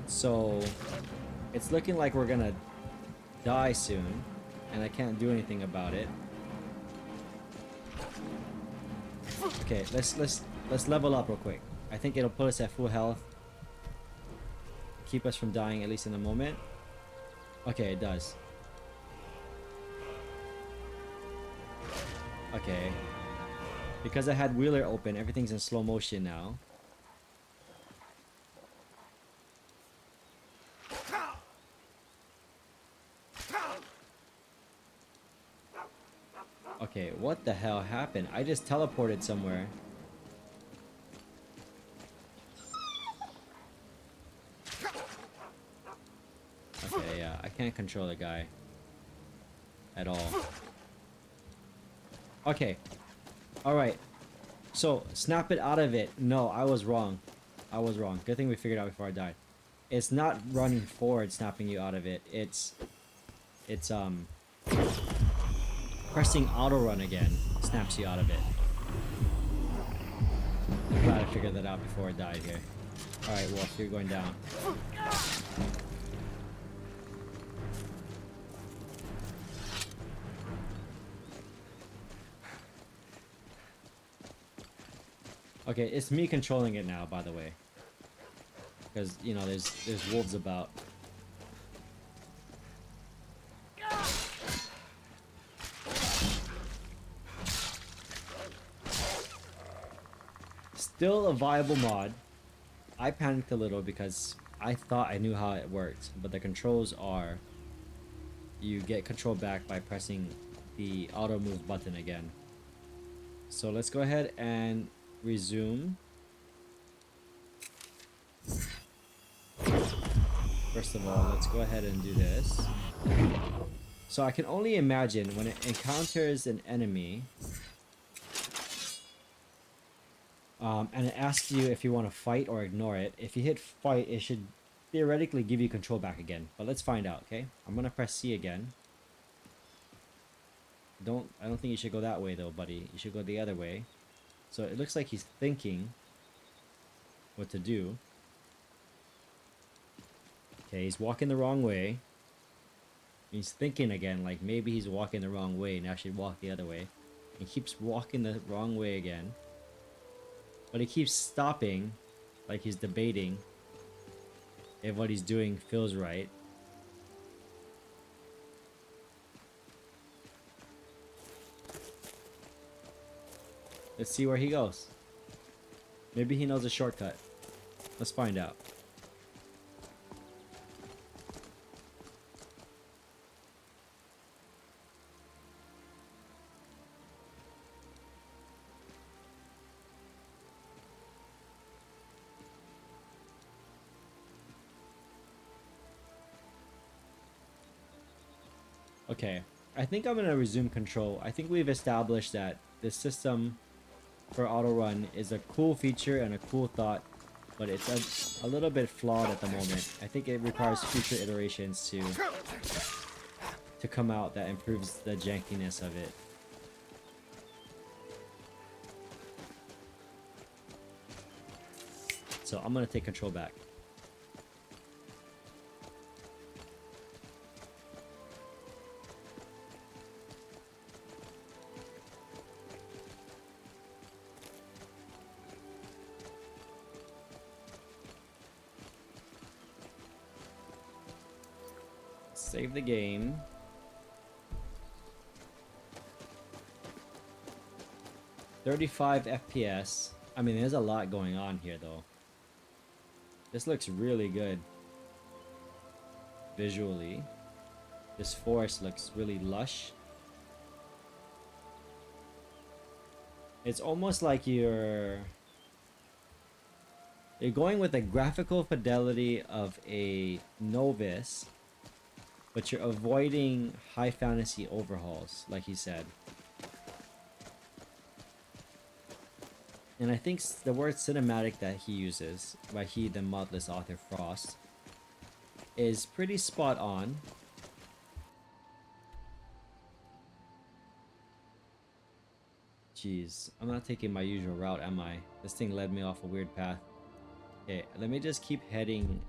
So it's looking like we're gonna die soon, and I can't do anything about it. Okay, let's level up real quick. I think it'll put us at full health. Keep us from dying, at least in the moment. Okay, it does. Okay. Because I had Wheeler open, everything's in slow motion now. Okay, what the hell happened? I just teleported somewhere. Okay, yeah, I can't control the guy at all. Okay. Alright. So, snap it out of it. No, I was wrong. I was wrong. Good thing we figured out before I died. It's not running forward, snapping you out of it. It's pressing auto run again snaps you out of it. I'm glad I figured that out before I died here. Alright, Wolf, you're going down. Okay, it's me controlling it now, by the way. Because, you know, there's wolves about. Still a viable mod. I panicked a little because I thought I knew how it worked, but the controls are you get control back by pressing the auto move button again. So let's go ahead and resume. First of all, let's go ahead and do this. So I can only imagine when it encounters an enemy and it asks you if you want to fight or ignore it. If you hit fight, it should theoretically give you control back again. But let's find out, okay? I'm gonna press C again. I don't think you should go that way though, buddy. You should go the other way. So it looks like he's thinking what to do. Okay, he's walking the wrong way. He's thinking again, like maybe he's walking the wrong way and I should walk the other way. He keeps walking the wrong way again. But he keeps stopping, like he's debating if what he's doing feels right. Let's see where he goes. Maybe he knows a shortcut. Let's find out. Okay, I think I'm gonna resume control. I think we've established that this system for auto run is a cool feature and a cool thought, but it's a little bit flawed at the moment. I think it requires future iterations to to come out that improves the jankiness of it. So I'm gonna take control back. Save the game. .35 FPS. I mean, there's a lot going on here, though. This looks really good. Visually. This forest looks really lush. It's almost like you're going with the graphical fidelity of a novice, but you're avoiding high fantasy overhauls, like he said. And I think the word cinematic that he uses, by he, the Modlist author Frost, is pretty spot on. Jeez, I'm not taking my usual route, am I? This thing led me off a weird path. Okay, let me just keep heading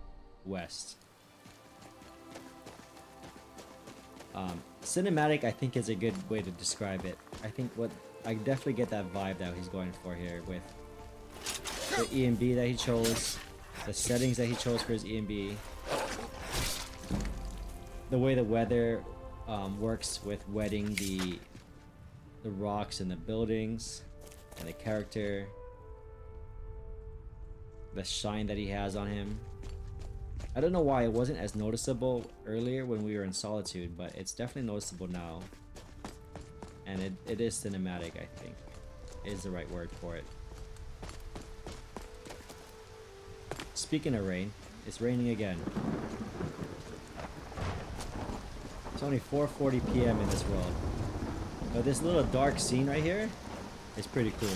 west. Cinematic, I think, is a good way to describe it. I definitely get that vibe that he's going for here with the EMB that he chose, the settings that he chose for his EMB, the way the weather works with wetting the rocks and the buildings, and the character, the shine that he has on him. I don't know why it wasn't as noticeable earlier when we were in Solitude, but it's definitely noticeable now. And it is cinematic, I think. Is the right word for it. Speaking of rain, it's raining again. It's only 4:40 p.m. in this world. But this little dark scene right here is pretty cool.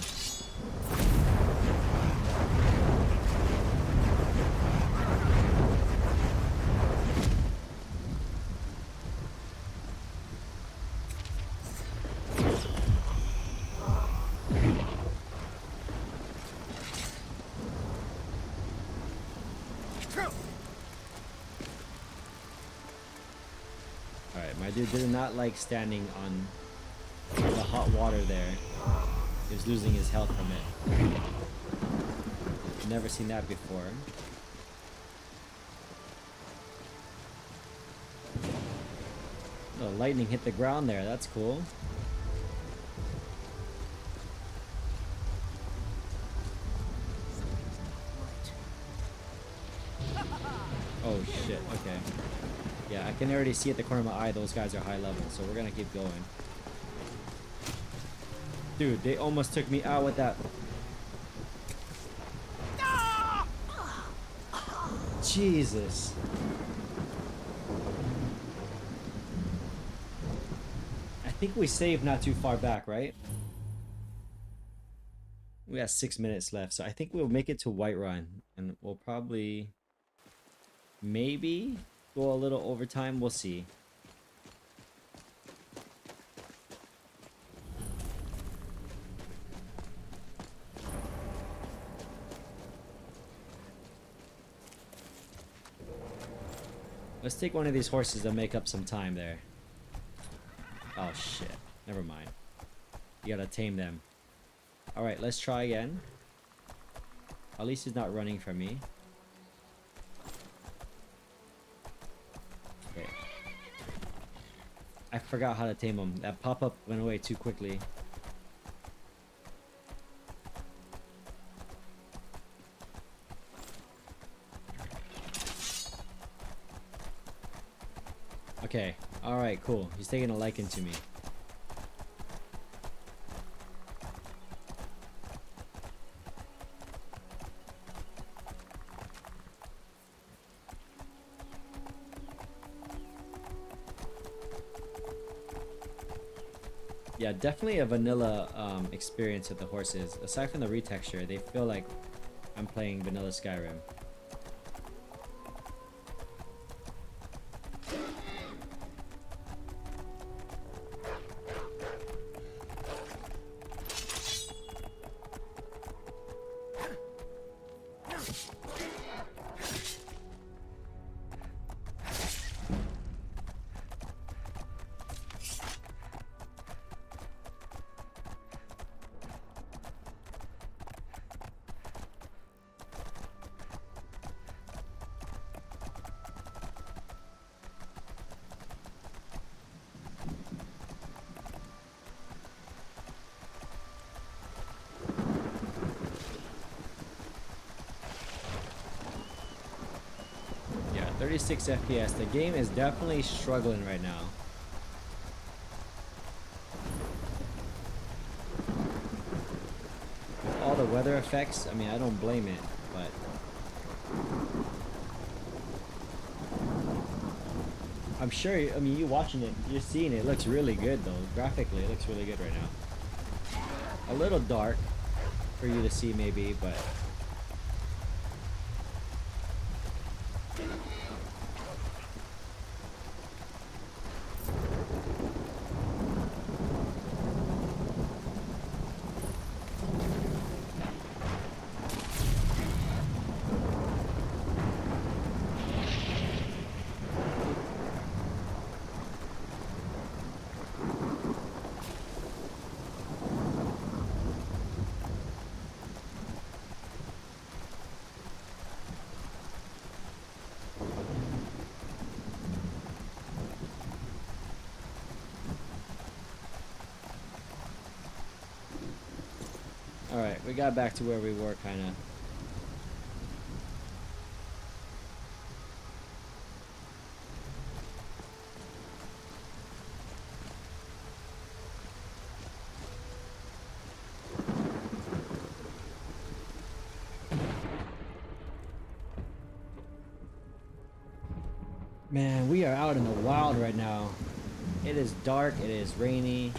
Dude did not like standing on the hot water there. He was losing his health from it. Never seen that before. Oh, lightning hit the ground there. That's cool. Oh shit, okay. Yeah, I can already see at the corner of my eye those guys are high level, so we're gonna keep going. Dude, they almost took me out with that. Jesus. I think we saved not too far back, right? We got 6 minutes left, so I think we'll make it to Whiterun, and we'll probably maybe go a little overtime. We'll see. Let's take one of these horses and make up some time there. Oh shit. Never mind. You gotta tame them. Alright, let's try again. At least he's not running from me. Okay. I forgot how to tame him. That pop-up went away too quickly. Okay. Alright, cool. He's taking a liking to me. Yeah, definitely a vanilla experience with the horses. Aside from the retexture, they feel like I'm playing vanilla Skyrim. Yeah, 36 FPS. The game is definitely struggling right now. With all the weather effects, I mean, I don't blame it, but I'm sure, I mean, you watching it, you're seeing it looks really good though. Graphically, it looks really good right now. A little dark for you to see maybe, but alright, we got back to where we were, kind of. Man, we are out in the wild right now. It is dark, it is rainy.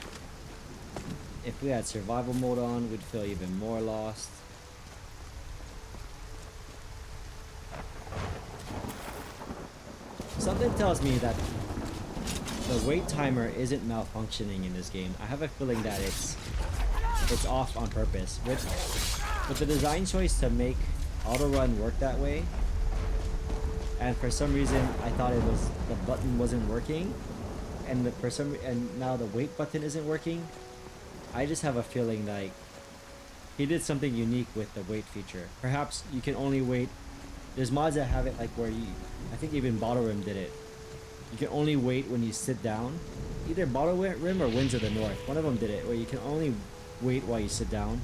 If we had survival mode on, we'd feel even more lost. Something tells me that the wait timer isn't malfunctioning in this game. I have a feeling that it's off on purpose. With the design choice to make auto run work that way, and for some reason I thought it was the button wasn't working, and now the wait button isn't working. I just have a feeling like he did something unique with the wait feature. Perhaps you can only wait. There's mods that have it like where you, I think even Bottle Rim did it. You can only wait when you sit down. Either Bottle Rim or Winds of the North. One of them did it where you can only wait while you sit down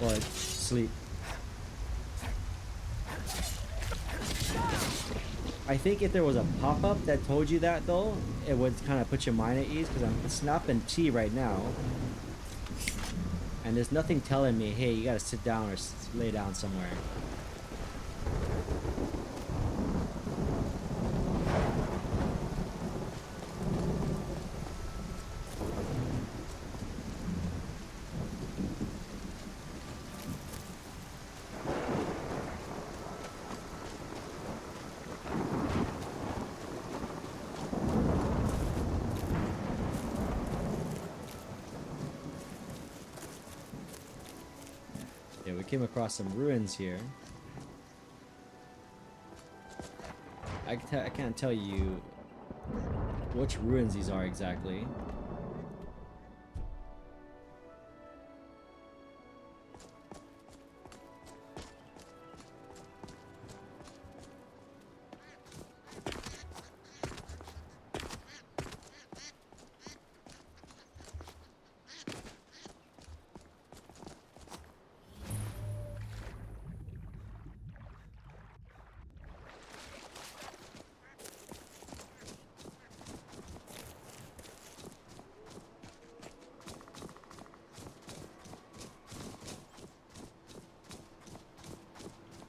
or sleep. I think if there was a pop-up that told you that though, it would kind of put your mind at ease, because I'm snapping T right now. And there's nothing telling me, hey, you gotta sit down or lay down somewhere. Yeah, we came across some ruins here. I can't tell you which ruins these are exactly.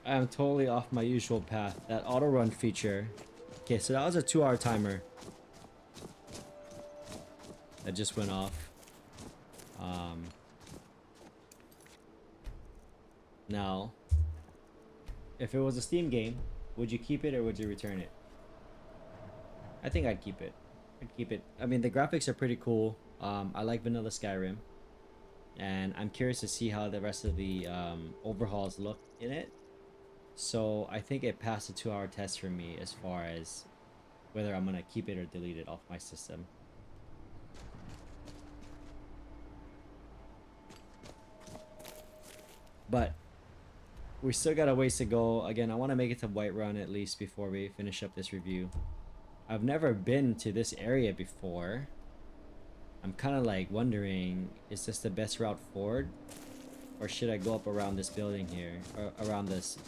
I'm totally off my usual path. That auto run feature. Okay, so that was a 2-hour timer that just went off. Now, if it was a Steam game, would you keep it or would you return it? I think I'd keep it. I'd keep it. I mean, the graphics are pretty cool. I like vanilla Skyrim, and I'm curious to see how the rest of the overhauls look in it. So I think it passed the 2-hour test for me as far as whether I'm gonna keep it or delete it off my system. But we still got a ways to go. Again, I want to make it to Whiterun at least before we finish up this review. I've never been to this area before. I'm kind of like wondering, is this the best route forward? Or should I go up around this building here? Or around this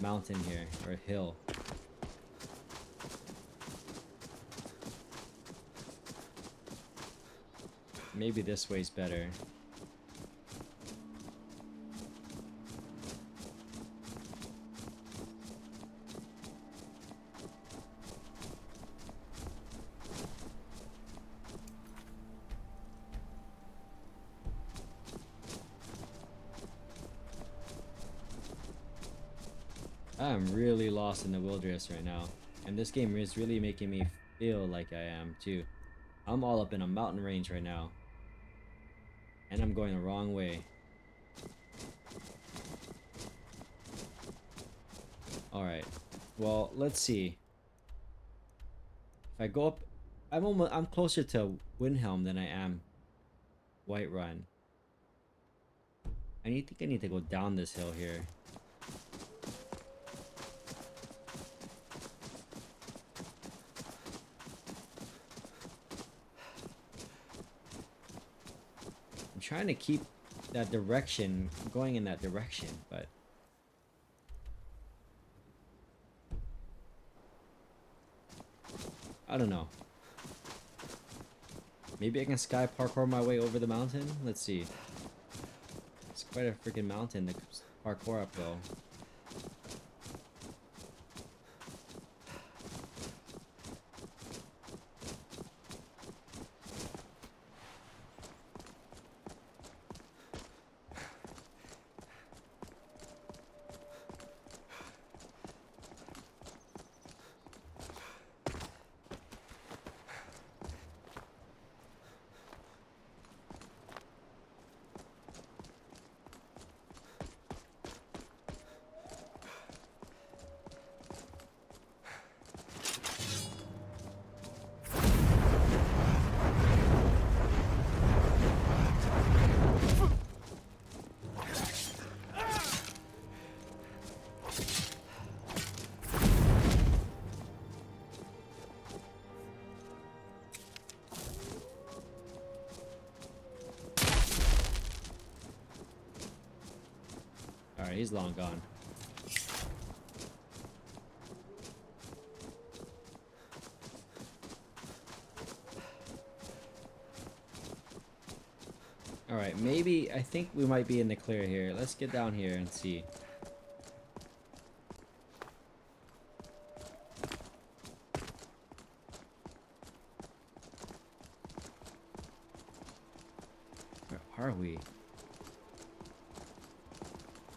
mountain here, or hill? Maybe this way's better. I'm really lost in the wilderness right now, and this game is really making me feel like I am too. I'm all up in a mountain range right now, and I'm going the wrong way. Alright, well, let's see. If I go up, I'm closer to Windhelm than I am Whiterun. I think I need to go down this hill here. Trying to keep that direction going in that direction, but I don't know. Maybe I can sky parkour my way over the mountain. Let's see. It's quite a freaking mountain to parkour up though. Alright, he's long gone. Alright, maybe, I think we might be in the clear here. Let's get down here and see. Where are we?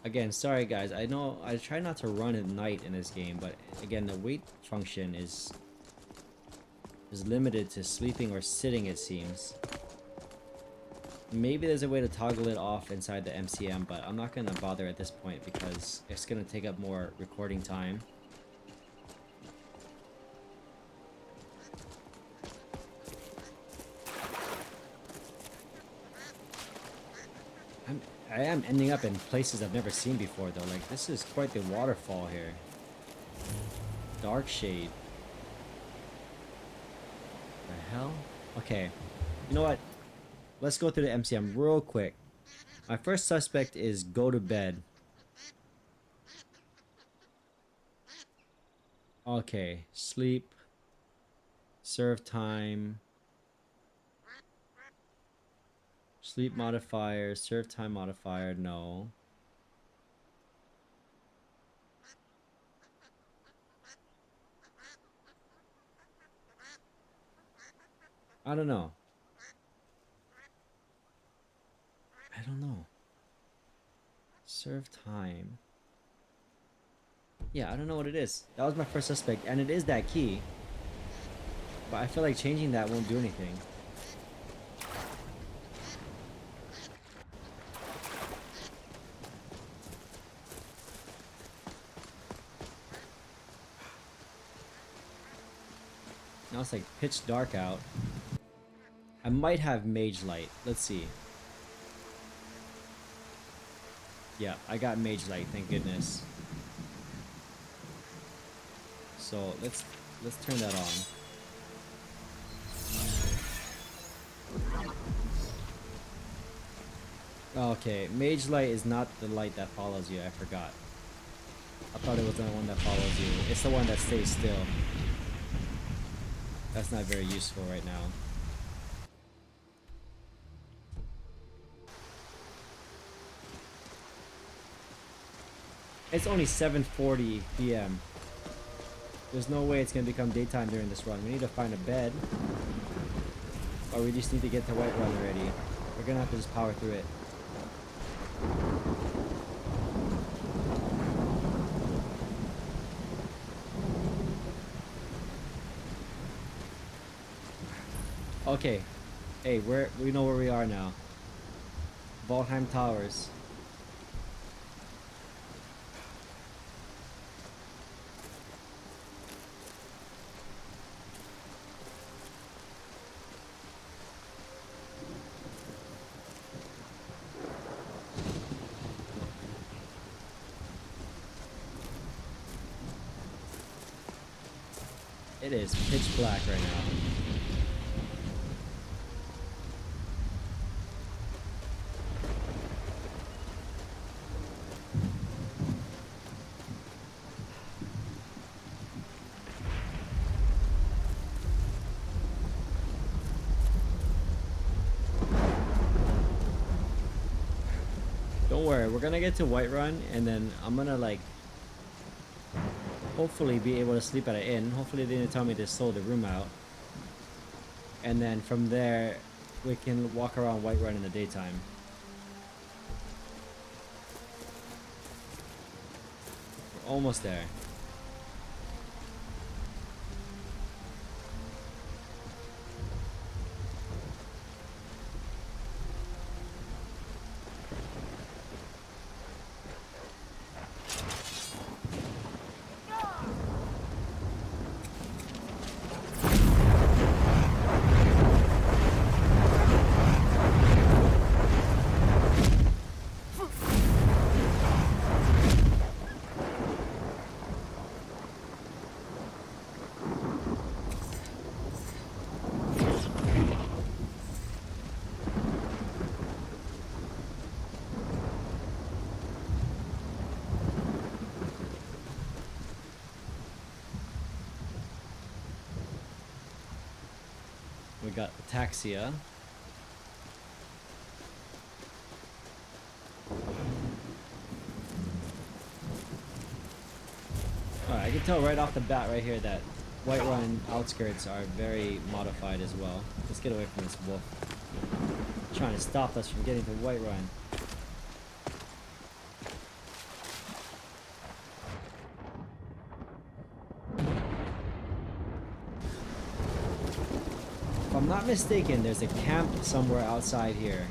Again, sorry guys, I know I try not to run at night in this game, but again, the weight function is limited to sleeping or sitting, it seems. Maybe there's a way to toggle it off inside the MCM, but I'm not gonna bother at this point because it's gonna take up more recording time. I am ending up in places I've never seen before though. Like, this is quite the waterfall here. Dark shade. The hell? Okay. You know what? Let's go through the MCM real quick. My first suspect is go to bed. Okay. Sleep. Serve time. Sleep modifier, serve time modifier, no. I don't know. I don't know. Serve time. Yeah, I don't know what it is. That was my first suspect, and it is that key. But I feel like changing that won't do anything. Now it's like pitch dark out. I might have mage light. Let's see. Yeah, I got mage light, thank goodness. So let's turn that on. Okay, mage light is not the light that follows you, I forgot. I thought it was the one that follows you. It's the one that stays still. That's not very useful right now. It's only 7:40 p.m. There's no way it's gonna become daytime during this run. We need to find a bed. Or we just need to get to Whiterun already. We're gonna have to just power through it. Okay. Hey, we know where we are now. Valheim Towers. It is pitch black right now. Don't worry, we're gonna get to Whiterun and then I'm gonna like hopefully be able to sleep at an inn. Hopefully they didn't tell me they sold the room out. And then from there we can walk around Whiterun in the daytime. We're almost there. We got Ataxia. Alright, I can tell right off the bat right here that Whiterun Outskirts are very modified as well. Let's get away from this wolf. Trying to stop us from getting to Whiterun. If I'm not mistaken, there's a camp somewhere outside here.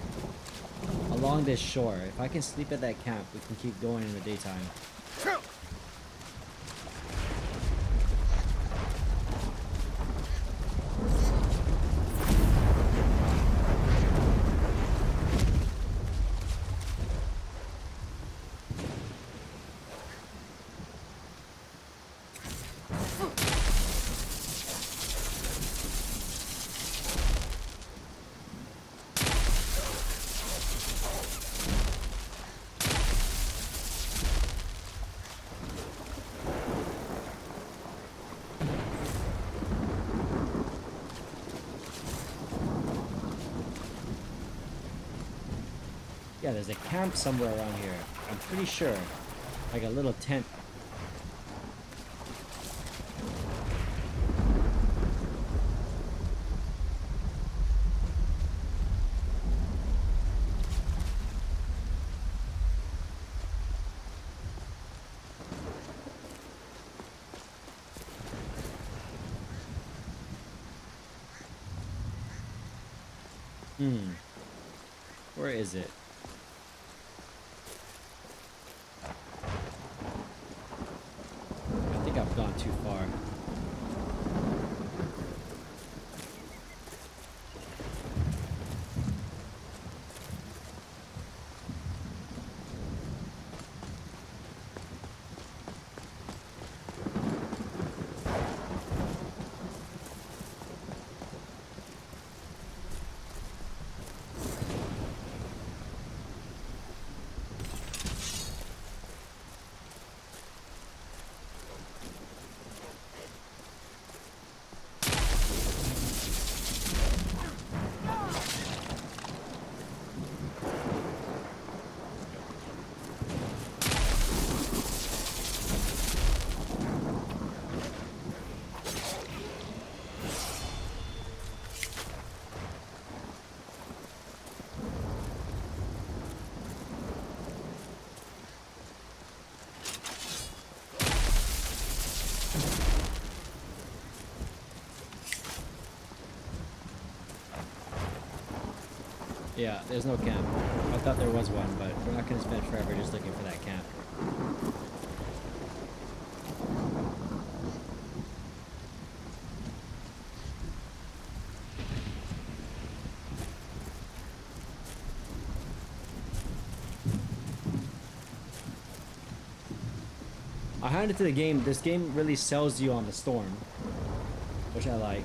Along this shore. If I can sleep at that camp, we can keep going in the daytime. Yeah, there's a camp somewhere around here. I'm pretty sure. Like a little tent. Where is it? I think I've gone too far. Yeah, there's no camp. I thought there was one, but we're not gonna spend forever just looking for that camp. I handed to the game. This game really sells you on the storm, which I like.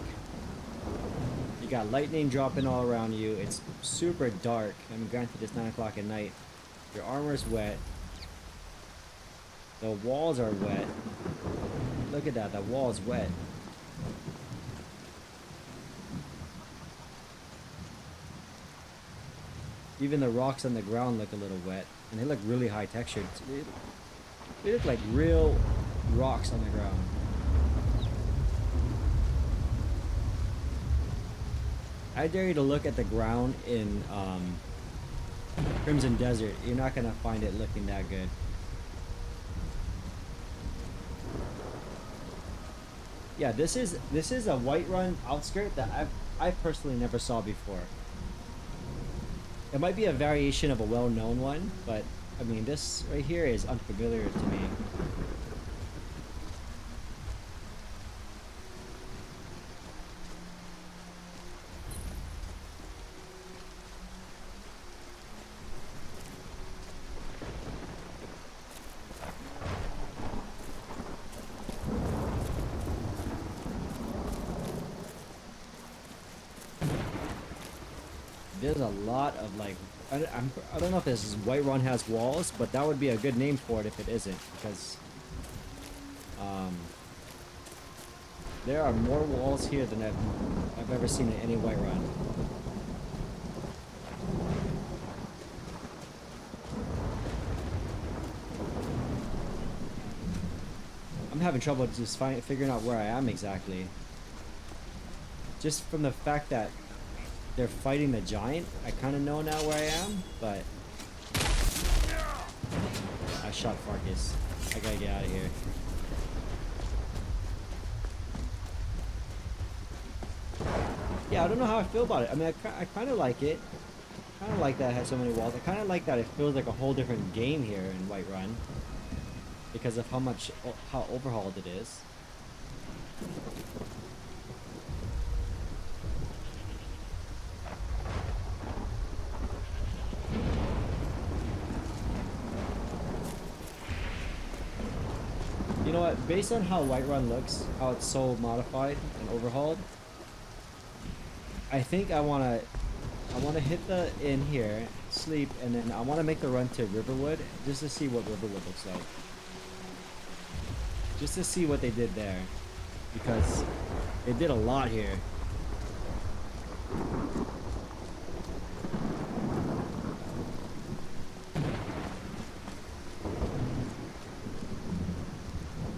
You got lightning dropping all around you. It's super dark. I mean, granted, it's 9 o'clock at night. Your armor's wet. The walls are wet. Look at that. The wall's wet. Even the rocks on the ground look a little wet, and they look really high textured. They look like real rocks on the ground. I dare you to look at the ground in Crimson Desert. You're not gonna find it looking that good. Yeah, this is a Whiterun outskirt that I personally never saw before. It might be a variation of a well-known one, but I mean, this right here is unfamiliar to me. There's a lot of like, I don't know if this is Whiterun has walls, but that would be a good name for it if it isn't, because there are more walls here than I've ever seen in any Whiterun. I'm having trouble just figuring out where I am exactly. Just from the fact that they're fighting the giant, I kind of know now where I am, but I shot Farkas. I gotta get out of here. Yeah, I don't know how I feel about it. I mean, I kind of like it. I kind of like that it has so many walls. I kind of like that it feels like a whole different game here in Whiterun because of how overhauled it is. You know what? Based on how Whiterun looks, how it's so modified and overhauled, I think I wanna hit the inn here, sleep, and then I wanna make the run to Riverwood just to see what Riverwood looks like. Just to see what they did there, because they did a lot here.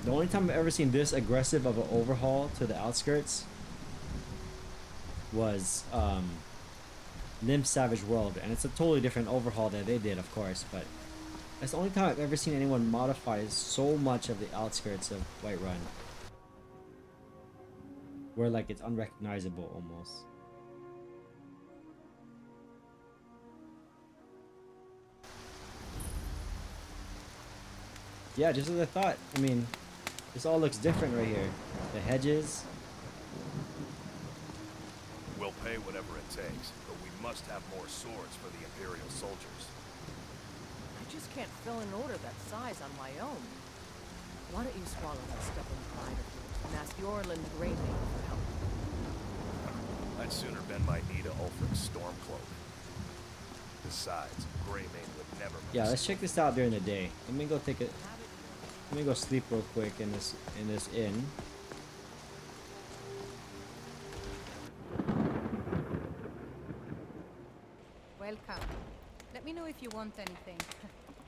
The only time I've ever seen this aggressive of an overhaul to the outskirts was Nymph Savage World, and it's a totally different overhaul that they did, of course, but that's the only time I've ever seen anyone modify so much of the outskirts of Whiterun, where like it's unrecognizable almost. Yeah, just as I thought. I mean, this all looks different right here. The hedges. We'll pay whatever it takes, but we must have more swords for the Imperial soldiers. I just can't fill an order that size on my own. Why don't you swallow that stubborn pride of yours and ask Yorland Greymane for help? I'd sooner bend my knee to Ulfric's Stormcloak. Besides, Greymane would never. Yeah, let's check this out during the day. Let me go sleep real quick in this inn. Welcome. Let me know if you want anything.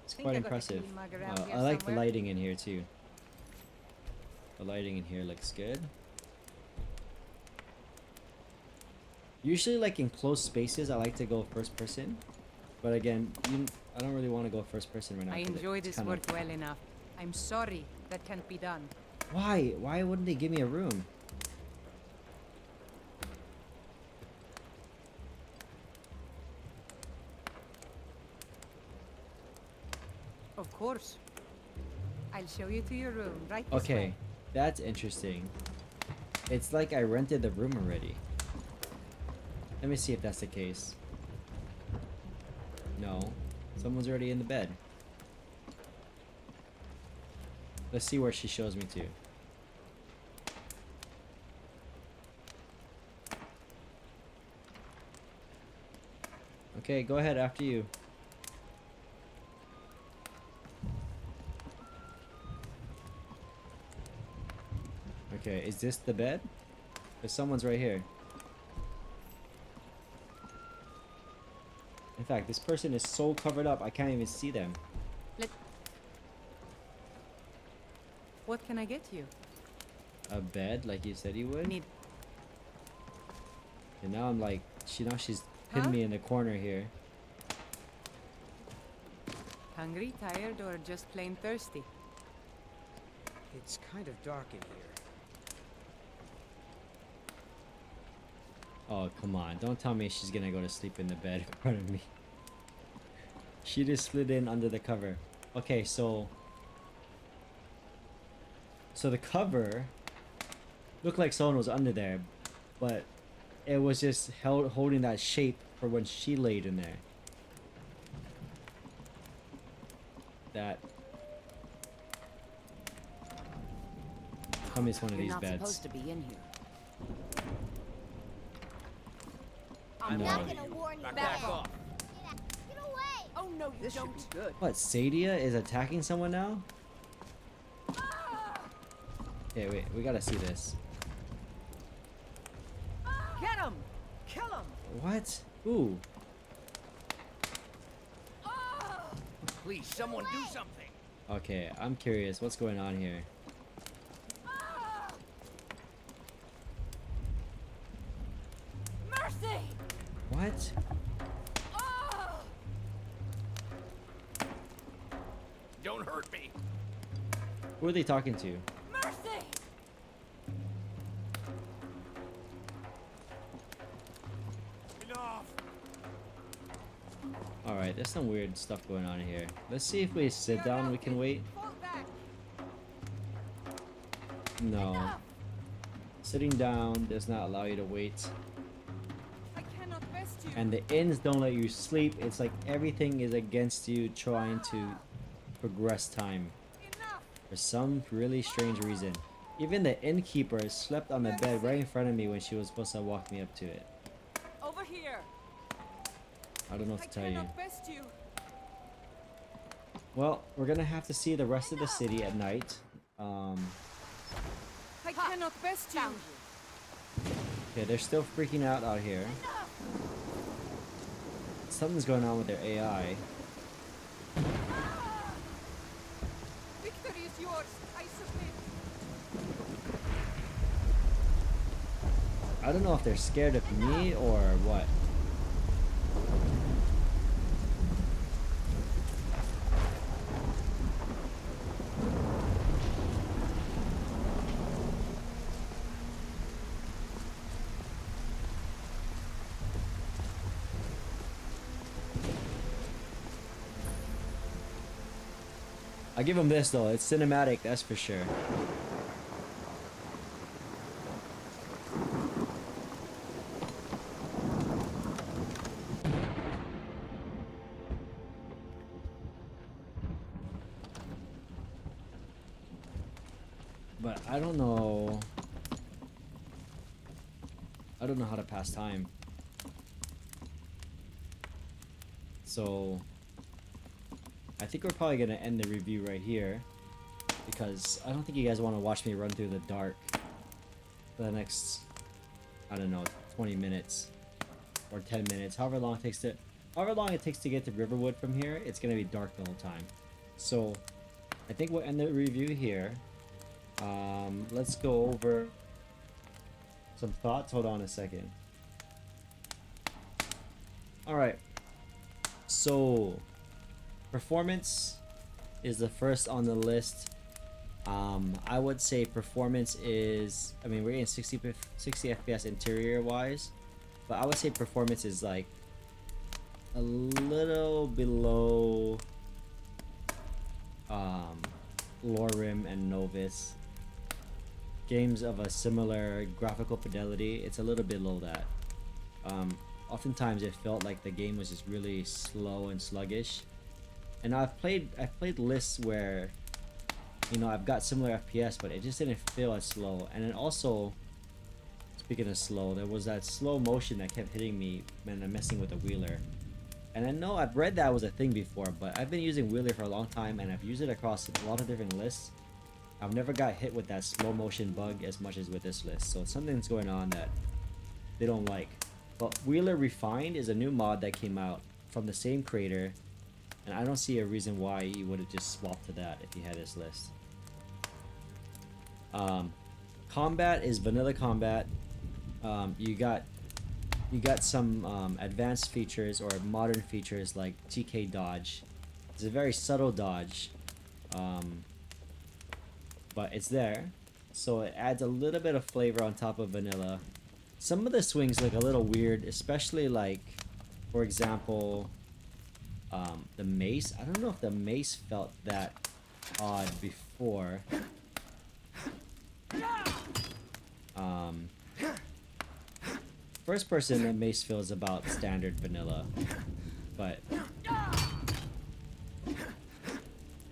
It's quite impressive. I like the lighting in here too. The lighting in here looks good. Usually, like in close spaces, I like to go first person. But again, I don't really want to go first person right now. I enjoy this work well enough. I'm sorry that can't be done. Why? Why wouldn't they give me a room? course. I'll show you to your room, right this Okay, way. that's interesting. It's like I rented the room already. Let me see if that's the case. No, someone's already in the bed. Let's see where she shows me to. Okay, go ahead, after you. Okay, is this the bed? Because someone's right here. In fact, this person is so covered up, I can't even see them. What can I get you? A bed, like you said you would? Need. And now I'm like, she's pinned me in the corner here. Hungry, tired, or just plain thirsty? It's kind of dark in here. Oh, come on. Don't tell me she's gonna go to sleep in the bed in front of me. She just slid in under the cover. Okay, so the cover looked like someone was under there, but it was just holding that shape for when she laid in there. That. Tell me it's one of these beds. You're not supposed to be in here. I'm not gonna warn you. Back off. Get away! Oh no, you This don't. should be good. What, Sadia is attacking someone now? Okay, wait, we gotta see this. Get him! Kill him! What? Ooh. Please, someone do something. Okay, I'm curious. What's going on here? Mercy! What? Don't hurt me. Who are they talking to? Mercy! Enough! Alright, there's some weird stuff going on here. Let's see if we sit down we can wait. No. Sitting down does not allow you to wait. I cannot rest you. And the inns don't let you sleep. It's like everything is against you trying to progress time. For some really strange reason. Even the innkeeper slept on the bed right in front of me when she was supposed to walk me up to it. Over here. I don't know what to tell you. Rest you. Well, we're gonna have to see the rest of the city at night. I cannot rest you. Okay, they're still freaking out here. Something's going on with their AI. Victory is yours. I submit. I don't know if they're scared of me or what. I give them this though, it's cinematic, that's for sure. But I don't know. I don't know how to pass time. So I think we're probably gonna end the review right here because I don't think you guys want to watch me run through the dark for the next, I don't know, 20 minutes or 10 minutes, however long it takes to get to Riverwood from here. It's gonna be dark the whole time. So I think we'll end the review here. Let's go over some thoughts. Hold on a second. All right, so performance is the first on the list. I would say performance is, I mean, we're getting 60 FPS interior wise, but I would say performance is like a little below Lorim and Novice, games of a similar graphical fidelity, it's a little bit below that. Oftentimes it felt like the game was just really slow and sluggish. And I've played lists where, you know, I've got similar FPS, but it just didn't feel as slow. And then also, speaking of slow, there was that slow motion that kept hitting me when I'm messing with the wheeler. And I know I've read that was a thing before, but I've been using wheeler for a long time and I've used it across a lot of different lists. I've never got hit with that slow motion bug as much as with this list. So something's going on that they don't like. But Wheeler Refined is a new mod that came out from the same creator, and I don't see a reason why you would have just swapped to that if you had this list. Combat is vanilla combat. You got some advanced features or modern features like TK dodge. It's a very subtle dodge, but it's there, so it adds a little bit of flavor on top of vanilla. Some of the swings look a little weird, especially like, for example, the mace. I don't know if the mace felt that odd before. First person, the mace feels about standard vanilla, but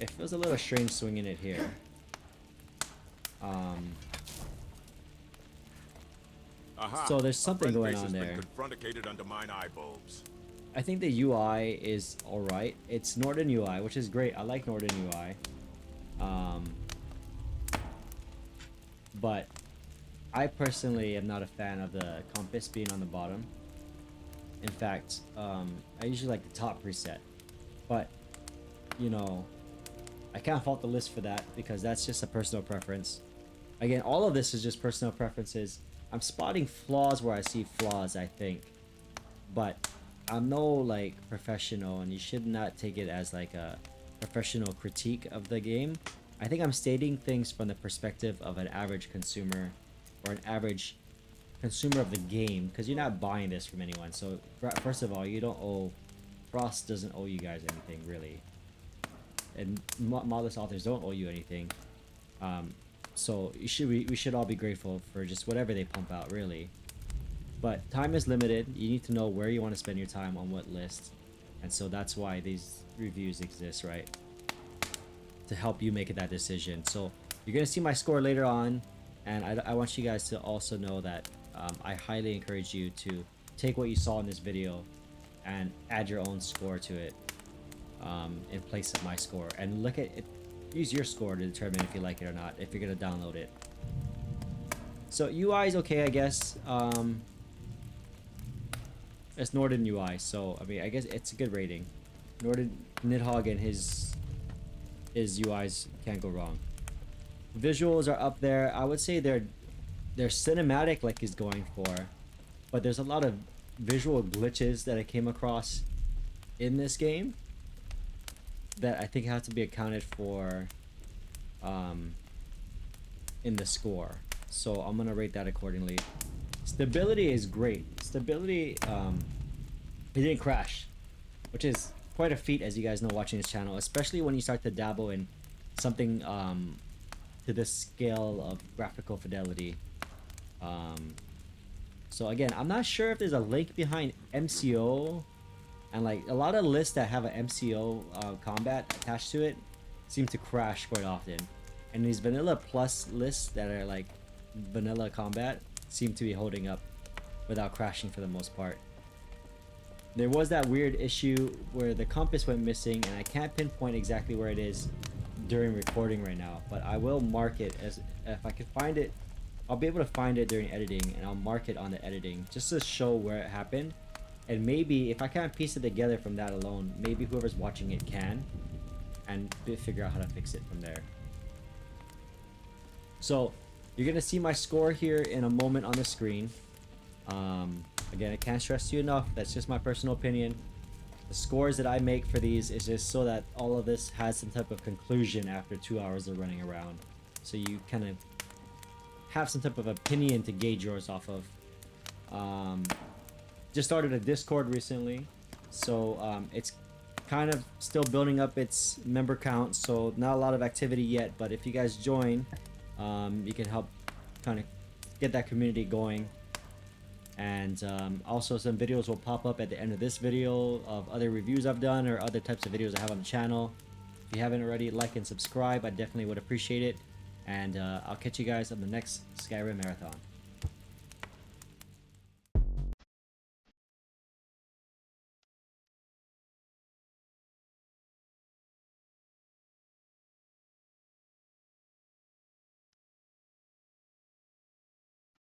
it feels a little strange swinging it here. So there's something going on there. Under mine eye bulbs. I think the UI is alright. It's Northern UI, which is great. I like Northern UI. But I personally am not a fan of the compass being on the bottom. In fact, I usually like the top preset. But, you know, I can't fault the list for that because that's just a personal preference. Again, all of this is just personal preferences. I'm spotting flaws where I see flaws, I think. But I'm no, like, professional, and you should not take it as, like, a professional critique of the game. I think I'm stating things from the perspective of an average consumer or an average consumer of the game, because you're not buying this from anyone. So, first of all, you don't owe... Frost doesn't owe you guys anything, really. And Modlist authors don't owe you anything. So we should all be grateful for just whatever they pump out, really. But time is limited. You need to know where you want to spend your time on what list. And so that's why these reviews exist, right? To help you make that decision. So you're going to see my score later on. And I want you guys to also know that I highly encourage you to take what you saw in this video and add your own score to it in place of my score. And look at it. Use your score to determine if you like it or not, if you're going to download it. So UI is okay, I guess. It's Northern UI, so I mean, I guess it's a good rating. Northern Nidhogg and his UIs can't go wrong. Visuals are up there. I would say they're cinematic, like he's going for, but there's a lot of visual glitches that I came across in this game that I think have to be accounted for in the score. So I'm gonna rate that accordingly. Stability is great. Stability, it didn't crash, which is quite a feat, as you guys know watching this channel, especially when you start to dabble in something to this scale of graphical fidelity. So again, I'm not sure if there's a link behind MCO. And like a lot of lists that have an MCO combat attached to it seem to crash quite often. And these vanilla plus lists that are like vanilla combat seem to be holding up without crashing for the most part. There was that weird issue where the compass went missing, and I can't pinpoint exactly where it is during recording right now, but I will mark it as, if I can find it, I'll be able to find it during editing, and I'll mark it on the editing just to show where it happened. And maybe if I can't piece it together from that alone, maybe whoever's watching it can, and figure out how to fix it from there. So you're gonna see my score here in a moment on the screen. Again, I can't stress to you enough, that's just my personal opinion. The scores that I make for these is just so that all of this has some type of conclusion after 2 hours of running around, so you kind of have some type of opinion to gauge yours off of. Just started a Discord recently, so it's kind of still building up its member count, so not a lot of activity yet, but if you guys join, you can help kind of get that community going. And also some videos will pop up at the end of this video of other reviews I've done or other types of videos I have on the channel. If you haven't already, like and subscribe. I definitely would appreciate it. And I'll catch you guys on the next Skyrim Marathon.